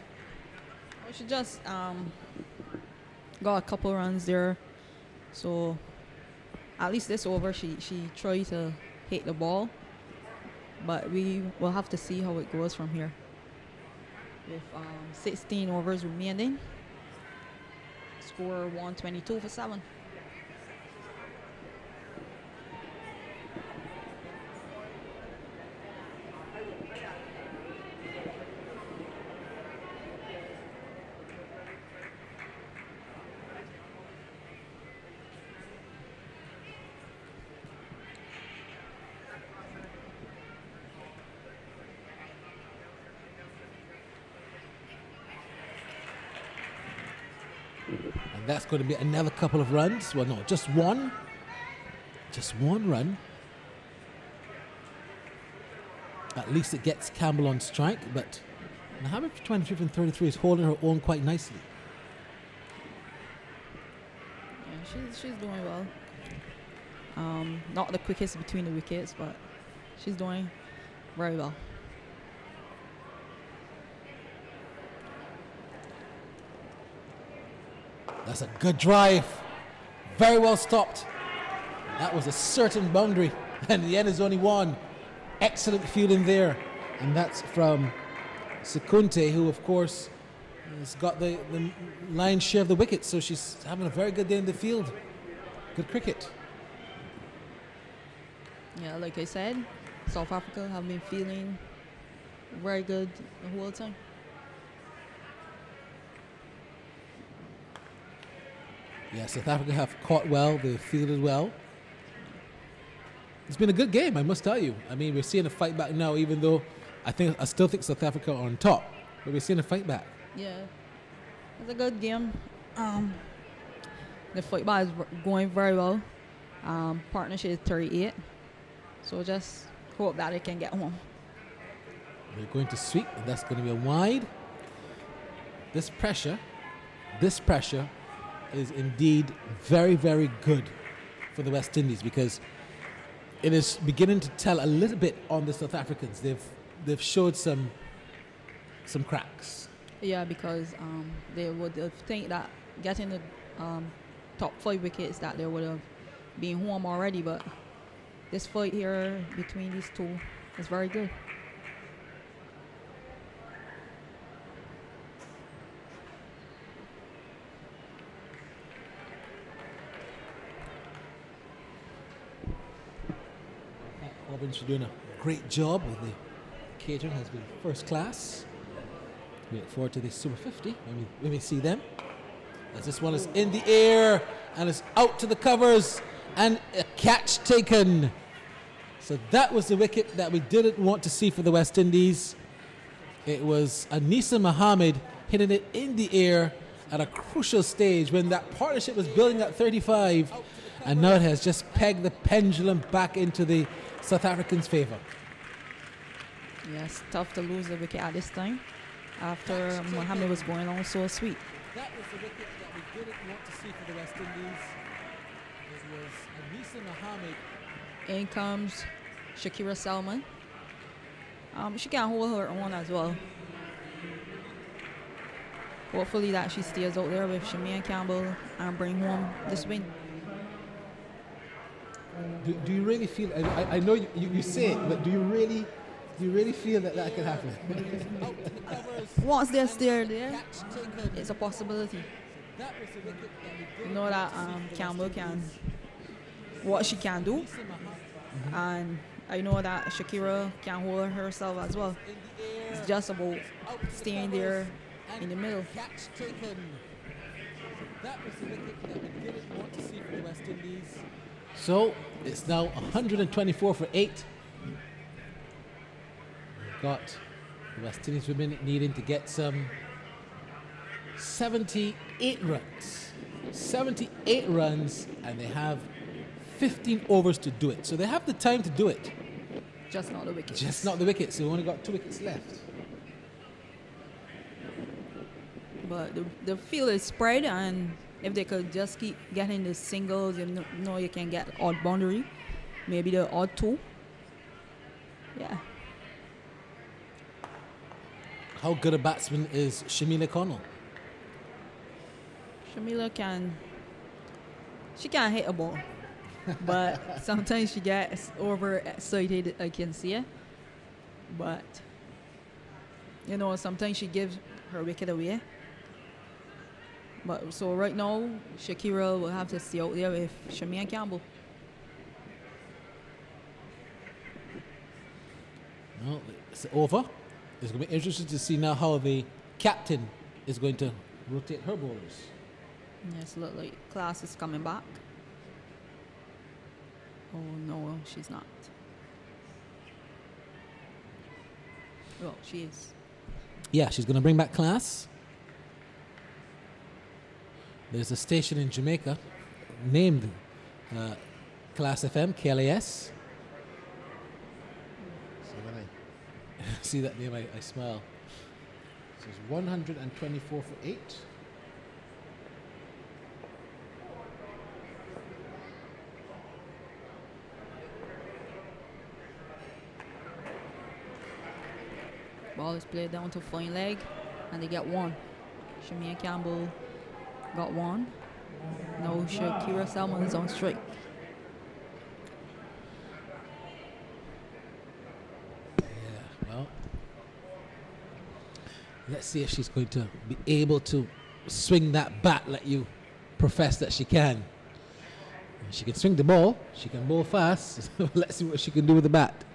[SPEAKER 8] Well, she just got a couple runs there. So at least this over, she tried to hit the ball. But we will have to see how it goes from here. With 16 overs remaining. Score 122 for 7.
[SPEAKER 2] And that's going to be another couple of runs. Well, no, just one. Just one run. At least it gets Campbell on strike, but Mohammed for 25 and 33 is holding her own quite nicely.
[SPEAKER 8] Yeah, she's doing well. Not the quickest between the wickets, but she's doing very well.
[SPEAKER 2] That's a good drive. Very well stopped. That was a certain boundary. And the end is only one. Excellent fielding there. And that's from Sekunte, who, of course, has got the lion's share of the wickets. So she's having a very good day in the field. Good cricket.
[SPEAKER 8] Yeah, like I said, South Africa have been feeling very good the whole time.
[SPEAKER 2] Yeah, South Africa have caught well. They've fielded well. It's been a good game, I must tell you. I mean, we're seeing a fight back now, even though I still think South Africa are on top. But we're seeing a fight back.
[SPEAKER 8] Yeah, it's a good game. The football is going very well. Partnership is 38. So just hope that it can get home.
[SPEAKER 2] We're going to sweep, and that's going to be a wide. This pressure is indeed very, very good for the West Indies, because it is beginning to tell a little bit on the South Africans. They've showed some cracks.
[SPEAKER 8] Yeah, because they would think that getting the top 5 wickets that they would have been home already, but this fight here between these two is very good.
[SPEAKER 2] Auburn's doing a great job with the catering, has been first class. We look forward to the Super 50 when we see them. As this one is in the air and is out to the covers and a catch taken. So that was the wicket that we didn't want to see for the West Indies. It was Anisa Mohammed hitting it in the air at a crucial stage when that partnership was building at 35, and now it has just pegged the pendulum back into the South Africans' favor.
[SPEAKER 8] Yeah, it's tough to lose the wicket at this time after Mohammed was going on so sweet.
[SPEAKER 2] That was the wicket that we didn't want to see for the West Indies. It was Anisa Mohammed.
[SPEAKER 8] In comes Shakira Salman. She can hold her own as well. Hopefully that she stays out there with Shameen Campbell and bring home this win.
[SPEAKER 2] Do you really feel? I know you say it, but do you really feel that can happen?
[SPEAKER 8] Once they're still there, it's a possibility. You know that Campbell can, what she can do, and I know that Shakira can hold herself as well. It's just about staying there in the middle.
[SPEAKER 2] That was the wicket that we didn't want to see for the West Indies. So it's now 124 for 8. We've got the West Indies women needing to get some 78 runs. 78 runs, and they have 15 overs to do it. So they have the time to do it.
[SPEAKER 8] Just not the wickets.
[SPEAKER 2] Just not the wickets. So we've only got 2 wickets left.
[SPEAKER 8] But the field is spread, and if they could just keep getting the singles, you can get odd boundary, maybe the odd two. Yeah.
[SPEAKER 2] How good a batsman is Shamila Connell?
[SPEAKER 8] Shamila she can hit a ball, but sometimes she gets overexcited, I can see it. But, sometimes she gives her wicket away. But so right now, Shakira will have to stay out there with Shamia Campbell.
[SPEAKER 2] Well, it's over. It's going to be interesting to see now how the captain is going to rotate her bowlers.
[SPEAKER 8] Yes, look like Class is coming back. Oh no, she's not. Well, she is.
[SPEAKER 2] Yeah, she's going to bring back Class. There's a station in Jamaica named Class FM, KLAS. So when I see that name, I smile. So it's 124 for 8.
[SPEAKER 8] Ball is played down to fine leg, and they get one. Shamia Campbell got one. Now Shakira Salmon is on strike.
[SPEAKER 2] Yeah, well, let's see if she's going to be able to swing that bat like you profess that she can. She can swing the ball, she can bowl fast. Let's see what she can do with the bat.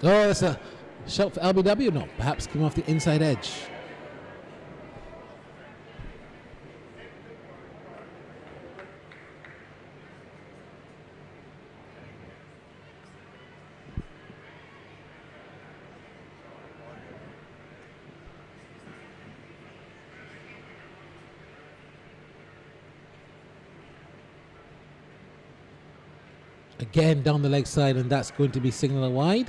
[SPEAKER 2] Oh, that's a shot for LBW. No, perhaps came off the inside edge. Again down the leg side, and that's going to be signaled wide.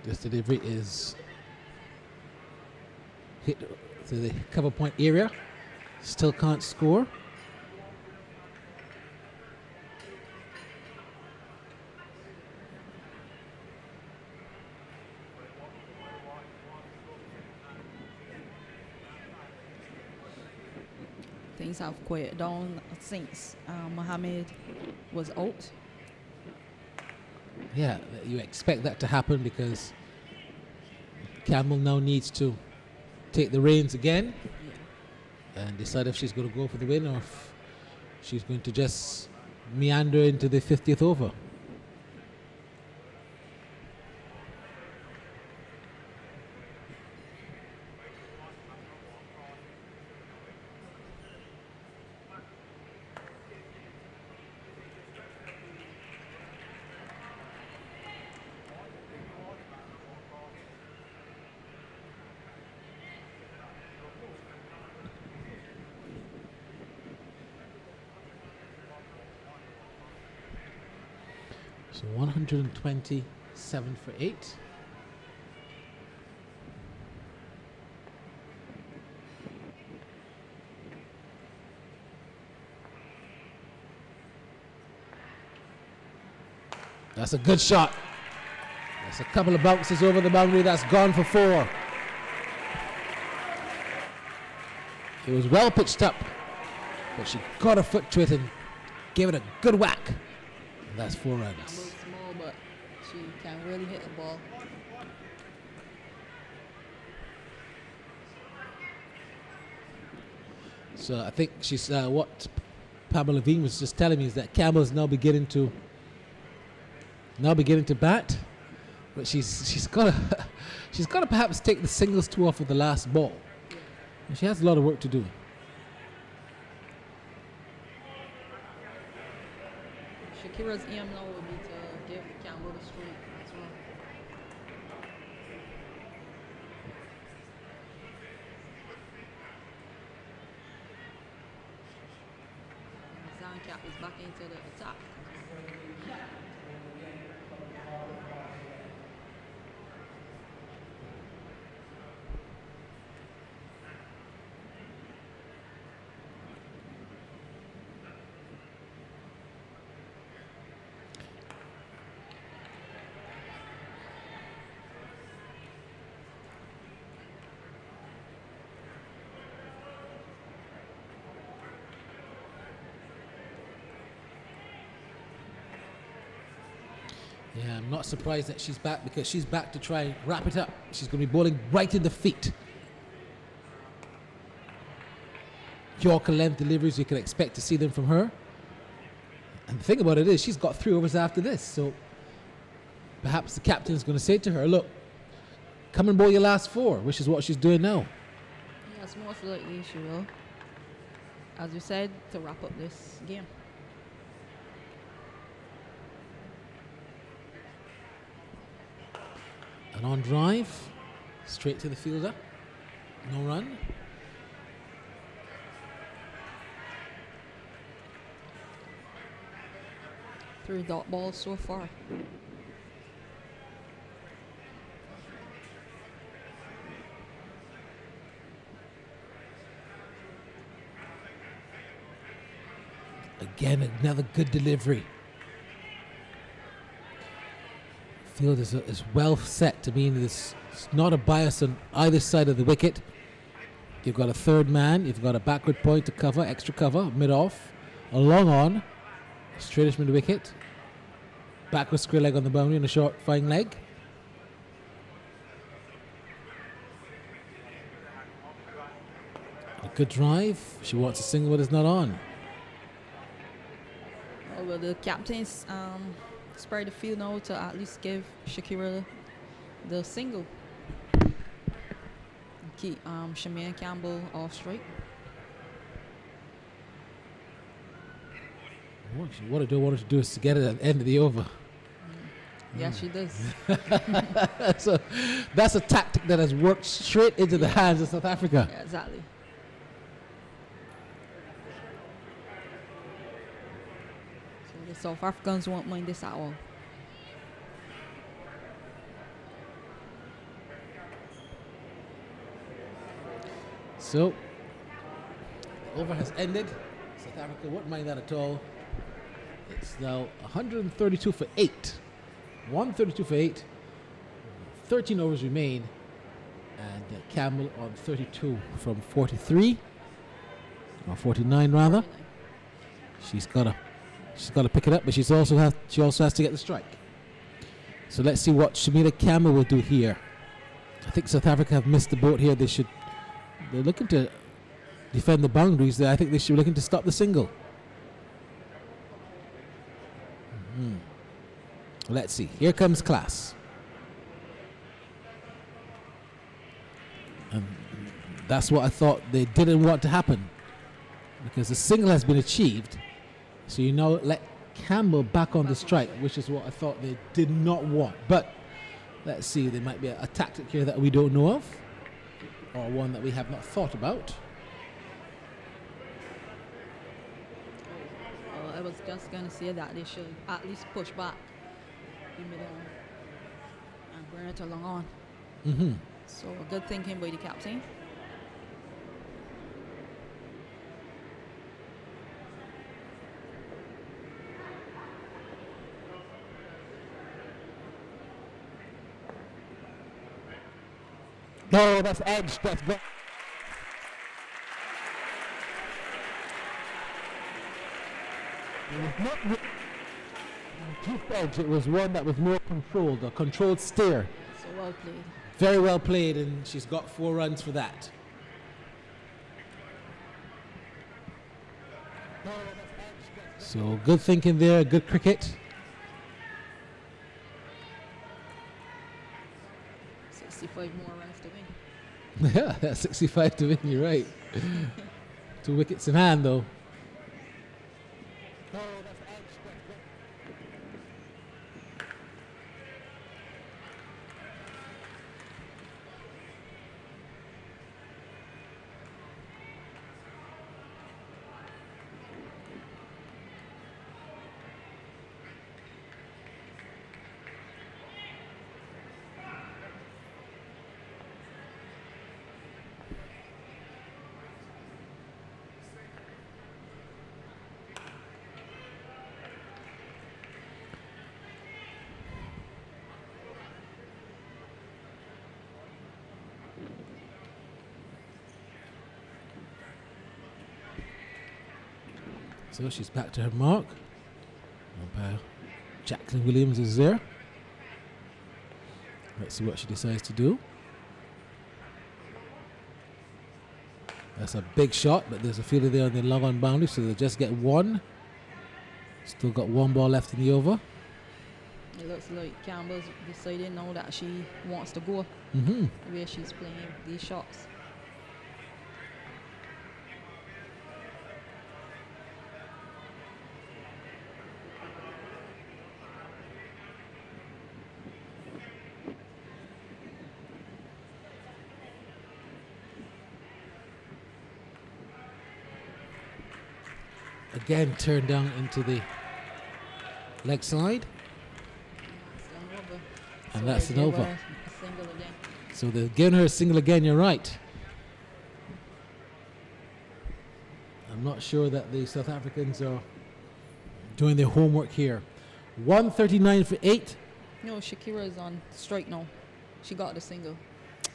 [SPEAKER 2] This delivery is hit to the cover point area. Still can't score.
[SPEAKER 8] Things have quieted down since Mohammed was out.
[SPEAKER 2] Yeah, you expect that to happen because Campbell now needs to take the reins again and decide if she's going to go for the win or if she's going to just meander into the 50th over. So 127 for 8. That's a good shot. That's a couple of bounces over the boundary. That's gone for 4. It was well pitched up, but she got her foot to it and gave it a good whack. And that's 4 runs.
[SPEAKER 8] Small, but she can really hit the ball.
[SPEAKER 2] So I think she's what Pamela Levine was just telling me is that Campbell's now beginning to bat, But she's got to perhaps take the singles two off of the last ball. And she has a lot of work to do.
[SPEAKER 8] Shakira's aim now would be to give Campbell the straight as well. Zankat is back into the attack.
[SPEAKER 2] Yeah, I'm not surprised that she's back, because she's back to try and wrap it up. She's going to be bowling right in the feet. Yorker length deliveries, you can expect to see them from her. And the thing about it is, she's got 3 overs after this. So perhaps the captain is going to say to her, look, come and bowl your last 4, which is what she's doing now.
[SPEAKER 8] Yes, most likely she will. As you said, to wrap up this game.
[SPEAKER 2] And on drive, straight to the fielder. No run.
[SPEAKER 8] Three dot balls so far.
[SPEAKER 2] Again, another good delivery. Field is well set to mean there's not a bias on either side of the wicket. You've got a third man, you've got a backward point to cover, extra cover, mid-off, a long on, straightish mid-wicket, backward square leg on the boundary and a short fine leg. A good drive. She wants a single, but it's not on.
[SPEAKER 8] Oh, well, the captain's spray the field now to at least give Shakira the single. Keep Shemaine Campbell off straight.
[SPEAKER 2] What she wanted to do is to get it at the end of the over.
[SPEAKER 8] Yeah, she does.
[SPEAKER 2] So that's a tactic that has worked straight into the hands of South Africa.
[SPEAKER 8] Yeah, exactly. So the South Africans won't mind this at all.
[SPEAKER 2] So over has ended. South Africa won't mind that at all. It's now 132 for 8. 132 for 8. 13 overs remain. And Campbell on 32 from 43. Or 49 rather. She's got to pick it up, but she also has to get the strike. So let's see what Shamila Campbell will do here. I think South Africa have missed the boat here. They're looking to defend the boundaries. I think they should be looking to stop the single. Let's see. Here comes class. And that's what I thought they didn't want to happen, because the single has been achieved. So you now let Campbell back on the strike, which is what I thought they did not want. But let's see. There might be a tactic here that we don't know of, or one that we have not thought about.
[SPEAKER 8] I was just going to say that they should at least push back the middle and bring it along on.
[SPEAKER 2] Mm-hmm.
[SPEAKER 8] So a good thinking by the captain.
[SPEAKER 2] No, that's edge. That's good. It was not deep edge. It was one that was more controlled, a controlled steer.
[SPEAKER 8] So well played.
[SPEAKER 2] Very well played, and she's got 4 runs for that. So good thinking there, good cricket.
[SPEAKER 8] 65 more runs to win.
[SPEAKER 2] Yeah, that's 65 to win. You're right. 2 wickets in hand, though. So she's back to her mark. Umpire Jacqueline Williams is there. Let's see what she decides to do. That's a big shot, but there's a fielder there on the long on boundary, so they'll just get one. Still got 1 ball left in the over.
[SPEAKER 8] It looks like Campbell's deciding now that she wants to go
[SPEAKER 2] Mm-hmm.
[SPEAKER 8] the way she's playing these shots.
[SPEAKER 2] Again, turned down into the leg side, and that's an over.
[SPEAKER 8] A single again.
[SPEAKER 2] So they're giving her a single again, you're right. I'm not sure that the South Africans are doing their homework here. 139 for 8.
[SPEAKER 8] No, Shakira is on strike now. She got the single.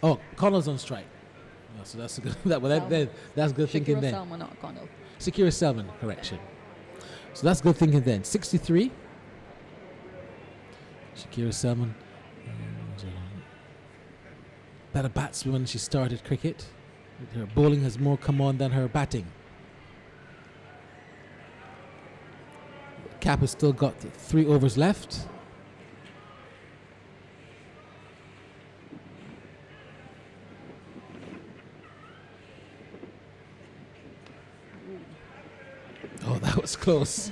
[SPEAKER 2] Oh, Connell's on strike. Oh, so that's a good, that's good thinking
[SPEAKER 8] Shakira
[SPEAKER 2] then.
[SPEAKER 8] Salma, not Connell.
[SPEAKER 2] Shakira Selman, correction. So that's good thinking then. 63. Shakira Selman. And, better batsman when she started cricket. Her bowling has more come on than her batting. Cap has still got 3 overs left. Oh, that was close.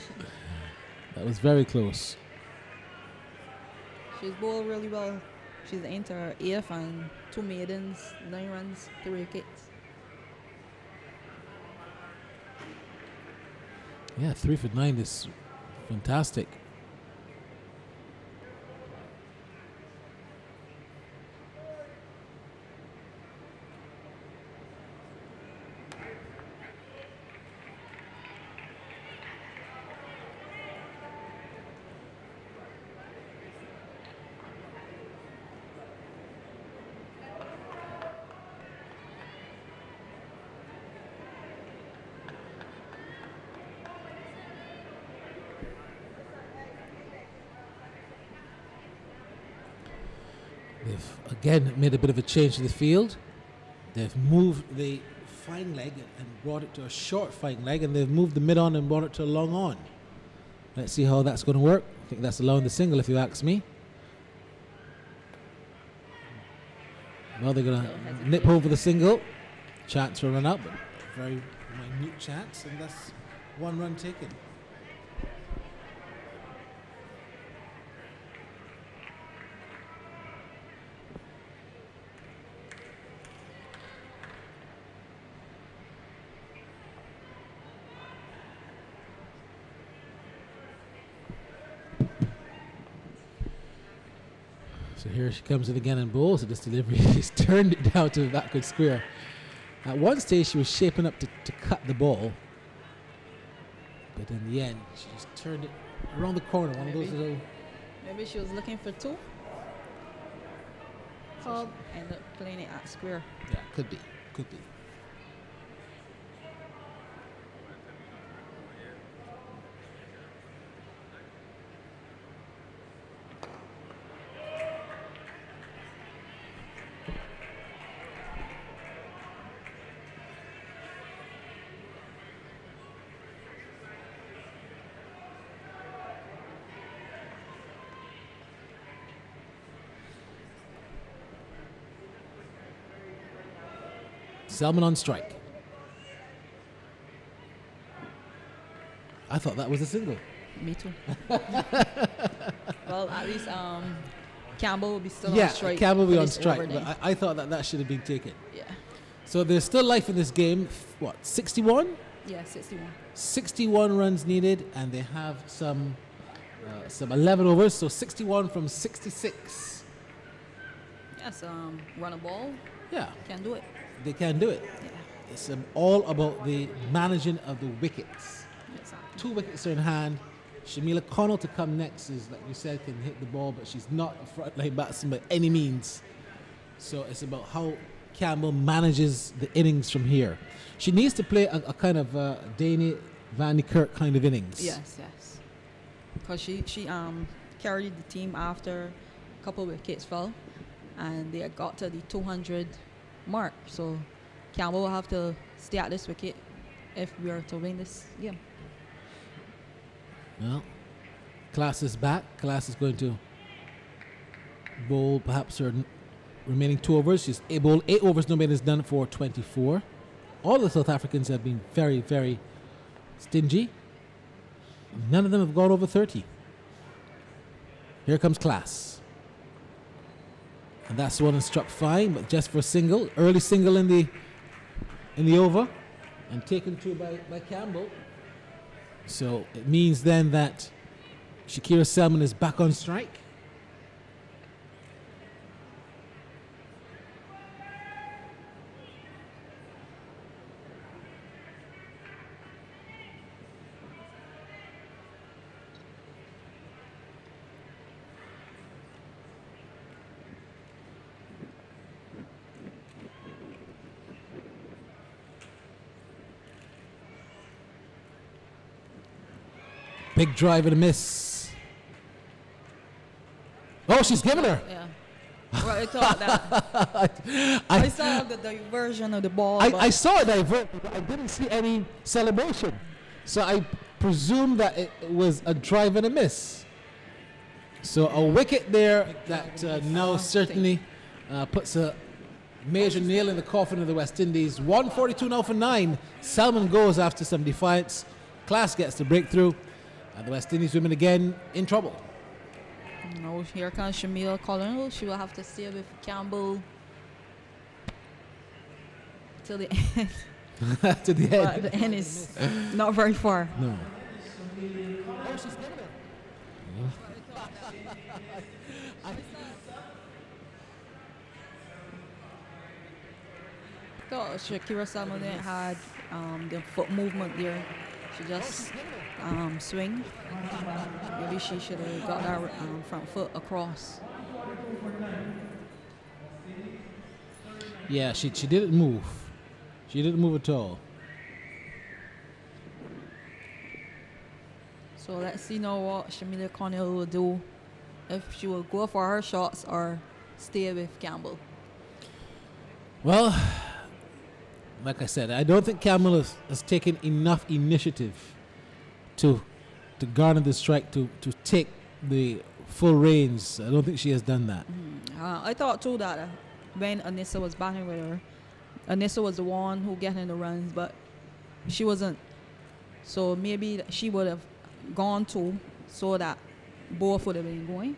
[SPEAKER 2] That was very close.
[SPEAKER 8] She's bowled really well. She's into her 8th and 2 maidens, 9 runs, 3 wickets.
[SPEAKER 2] Yeah, 3 for 9 is fantastic. They've again made a bit of a change to the field. They've moved the fine leg and brought it to a short fine leg, and they've moved the mid on and brought it to a long on. Let's see how that's going to work. I think that's allowing the single, if you ask me. Well, they're going to nip over the single. Chance for a run out, but very minute chance, and that's 1 run taken. So here she comes in again and bowls. So this delivery, she's turned it down to the backward square. At one stage, she was shaping up to cut the ball. But in the end, she just turned it around the corner. One of those little...
[SPEAKER 8] Maybe she was looking for 2. So she ended up playing it at square.
[SPEAKER 2] Yeah, could be. Could be. Selman on strike. I thought that was a single.
[SPEAKER 8] Me too. Well, at least Campbell will be still on
[SPEAKER 2] Yeah,
[SPEAKER 8] strike.
[SPEAKER 2] Campbell will be
[SPEAKER 8] for
[SPEAKER 2] on
[SPEAKER 8] this
[SPEAKER 2] strike,
[SPEAKER 8] overnight.
[SPEAKER 2] but I thought that should have been taken.
[SPEAKER 8] Yeah.
[SPEAKER 2] So there's still life in this game. What, 61?
[SPEAKER 8] Yeah, 61.
[SPEAKER 2] 61 runs needed, and they have some 11 overs, so 61 from 66.
[SPEAKER 8] Yes, run a ball,
[SPEAKER 2] Yeah,
[SPEAKER 8] can do it.
[SPEAKER 2] they can do it.
[SPEAKER 8] Yeah.
[SPEAKER 2] It's all about the managing of the wickets.
[SPEAKER 8] Exactly.
[SPEAKER 2] 2 wickets are in hand. Shamila Connell to come next is, like you said, can hit the ball, but she's not a frontline batsman by any means. So it's about how Campbell manages the innings from here. She needs to play a kind of Dani Van Niekerk kind of innings.
[SPEAKER 8] Yes. Because she carried the team after a couple of wickets fell, and they had got to the 200 mark. So Campbell will have to stay at this wicket if we are to win this game.
[SPEAKER 2] Well, Class is back. Class is going to bowl perhaps her remaining 2 overs. She's bowled 8 overs, no man is done for 24. All the South Africans have been very, very stingy. None of them have gone over 30. Here comes Class. And that's the one that struck fine, but just for a single. Early single in the over. And taken through by Campbell. So it means then that Shakira Selman is back on strike. Big drive and a miss. Oh, she's giving her.
[SPEAKER 8] Yeah. Well, I thought that. I saw the diversion of the ball.
[SPEAKER 2] I saw a divert, but I didn't see any celebration. So I presume that it was a drive and a miss. So a wicket there that now certainly puts a major nail in the coffin of the West Indies. 142 now for 9. Selman goes after some defiance. Class gets the breakthrough. And the West Indies women again in trouble.
[SPEAKER 8] No, here comes Shamila Connell. She will have to stay with Campbell till the end.
[SPEAKER 2] To the
[SPEAKER 8] But
[SPEAKER 2] end.
[SPEAKER 8] the end is not very far.
[SPEAKER 2] No.
[SPEAKER 8] Thought Shakira Selman had the foot movement there. She just swing. Maybe she should have got that front foot across.
[SPEAKER 2] Yeah, she didn't move. She didn't move at all.
[SPEAKER 8] So let's see now what Shamila Connell will do. If she will go for her shots or stay with Campbell.
[SPEAKER 2] Well, like I said, I don't think Campbell has taken enough initiative to garner the strike, to take the full reins. I don't think she has done that.
[SPEAKER 8] I thought too that when Anissa was batting with her, Anissa was the one who getting the runs, but she wasn't. So maybe she would have gone to so that both would have been going.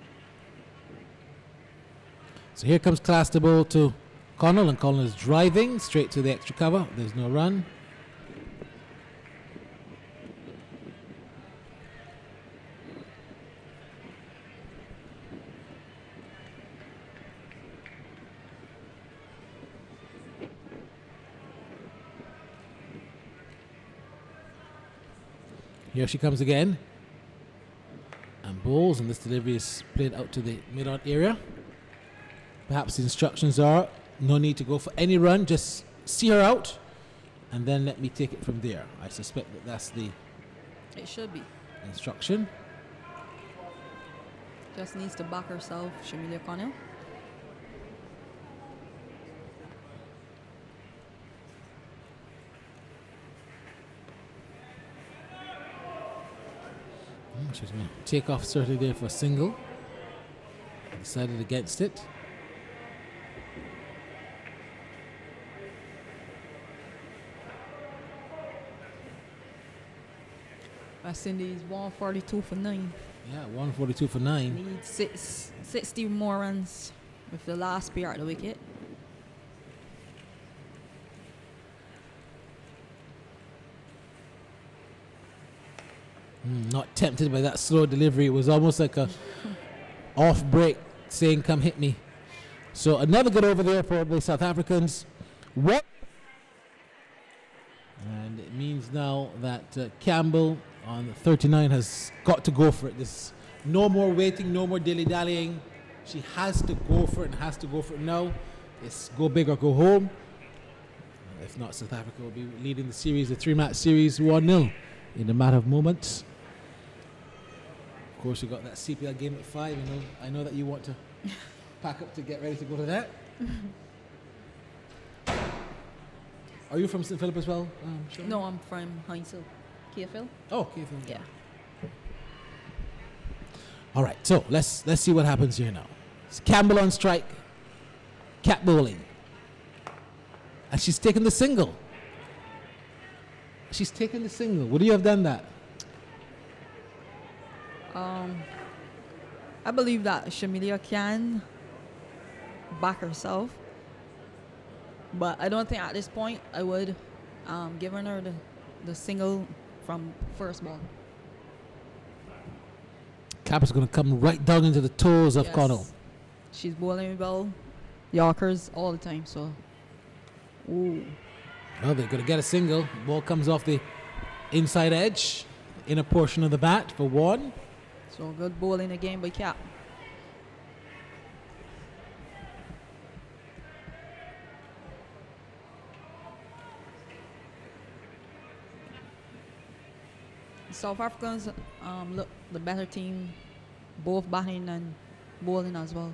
[SPEAKER 2] So here comes Class to bowl to Connell, and Connell is driving straight to the extra cover. There's no run. Here she comes again. And bowls, and this delivery is played out to the mid-on area. Perhaps the instructions are no need to go for any run, just see her out, and then let me take it from there. I suspect that that's the
[SPEAKER 8] It should be.
[SPEAKER 2] instruction.
[SPEAKER 8] Just needs to back herself, Shamila Connell.
[SPEAKER 2] She's going to take off certainly there for a single. Decided against it.
[SPEAKER 8] West Indies 142 for 9.
[SPEAKER 2] Yeah, 142 for 9.
[SPEAKER 8] Need 60 more runs with the last pair at the wicket.
[SPEAKER 2] Not tempted by that slow delivery. It was almost like a off break saying, come hit me. So another good over there for the South Africans. What? And it means now that Campbell on 39 has got to go for it. There's no more waiting, no more dilly-dallying. She has to go for it and has to go for it now. It's go big or go home. If not, South Africa will be leading the series, the 3-match series, 1-0 in a matter of moments. Of course, we got that CPL game at 5. I know that you want to pack up to get ready to go to that. Are you from St. Philip as well? Sharon?
[SPEAKER 8] No, I'm from Heinzel. KFL?
[SPEAKER 2] Oh, KFL.
[SPEAKER 8] Yeah.
[SPEAKER 2] All right, so let's see what happens here now. It's Campbell on strike, Cat bowling, and she's taken the single. She's taken the single. Would you have done that?
[SPEAKER 8] I believe that Shamilia can back herself, but I don't think at this point I would given her the single from first ball.
[SPEAKER 2] Cap is going to come right down into the toes of Connell.
[SPEAKER 8] She's bowling well, Yorkers all the time, so. Ooh.
[SPEAKER 2] Well, they're going to get a single. Ball comes off the inside edge, inner portion of the bat for 1.
[SPEAKER 8] So good bowling again by Cap. South Africans look the better team, both batting and bowling as well.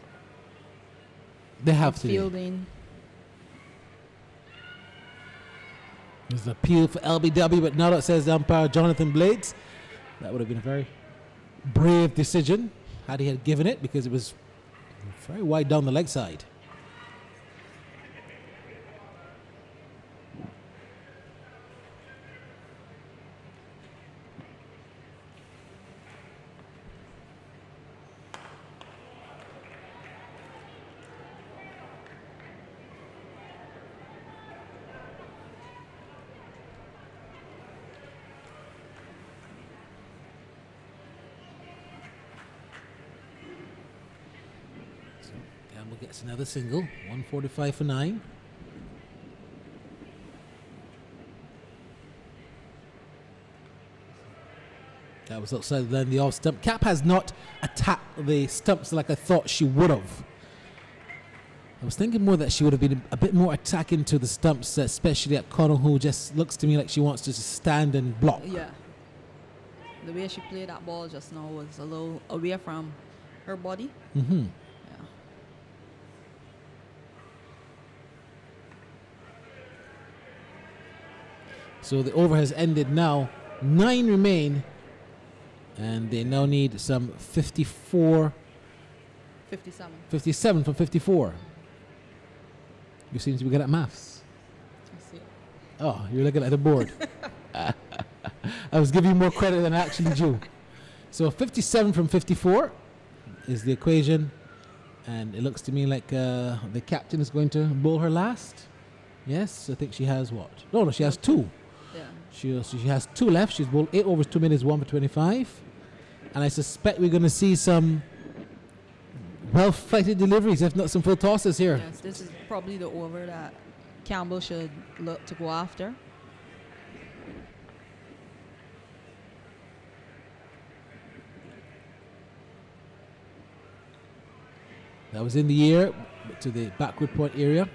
[SPEAKER 2] They have to.
[SPEAKER 8] Fielding.
[SPEAKER 2] There's an appeal for LBW, but now that says the umpire Jonathan Blades. That would have been a very brave decision had he had given it, because it was very wide down the leg side. Campbell gets another single, 145 for 9. That was outside the off stump. Cap has not attacked the stumps like I thought she would have. I was thinking more that she would have been a bit more attacking to the stumps, especially at Connell, who just looks to me like she wants to just stand and block.
[SPEAKER 8] Yeah. The way she played that ball just now was a little away from her body.
[SPEAKER 2] Mm-hmm.
[SPEAKER 8] Yeah.
[SPEAKER 2] So the over has ended now. 9 remain. And they now need some 57 from 54. You seem to be good at maths.
[SPEAKER 8] I see it.
[SPEAKER 2] Oh, you're looking at the board. I was giving you more credit than I actually do. So 57 from 54 is the equation. And it looks to me like the captain is going to bowl her last. Yes, I think she has what? No, she has 2.
[SPEAKER 8] Yeah.
[SPEAKER 2] She has 2 left. She's bowled 8 overs, 2 minutes, 1 for 25. And I suspect we're going to see some well-flighted deliveries, if not some full tosses here.
[SPEAKER 8] Yes, this is probably the over that Campbell should look to go after.
[SPEAKER 2] That was in the air to the backward point area.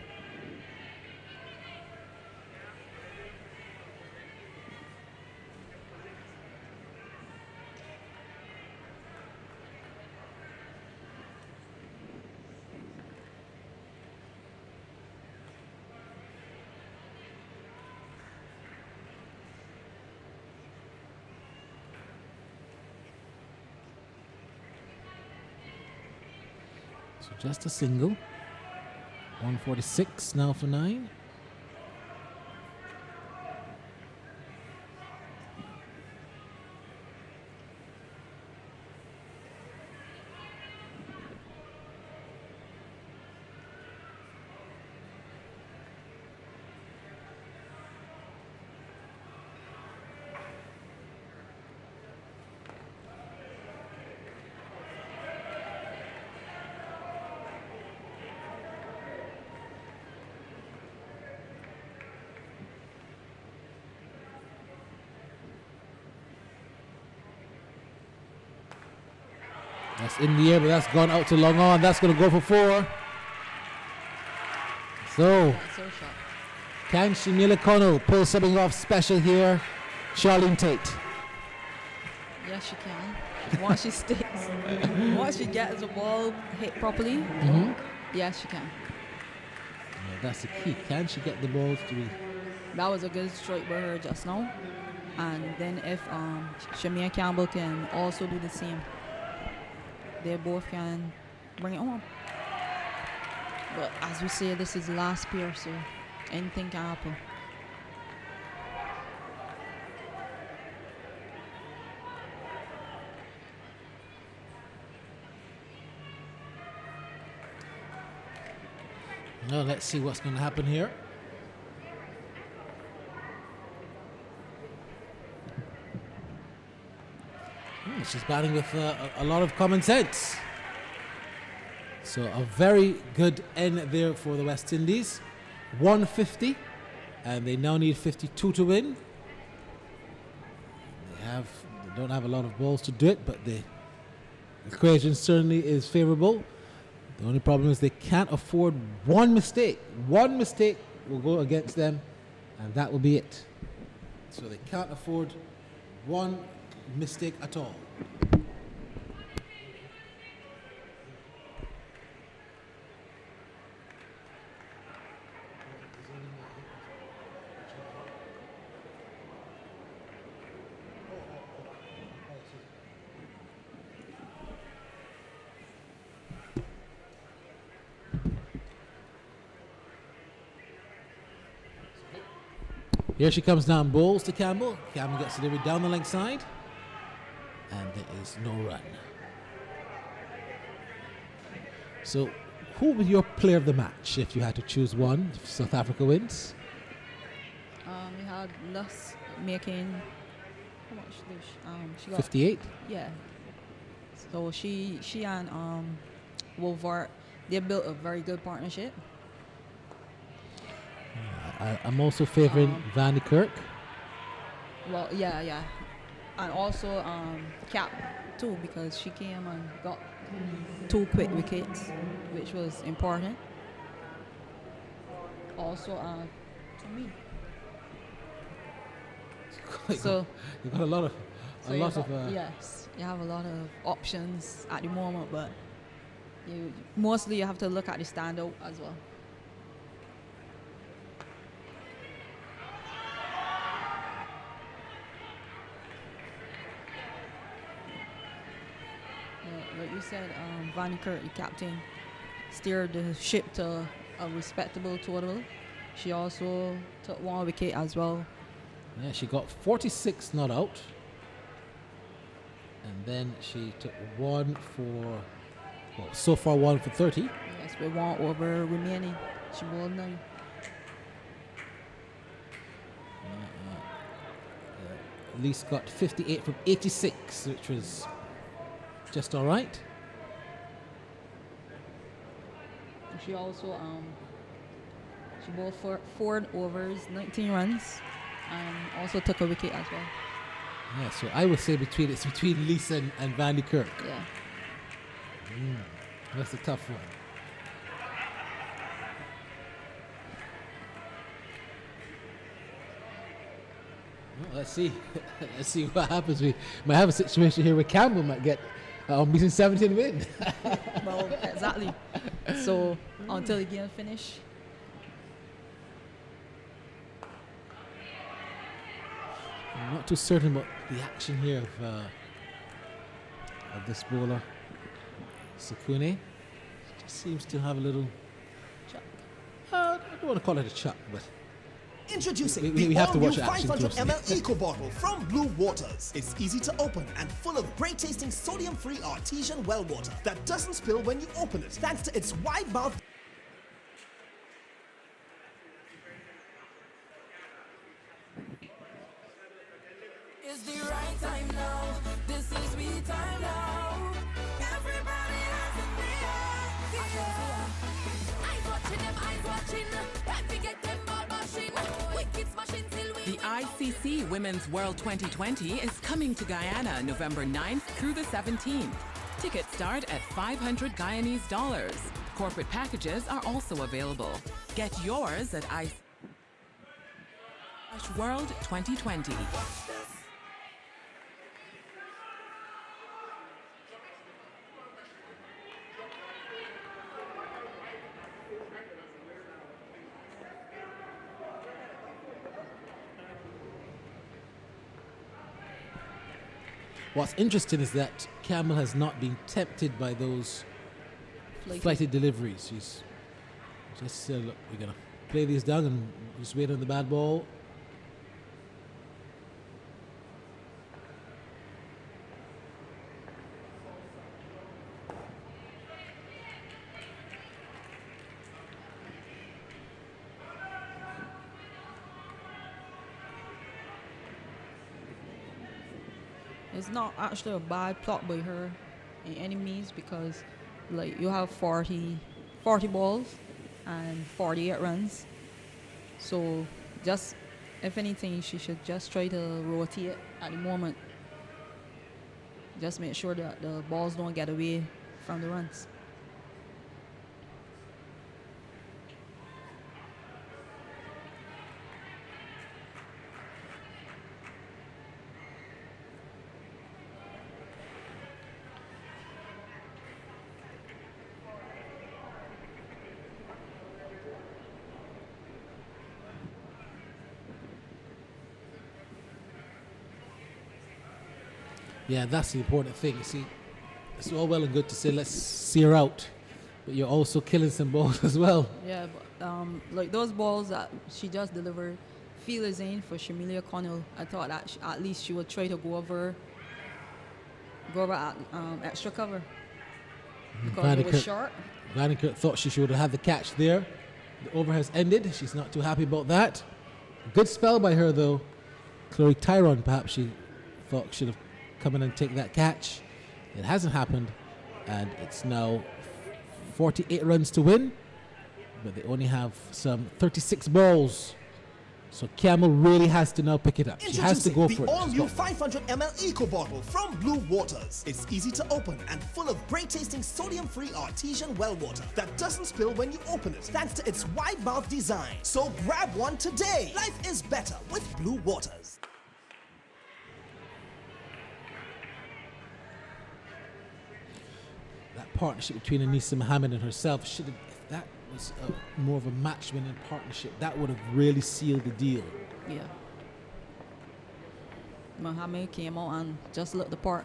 [SPEAKER 2] Just a single. 146 now for 9. That's in the air, but that's gone out to long on. That's going to go for 4. So,
[SPEAKER 8] That's her shot.
[SPEAKER 2] can Shamila Connell pull something off special here? Charlene Tate.
[SPEAKER 8] Yes, she can. Once she sticks, once she gets the ball hit properly, yes, she can.
[SPEAKER 2] Yeah, that's the key. Can she get the balls to be...
[SPEAKER 8] That was a good strike by her just now. And then if Shamia Campbell can also do the same, they both can bring it on. But as we say, this is the last pair, so anything can happen.
[SPEAKER 2] Now let's see what's going to happen here. She's batting with a lot of common sense. So a very good end there for the West Indies. 150, and they now need 52 to win. They don't have a lot of balls to do it, but the equation certainly is favorable. The only problem is they can't afford one mistake. One mistake will go against them, and that will be it. So they can't afford one mistake at all. Here she comes down, bowls to Campbell. Campbell gets delivered down the length side. And there is no run. So, who would be your player of the match if you had to choose one? If South Africa wins?
[SPEAKER 8] We had Lus making, how much did she got
[SPEAKER 2] 58?
[SPEAKER 8] Yeah. So she and Wolvart, they built a very good partnership.
[SPEAKER 2] I'm also favoring Van de Kerk.
[SPEAKER 8] Well, yeah. And also Cap too, because she came and got 2 quick wickets, which was important. Also to me. So
[SPEAKER 2] you got a lot of
[SPEAKER 8] yes, you have a lot of options at the moment, but mostly you have to look at the standout as well. Like you said, Van de Kerk, the captain, steered the ship to a respectable total. She also took 1 wicket as well.
[SPEAKER 2] Yeah, she got 46 not out. And then she took 1 for, well, so far 1 for 30.
[SPEAKER 8] Yes, with 1 over remaining. She bowled 9.
[SPEAKER 2] Elise got 58 from 86, which was just all right.
[SPEAKER 8] She also she bowled 4 overs, 19 runs, and also took a wicket as well.
[SPEAKER 2] Yeah, so I would say it's between Lisa and Van de Kerk.
[SPEAKER 8] Yeah.
[SPEAKER 2] That's a tough one. Well, let's see. Let's see what happens. We might have a situation here where Campbell might get unbeaten 17 win.
[SPEAKER 8] Well, exactly. So until the game finish.
[SPEAKER 2] I'm not too certain about the action here of this bowler, Sakune. Just seems to have a little chuck. I don't want to call it a chuck, but
[SPEAKER 5] Introducing
[SPEAKER 2] we
[SPEAKER 5] the
[SPEAKER 2] have to
[SPEAKER 5] all-new
[SPEAKER 2] watch the action
[SPEAKER 5] 500
[SPEAKER 2] closely.
[SPEAKER 5] ml Eco Bottle from Blue Waters. It's easy to open and full of great-tasting sodium-free artesian well water that doesn't spill when you open it, thanks to its wide mouth.
[SPEAKER 9] It's the right time now. This is sweet time now. Everybody has a eyes watching them, eyes watching. Let me get them ball bashing. Wicked smashing till we.
[SPEAKER 4] The ICC Women's World 2020 is coming to Guyana November 9th through the 17th. Tickets start at 500 Guyanese dollars. Corporate packages are also available. Get yours at World 2020.
[SPEAKER 2] What's interesting is that Campbell has not been tempted by those flighted deliveries. She's just said, look, we're going to play these down and just wait on the bad ball.
[SPEAKER 8] It's not actually a bad plot by her in any means, because like you have 40 balls and 48 runs. So just, if anything, she should just try to rotate at the moment. Just make sure that the balls don't get away from the runs.
[SPEAKER 2] Yeah, that's the important thing. You see, it's all well and good to say let's see her out, but you're also killing some balls as well.
[SPEAKER 8] Yeah, but like those balls that she just delivered, feelers in for Shamilia Connell. I thought that at least she would try to go over at extra cover because it was short.
[SPEAKER 2] Vanniker thought she should have had the catch there. The over has ended. She's not too happy about that. Good spell by her though. Chloe Tyrone, perhaps she thought should have come in and take that catch. It hasn't happened, and it's now 48 runs to win, but they only have some 36 balls. So Campbell really has to now pick it up. She has to go for it.
[SPEAKER 5] The all-new 500 ml Eco Bottle from Blue Waters. It's easy to open and full of great-tasting sodium-free artesian well water that doesn't spill when you open it, thanks to its wide mouth design. So grab one today. Life is better with Blue Waters.
[SPEAKER 2] That partnership between Anissa Mohammed and herself should have, if that was more of a match-winning partnership, that would have really sealed the deal.
[SPEAKER 8] Yeah. Mohammed came out and just looked the part.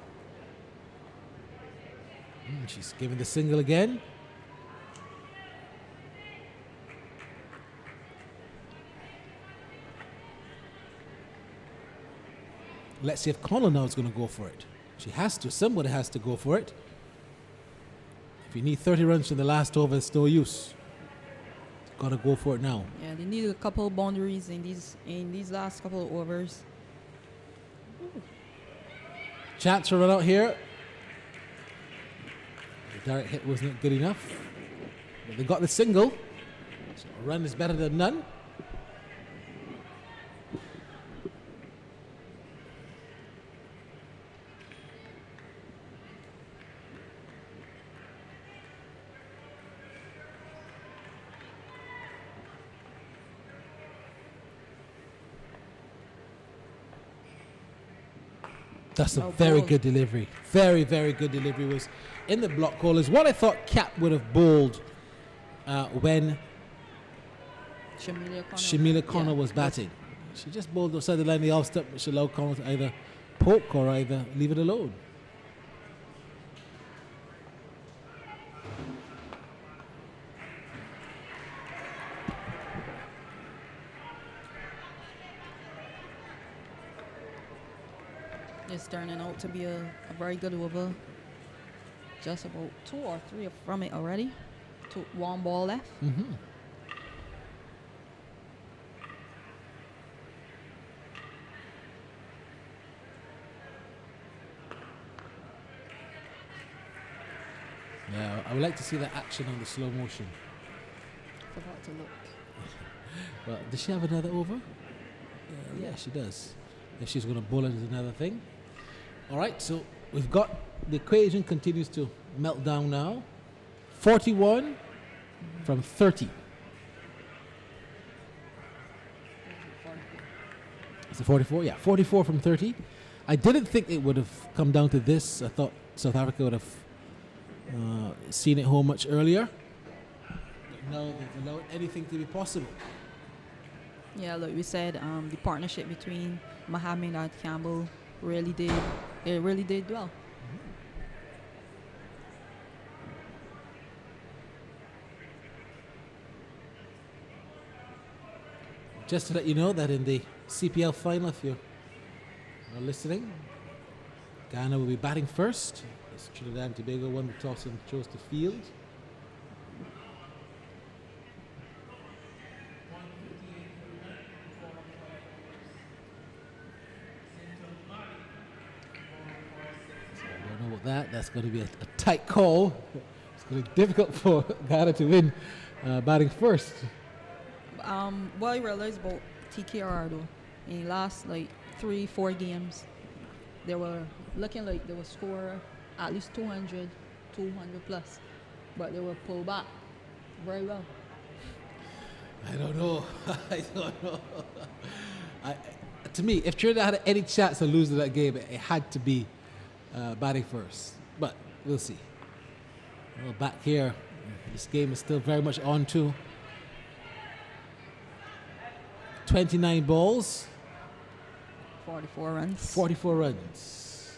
[SPEAKER 2] She's giving the single again. Let's see if Connell now is going to go for it. She has to. Somebody has to go for it. If you need 30 runs from the last over, it's no use. Got to go for it now.
[SPEAKER 8] Yeah, they need a couple of boundaries in these last couple of overs.
[SPEAKER 2] Chance to run out here. The direct hit wasn't good enough. But they got the single. So a run is better than none. That's a very good delivery. Very, very good delivery. Was in the block callers. What I thought Cap would have bowled when Shamilia Connell was batting. She just bowled outside the line of the off step, which allowed Connell to either poke or either leave it alone.
[SPEAKER 8] It's turning out to be a very good over. Just about 2 or 3 from it already. 1 ball left.
[SPEAKER 2] Mm-hmm. Yeah, I would like to see that action on the slow motion.
[SPEAKER 8] Forgot to look.
[SPEAKER 2] Well, does she have another over? Yeah, she does. If she's going to bowl it as another thing. All right, so we've got the equation continues to melt down now. 41 from 30. Is it 44? Yeah, 44 from 30. I didn't think it would have come down to this. I thought South Africa would have seen it home much earlier. But now they've allowed anything to be possible.
[SPEAKER 8] Yeah, like we said, the partnership between Mohammed and Campbell really did well.
[SPEAKER 2] Just to let you know that in the CPL final, if you're listening, Ghana will be batting first. As Trinidad and Tobago won the toss and chose to field. So I don't know about that. That's going to be a tight call. It's going to be difficult for Ghana to win batting first.
[SPEAKER 8] What I realized about TKR though, in the last like 3-4 games, they were looking like they would score at least 200 plus, but they were pulled back very well.
[SPEAKER 2] I don't know. I don't know. To me, if Trinidad had any chance of losing that game, it had to be batting first. But we'll see. Well, back here, this game is still very much on too. 29 balls.
[SPEAKER 8] 44 runs.
[SPEAKER 2] 44 runs.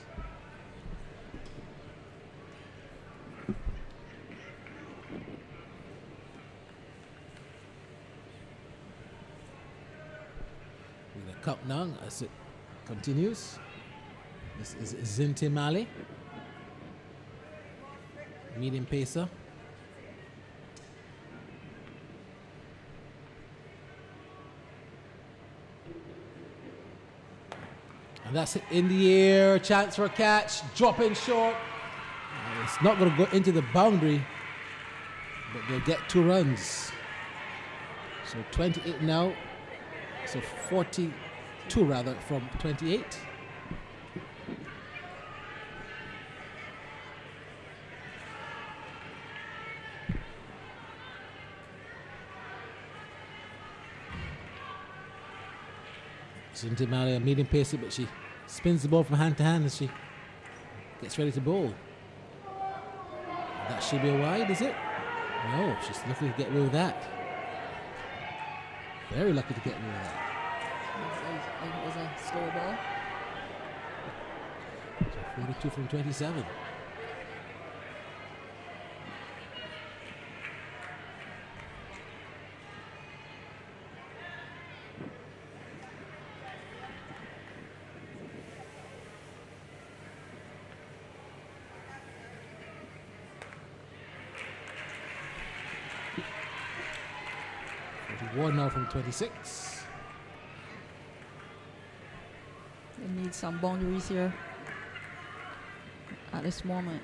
[SPEAKER 2] We're going to count now as it continues. This is Zinti Mali, medium pacer. And that's it in the air, chance for a catch, dropping short. It's not going to go into the boundary, but they'll get 2 runs. So 28 now, so 42 rather from 28. Zinti Mali, a medium pacer, but she spins the ball from hand to hand as she gets ready to bowl. That should be a wide, is it? No, she's lucky to get away with that. Very lucky to get away with that.
[SPEAKER 8] It was a slow ball.
[SPEAKER 2] So 42 from 27. One now from 26.
[SPEAKER 8] They need some boundaries here at this moment.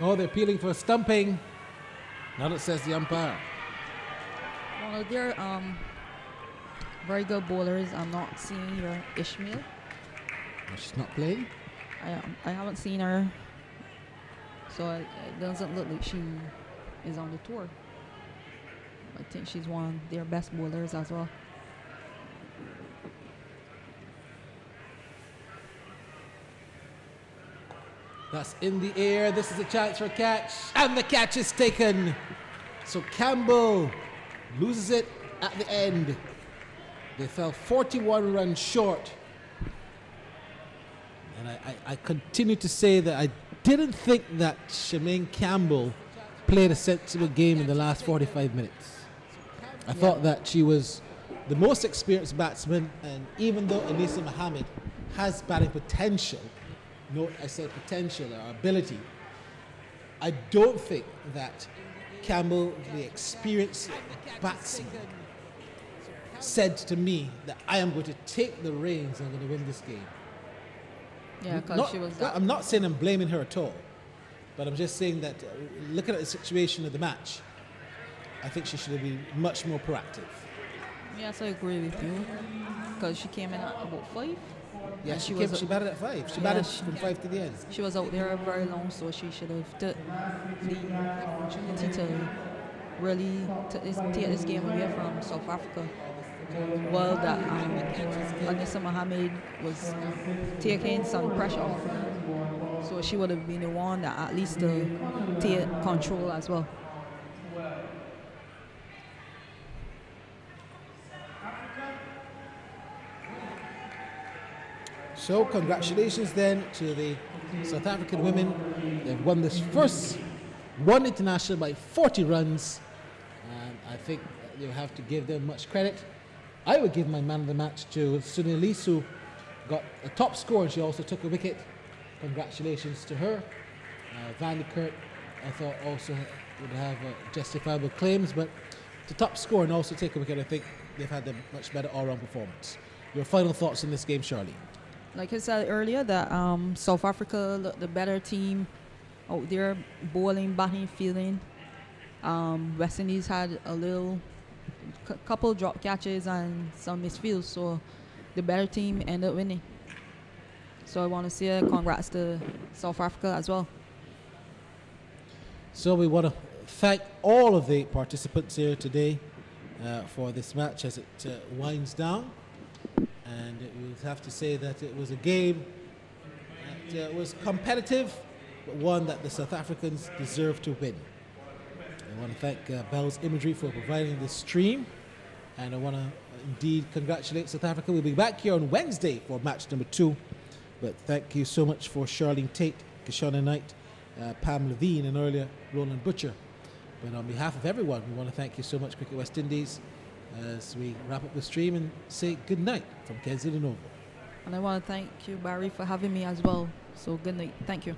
[SPEAKER 2] Oh, they're appealing for stumping. Now that says the umpire.
[SPEAKER 8] Well, they're very good bowlers. I'm not seeing your Ishmael.
[SPEAKER 2] Oh, she's not playing?
[SPEAKER 8] I haven't seen her, so it doesn't look like she is on the tour. I think she's one of their best bowlers as well.
[SPEAKER 2] That's in the air. This is a chance for a catch. And the catch is taken. So Campbell loses it at the end. They fell 41 runs short. And I continue to say that I didn't think that Shemaine Campbell played a sensible game in the last 45 minutes. I thought that she was the most experienced batsman, and even though Anisa Mohammed has batting potential, note I said potential or ability, I don't think that Campbell, the experienced batsman, said to me that I am going to take the reins and I'm going to win this game.
[SPEAKER 8] Yeah, because she was.
[SPEAKER 2] I'm not saying I'm blaming her at all, but I'm just saying that looking at the situation of the match, I think she should have been much more proactive.
[SPEAKER 8] Yes, I agree with you. Because she came in at about 5.
[SPEAKER 2] Yeah,
[SPEAKER 8] And
[SPEAKER 2] she
[SPEAKER 8] was
[SPEAKER 2] batted at 5. She batted from 5 to the end.
[SPEAKER 8] She was out there very long, so she should have took the opportunity to really take this game away from South Africa. Well, that Anissa Mohammed was taking some pressure off her, so she would have been the one that at least to take control as well.
[SPEAKER 2] So congratulations then to the South African women. They've won this first one international by 40 runs, and I think you have to give them much credit. I would give my man of the match to Sunil, who got a top score, and she also took a wicket. Congratulations to her. Van de Kurt, I thought, also would have justifiable claims, but to top score and also take a wicket, I think they've had a much better all-round performance. Your final thoughts on this game, Charlene?
[SPEAKER 8] Like I said earlier, that South Africa looked the better team out there, bowling, batting, fielding. West Indies had a couple drop catches and some misfields, so the better team ended up winning. So I want to say congrats to South Africa as well.
[SPEAKER 2] So we want to thank all of the participants here today for this match as it winds down. And we have to say that it was a game that was competitive, but one that the South Africans deserved to win. I want to thank Bell's Imagery for providing this stream, and I want to indeed congratulate South Africa. We'll be back here on Wednesday for match number 2. But thank you so much for Charlene Tate, Kishana Knight, Pam Levine, and earlier Roland Butcher. But on behalf of everyone, we want to thank you so much, Cricket West Indies, as we wrap up the stream and say good night from Kensington Oval.
[SPEAKER 8] And I want to thank you, Barry, for having me as well. So good night. Thank you.